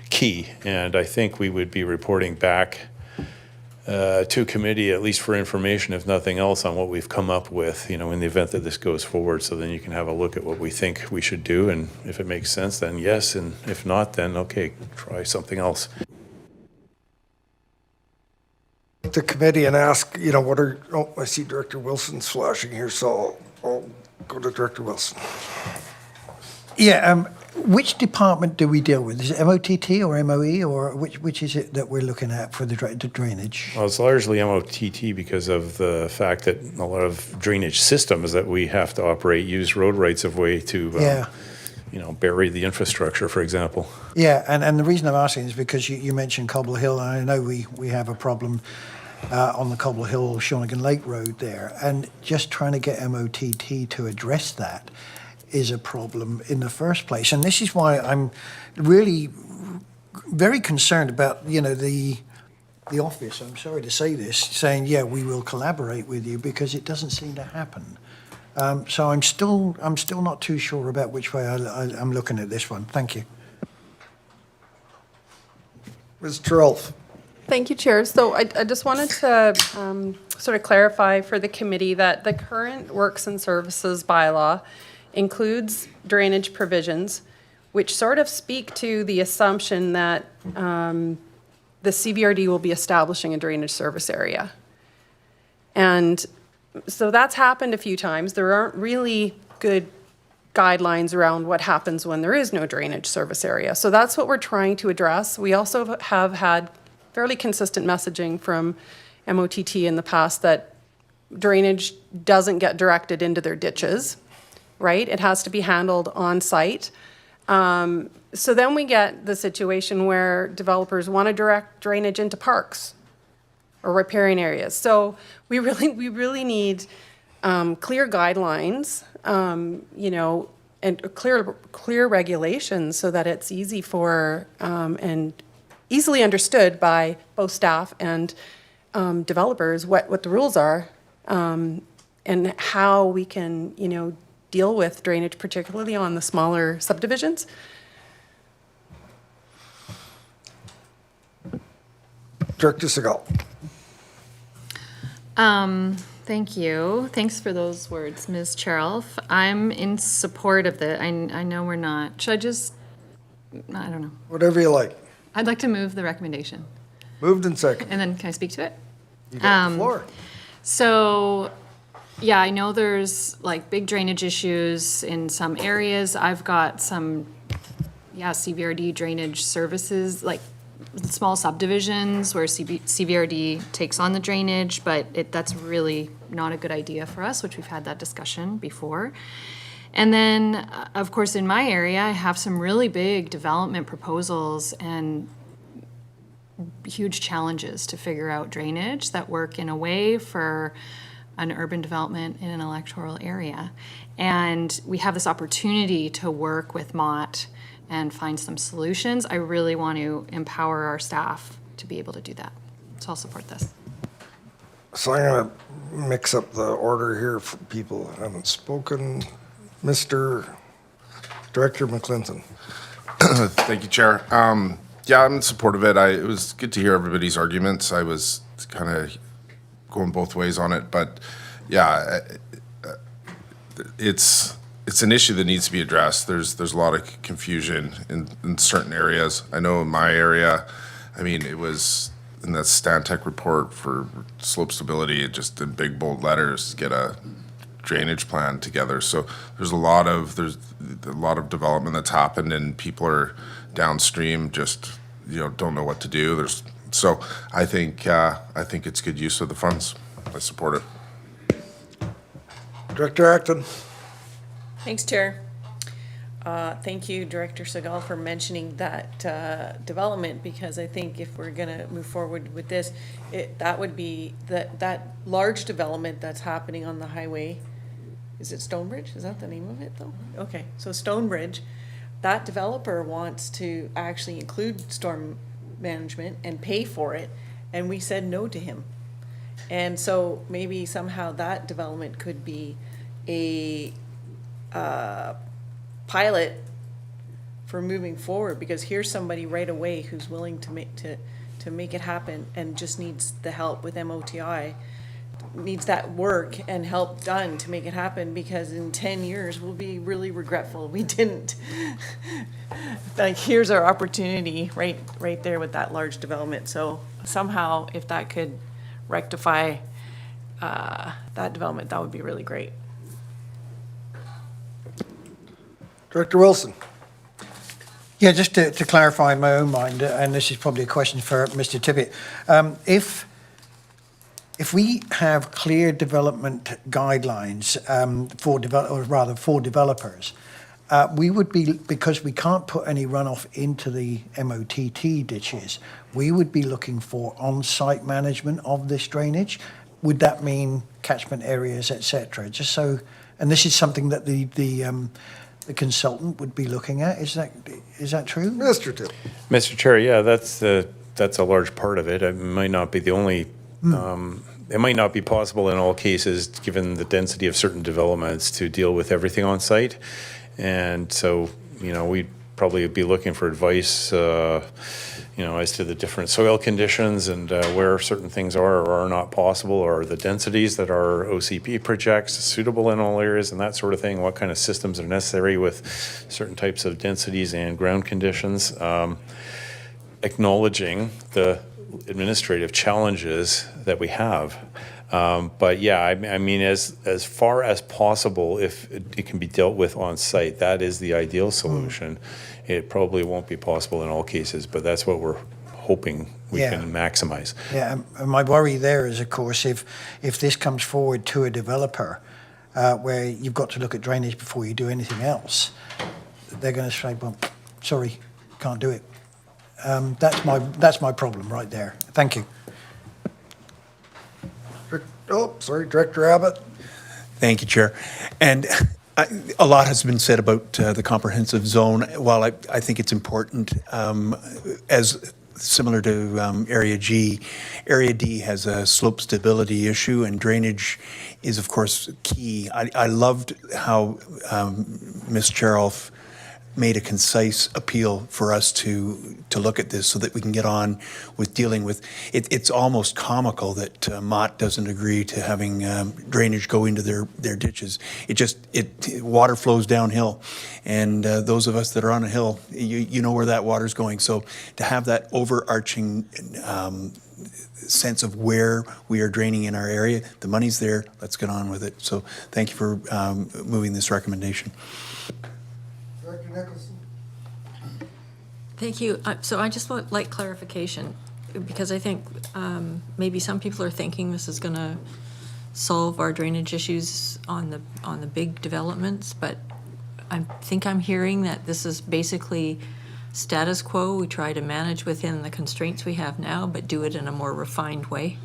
key, and I think we would be reporting back to committee, at least for information, if nothing else, on what we've come up with, in the event that this goes forward. So then you can have a look at what we think we should do, and if it makes sense, then yes, and if not, then okay, try something else. The committee and ask, I see Director Wilson's flashing here, so I'll go to Director Wilson. Yeah, which department do we deal with? Is it MOTT or MOE, or which is it that we're looking at for the drainage? Well, it's largely MOTT because of the fact that a lot of drainage systems that we have to operate use road rights of way to, bury the infrastructure, for example. Yeah, and the reason I'm asking is because you mentioned Cobble Hill, and I know we have a problem on the Cobble Hill Shawnigan Lake Road there, and just trying to get MOTT to address that is a problem in the first place. And this is why I'm really very concerned about, the office, I'm sorry to say this, saying, yeah, we will collaborate with you, because it doesn't seem to happen. So I'm still not too sure about which way I'm looking at this one. Thank you. Ms. Terrell. Thank you, Chair. So I just wanted to sort of clarify for the committee that the current Works and Services bylaw includes drainage provisions, which sort of speak to the assumption that the CVRD will be establishing a drainage service area. And so that's happened a few times. There aren't really good guidelines around what happens when there is no drainage service area. So that's what we're trying to address. We also have had fairly consistent messaging from MOTT in the past that drainage doesn't get directed into their ditches, right? It has to be handled on site. So then we get the situation where developers want to direct drainage into parks or riparian areas. So we really need clear guidelines, and clear regulations so that it's easy for and easily understood by both staff and developers what the rules are, and how we can deal with drainage, particularly on the smaller subdivisions. Director Segal. Thank you. Thanks for those words, Ms. Charles. I'm in support of the, I know we're not, should I just, I don't know. Whatever you like. I'd like to move the recommendation. Moved and second. And then can I speak to it? You got the floor. So, yeah, I know there's like big drainage issues in some areas. I've got some, CVRD drainage services, like small subdivisions where CVRD takes on the drainage, but that's really not a good idea for us, which we've had that discussion before. And then, of course, in my area, I have some really big development proposals and huge challenges to figure out drainage that work in a way for an urban development in an electoral area. And we have this opportunity to work with Mott and find some solutions. I really want to empower our staff to be able to do that. So I'll support this. So I'm going to mix up the order here for people who haven't spoken. Mr. Director McClinton. Thank you, Chair. Yeah, I'm in support of it. It was good to hear everybody's arguments. I was kind of going both ways on it, but yeah, it's an issue that needs to be addressed. There's a lot of confusion in certain areas. I know in my area, I mean, it was in that Stantec report for slope stability, it just in big bold letters, get a drainage plan together. So there's a lot of development that's happened, and people are downstream just don't know what to do. So I think it's good use of the funds. I support it. Director Acton. Thanks, Chair. Thank you, Director Segal, for mentioning that development, because I think if we're going to move forward with this, that would be that large development that's happening on the highway. Is it Stonebridge? Is that the name of it, though? Okay, so Stonebridge, that developer wants to actually include storm management and pay for it, and we said no to him. And so maybe somehow that development could be a pilot for moving forward, because here's somebody right away who's willing to make it happen and just needs the help with MOTI, needs that work and help done to make it happen, because in 10 years we'll be really regretful we didn't. Like, here's our opportunity right there with that large development. So somehow if that could rectify that development, that would be really great. Director Wilson. Yeah, just to clarify in my own mind, and this is probably a question for Mr. Tippett, if we have clear development guidelines for developers, we would be, because we can't put any runoff into the MOTT ditches, we would be looking for on-site management of this drainage. Would that mean catchment areas, etc.? Just so, and this is something that the consultant would be looking at. Is that true? Mr. Till. Mr. Chair, yeah, that's a large part of it. It might not be the only. It might not be possible in all cases, given the density of certain developments, to deal with everything on site. And so, we'd probably be looking for advice, as to the different soil conditions and where certain things are or are not possible, or the densities that our OCP projects suitable in all areas and that sort of thing, what kind of systems are necessary with certain types of densities and ground conditions. Acknowledging the administrative challenges that we have. But yeah, I mean, as far as possible, if it can be dealt with on site, that is the ideal solution. It probably won't be possible in all cases, but that's what we're hoping we can maximize. Yeah, and my worry there is, of course, if this comes forward to a developer where you've got to look at drainage before you do anything else, they're going to say, well, sorry, can't do it. That's my problem right there. Thank you. Director Abbott. Thank you, Chair. And a lot has been said about the comprehensive zone. While I think it's important, as similar to Area G. Area D has a slope stability issue, and drainage is, of course, key. I loved how Ms. Charolf made a concise appeal for us to look at this so that we can get on with dealing with it. It's almost comical that Mott doesn't agree to having drainage go into their ditches. Water flows downhill, and those of us that are on a hill, you know where that water's going. So to have that overarching sense of where we are draining in our area, the money's there, let's get on with it. So thank you for moving this recommendation. Director Nicholson? Thank you. So I just want like clarification, because I think maybe some people are thinking this is going to solve our drainage issues on the big developments, but I think I'm hearing that this is basically status quo. We try to manage within the constraints we have now, but do it in a more refined way.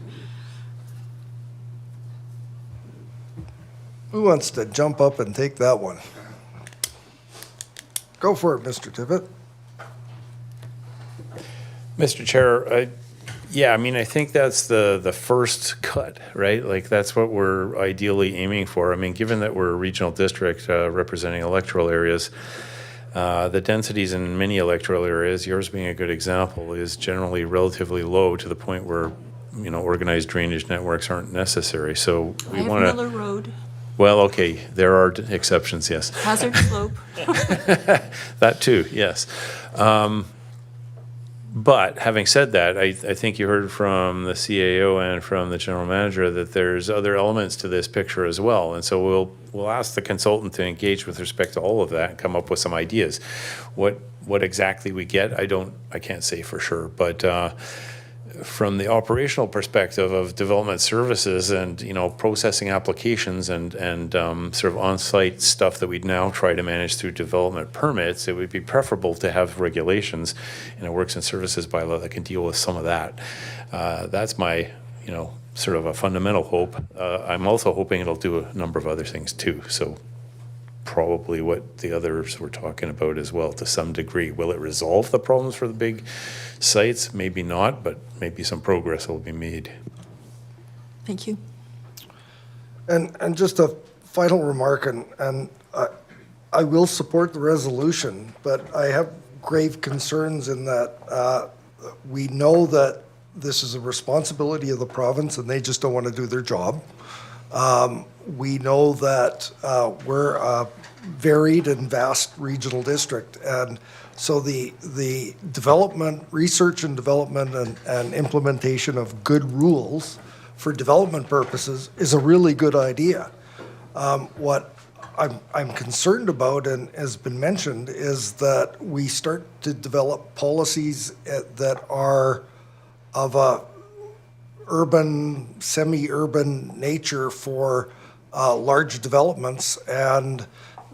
Who wants to jump up and take that one? Go for it, Mr. Tippett. Mr. Chair, yeah, I mean, I think that's the first cut, right? Like, that's what we're ideally aiming for. I mean, given that we're a regional district representing electoral areas, the densities in many electoral areas, yours being a good example, is generally relatively low to the point where, organized drainage networks aren't necessary. So we I have want to. Miller Road, Well, okay, there are exceptions, yes. hazard slope. That too, yes. But having said that, I think you heard from the CAO and from the general manager that there's other elements to this picture as well. And so we'll ask the consultant to engage with respect to all of that and come up with some ideas. What exactly we get, I can't say for sure. But from the operational perspective of development services and processing applications and sort of on-site stuff that we'd now try to manage through development permits, it would be preferable to have regulations in a works and services bylaw that can deal with some of that. That's my sort of a fundamental hope. I'm also hoping it'll do a number of other things too. So probably what the others were talking about as well to some degree. Will it resolve the problems for the big sites? Maybe not, but maybe some progress will be made. Thank you. And just a final remark, and I will support the resolution, but I have grave concerns in that we know that this is a responsibility of the province and they just don't want to do their job. We know that we're a varied and vast regional district, and so the development, research and development and implementation of good rules for development purposes is a really good idea. What I'm concerned about, and has been mentioned, is that we start to develop policies that are of a urban, semi-urban nature for large developments, and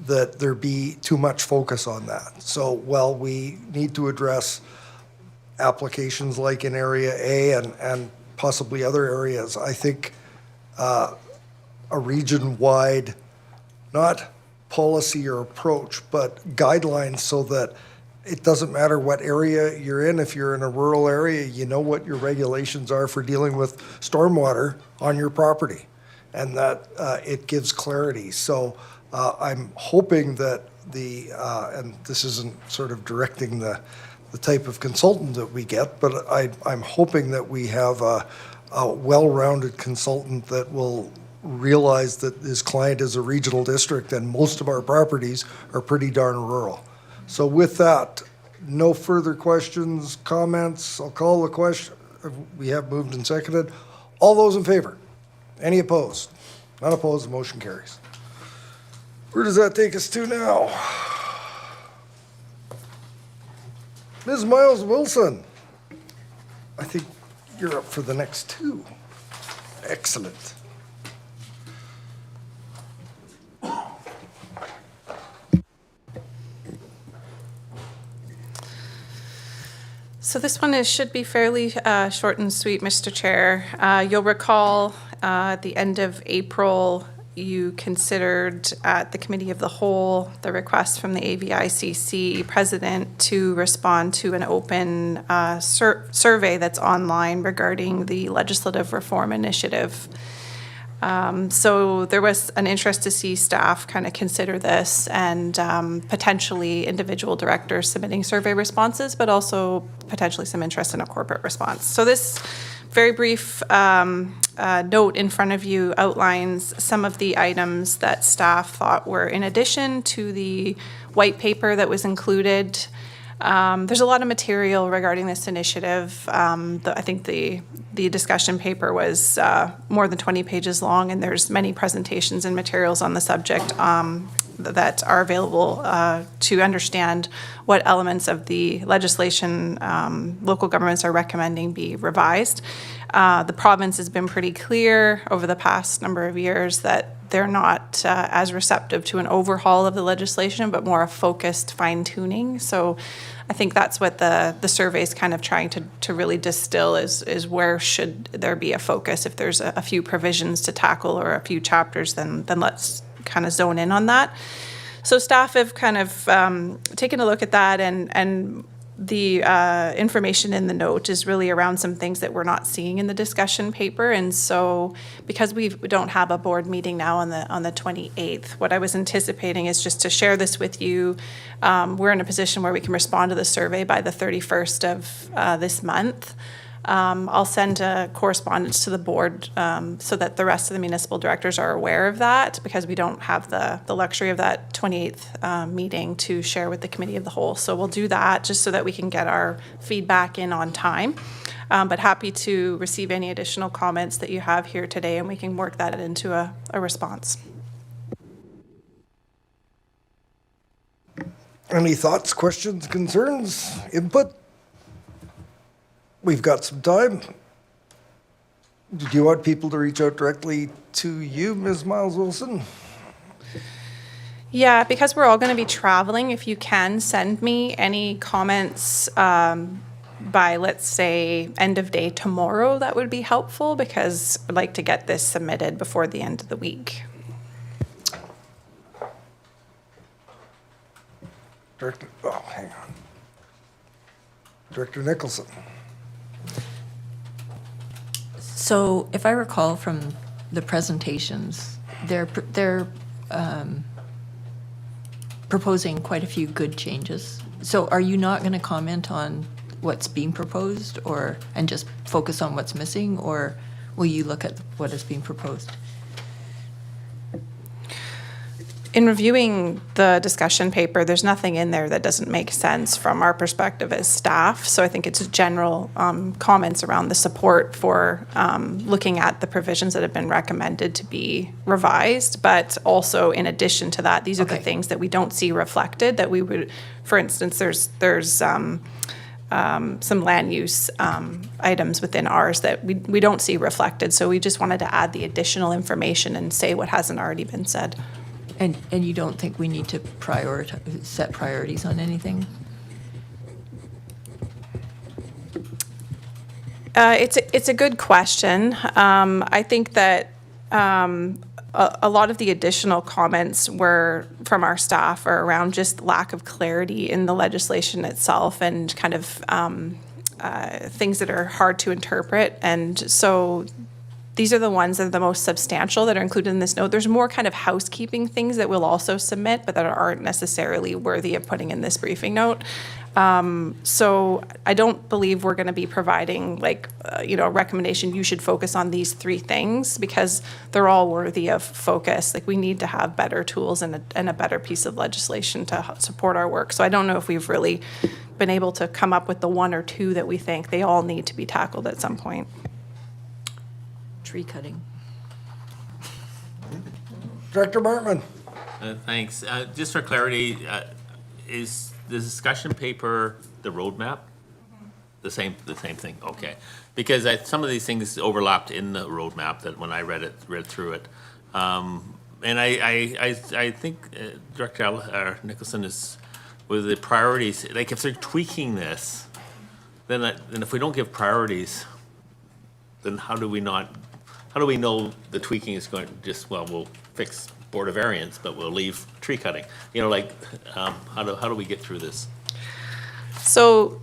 that there be too much focus on that. So while we need to address applications like in Area A and possibly other areas, I think a region-wide, not policy or approach, but guidelines so that it doesn't matter what area you're in. If you're in a rural area, you know what your regulations are for dealing with stormwater on your property, and that it gives clarity. So I'm hoping that and this isn't sort of directing the type of consultant that we get, but I'm hoping that we have a well-rounded consultant that will realize that his client is a regional district and most of our properties are pretty darn rural. So with that, no further questions, comments. I'll call the question. We have moved and seconded. All those in favor? Any opposed? None opposed, the motion carries. Where does that take us to now? Ms. Miles Wilson, I think you're up for the next two. Excellent. So this one should be fairly short and sweet, Mr. Chair. You'll recall at the end of April, you considered at the Committee of the Whole the request from the AVICC president to respond to an open survey that's online regarding the legislative reform initiative. So there was an interest to see staff kind of consider this and potentially individual directors submitting survey responses, but also potentially some interest in a corporate response. So this very brief note in front of you outlines some of the items that staff thought were in addition to the white paper that was included. There's a lot of material regarding this initiative. I think the discussion paper was more than 20 pages long, and there's many presentations and materials on the subject that are available to understand what elements of the legislation local governments are recommending be revised. The province has been pretty clear over the past number of years that they're not as receptive to an overhaul of the legislation, but more a focused fine-tuning. So I think that's what the survey is kind of trying to really distill is where should there be a focus. If there's a few provisions to tackle or a few chapters, then let's kind of zone in on that. So staff have kind of taken a look at that, and the information in the note is really around some things that we're not seeing in the discussion paper. And so because we don't have a board meeting now on the 28th, what I was anticipating is just to share this with you. We're in a position where we can respond to the survey by the 31st of this month. I'll send a correspondence to the board so that the rest of the municipal directors are aware of that, because we don't have the luxury of that 28th meeting to share with the Committee of the Whole. So we'll do that just so that we can get our feedback in on time. But happy to receive any additional comments that you have here today, and we can work that into a response. Any thoughts, questions, concerns, input? We've got some time. Do you want people to reach out directly to you, Ms. Miles-Wilson? Yeah, because we're all going to be traveling, if you can send me any comments by, let's say, end of day tomorrow, that would be helpful, because I'd like to get this submitted before the end of the week. Hang on. Director Nicholson. So if I recall from the presentations, they're proposing quite a few good changes. So are you not going to comment on what's being proposed and just focus on what's missing, or will you look at what is being proposed? In reviewing the discussion paper, there's nothing in there that doesn't make sense from our perspective as staff. So I think it's general comments around the support for looking at the provisions that have been recommended to be revised. But also, in addition to that, these are the things that we don't see reflected that we would, for instance, there's some land use items within ours that we don't see reflected. So we just wanted to add the additional information and say what hasn't already been said. And you don't think we need to set priorities on anything? It's a good question. I think that a lot of the additional comments were from our staff are around just lack of clarity in the legislation itself and kind of things that are hard to interpret. And so these are the ones that are the most substantial that are included in this note. There's more kind of housekeeping things that we'll also submit, but that aren't necessarily worthy of putting in this briefing note. So I don't believe we're going to be providing a recommendation, you should focus on these three things, because they're all worthy of focus. Like, we need to have better tools and a better piece of legislation to support our work. So I don't know if we've really been able to come up with the one or two that we think they all need to be tackled at some point. Tree cutting. Director Martman. Thanks. Just for clarity, is the discussion paper the roadmap? The same thing. Okay, because some of these things overlapped in the roadmap that when I read through it, and I think Director Nicholson is with the priorities. Like, if they're tweaking this, then if we don't give priorities, then how do we know the tweaking is going to we'll fix Board of Variance, but we'll leave tree cutting. You know, like, how do we get through this? So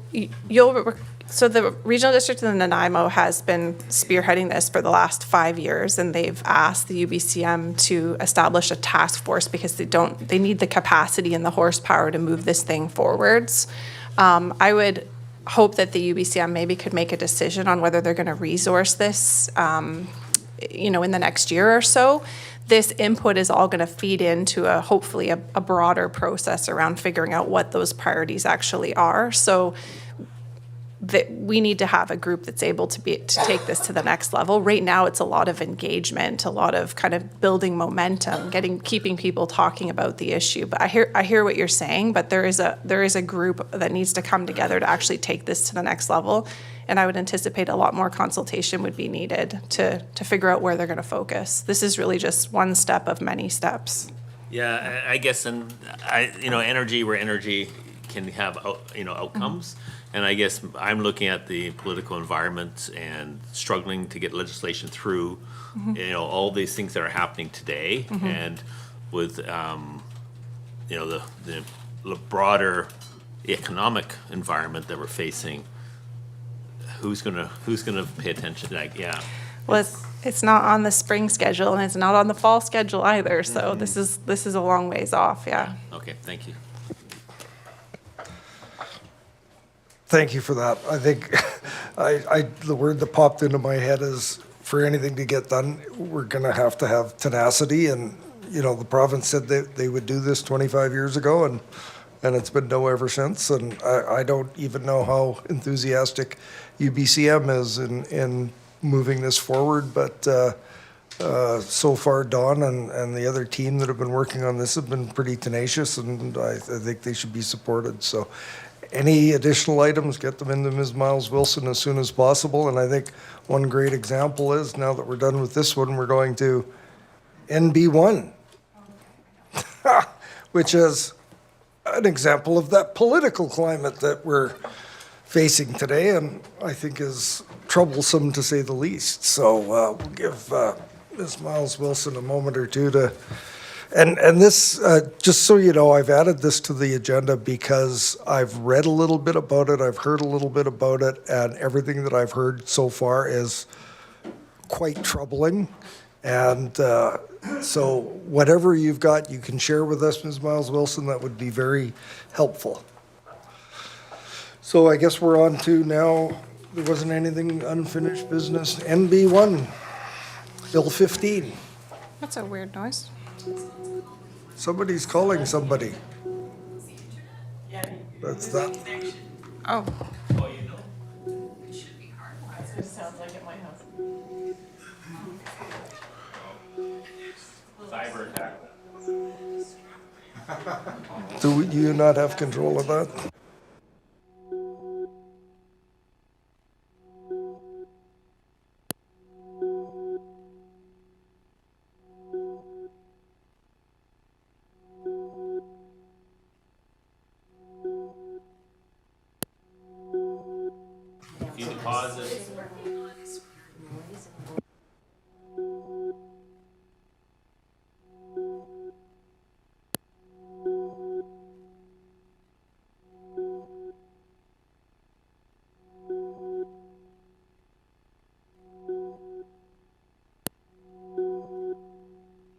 so the regional district in Nanaimo has been spearheading this for the last 5 years, and they've asked the UBCM to establish a task force because they need the capacity and the horsepower to move this thing forwards. I would hope that the UBCM maybe could make a decision on whether they're going to resource this, in the next year or so. This input is all going to feed into hopefully a broader process around figuring out what those priorities actually are. So that we need to have a group that's able to take this to the next level. Right now, it's a lot of engagement, a lot of kind of building momentum, keeping people talking about the issue. But I hear what you're saying, but there is a group that needs to come together to actually take this to the next level. And I would anticipate a lot more consultation would be needed to figure out where they're going to focus. This is really just one step of many steps. Yeah, I guess, and energy where energy can have, outcomes. And I guess I'm looking at the political environment and struggling to get legislation through, all these things that are happening today. And with, the broader economic environment that we're facing, who's gonna pay attention? Well, it's not on the spring schedule, and it's not on the fall schedule either. So this is a long ways off. Yeah. Okay, thank you. Thank you for that. I think the word that popped into my head is for anything to get done, we're going to have tenacity. And, the province said that they would do this 25 years ago, and it's been no ever since. And I don't even know how enthusiastic UBCM is in moving this forward. But so far, Don and the other team that have been working on this have been pretty tenacious, and I think they should be supported. So any additional items, get them into Ms. Miles Wilson as soon as possible. And I think one great example is, now that we're done with this one, we're going to NB1, which is an example of that political climate that we're facing today, and I think is troublesome to say the least. So we'll give Ms. Miles Wilson a moment or two to... And this, just so you know, I've added this to the agenda because I've read a little bit about it, I've heard a little bit about it, and everything that I've heard so far is quite troubling. And so whatever you've got, you can share with us, Ms. Miles Wilson, that would be very helpful. So I guess we're on to now, there wasn't anything unfinished business. NB1, Bill 15. That's a weird noise. Somebody's calling somebody. That's that. Oh. It sounds like at my house. Cyber attack. Do you not have control of that? You can pause it.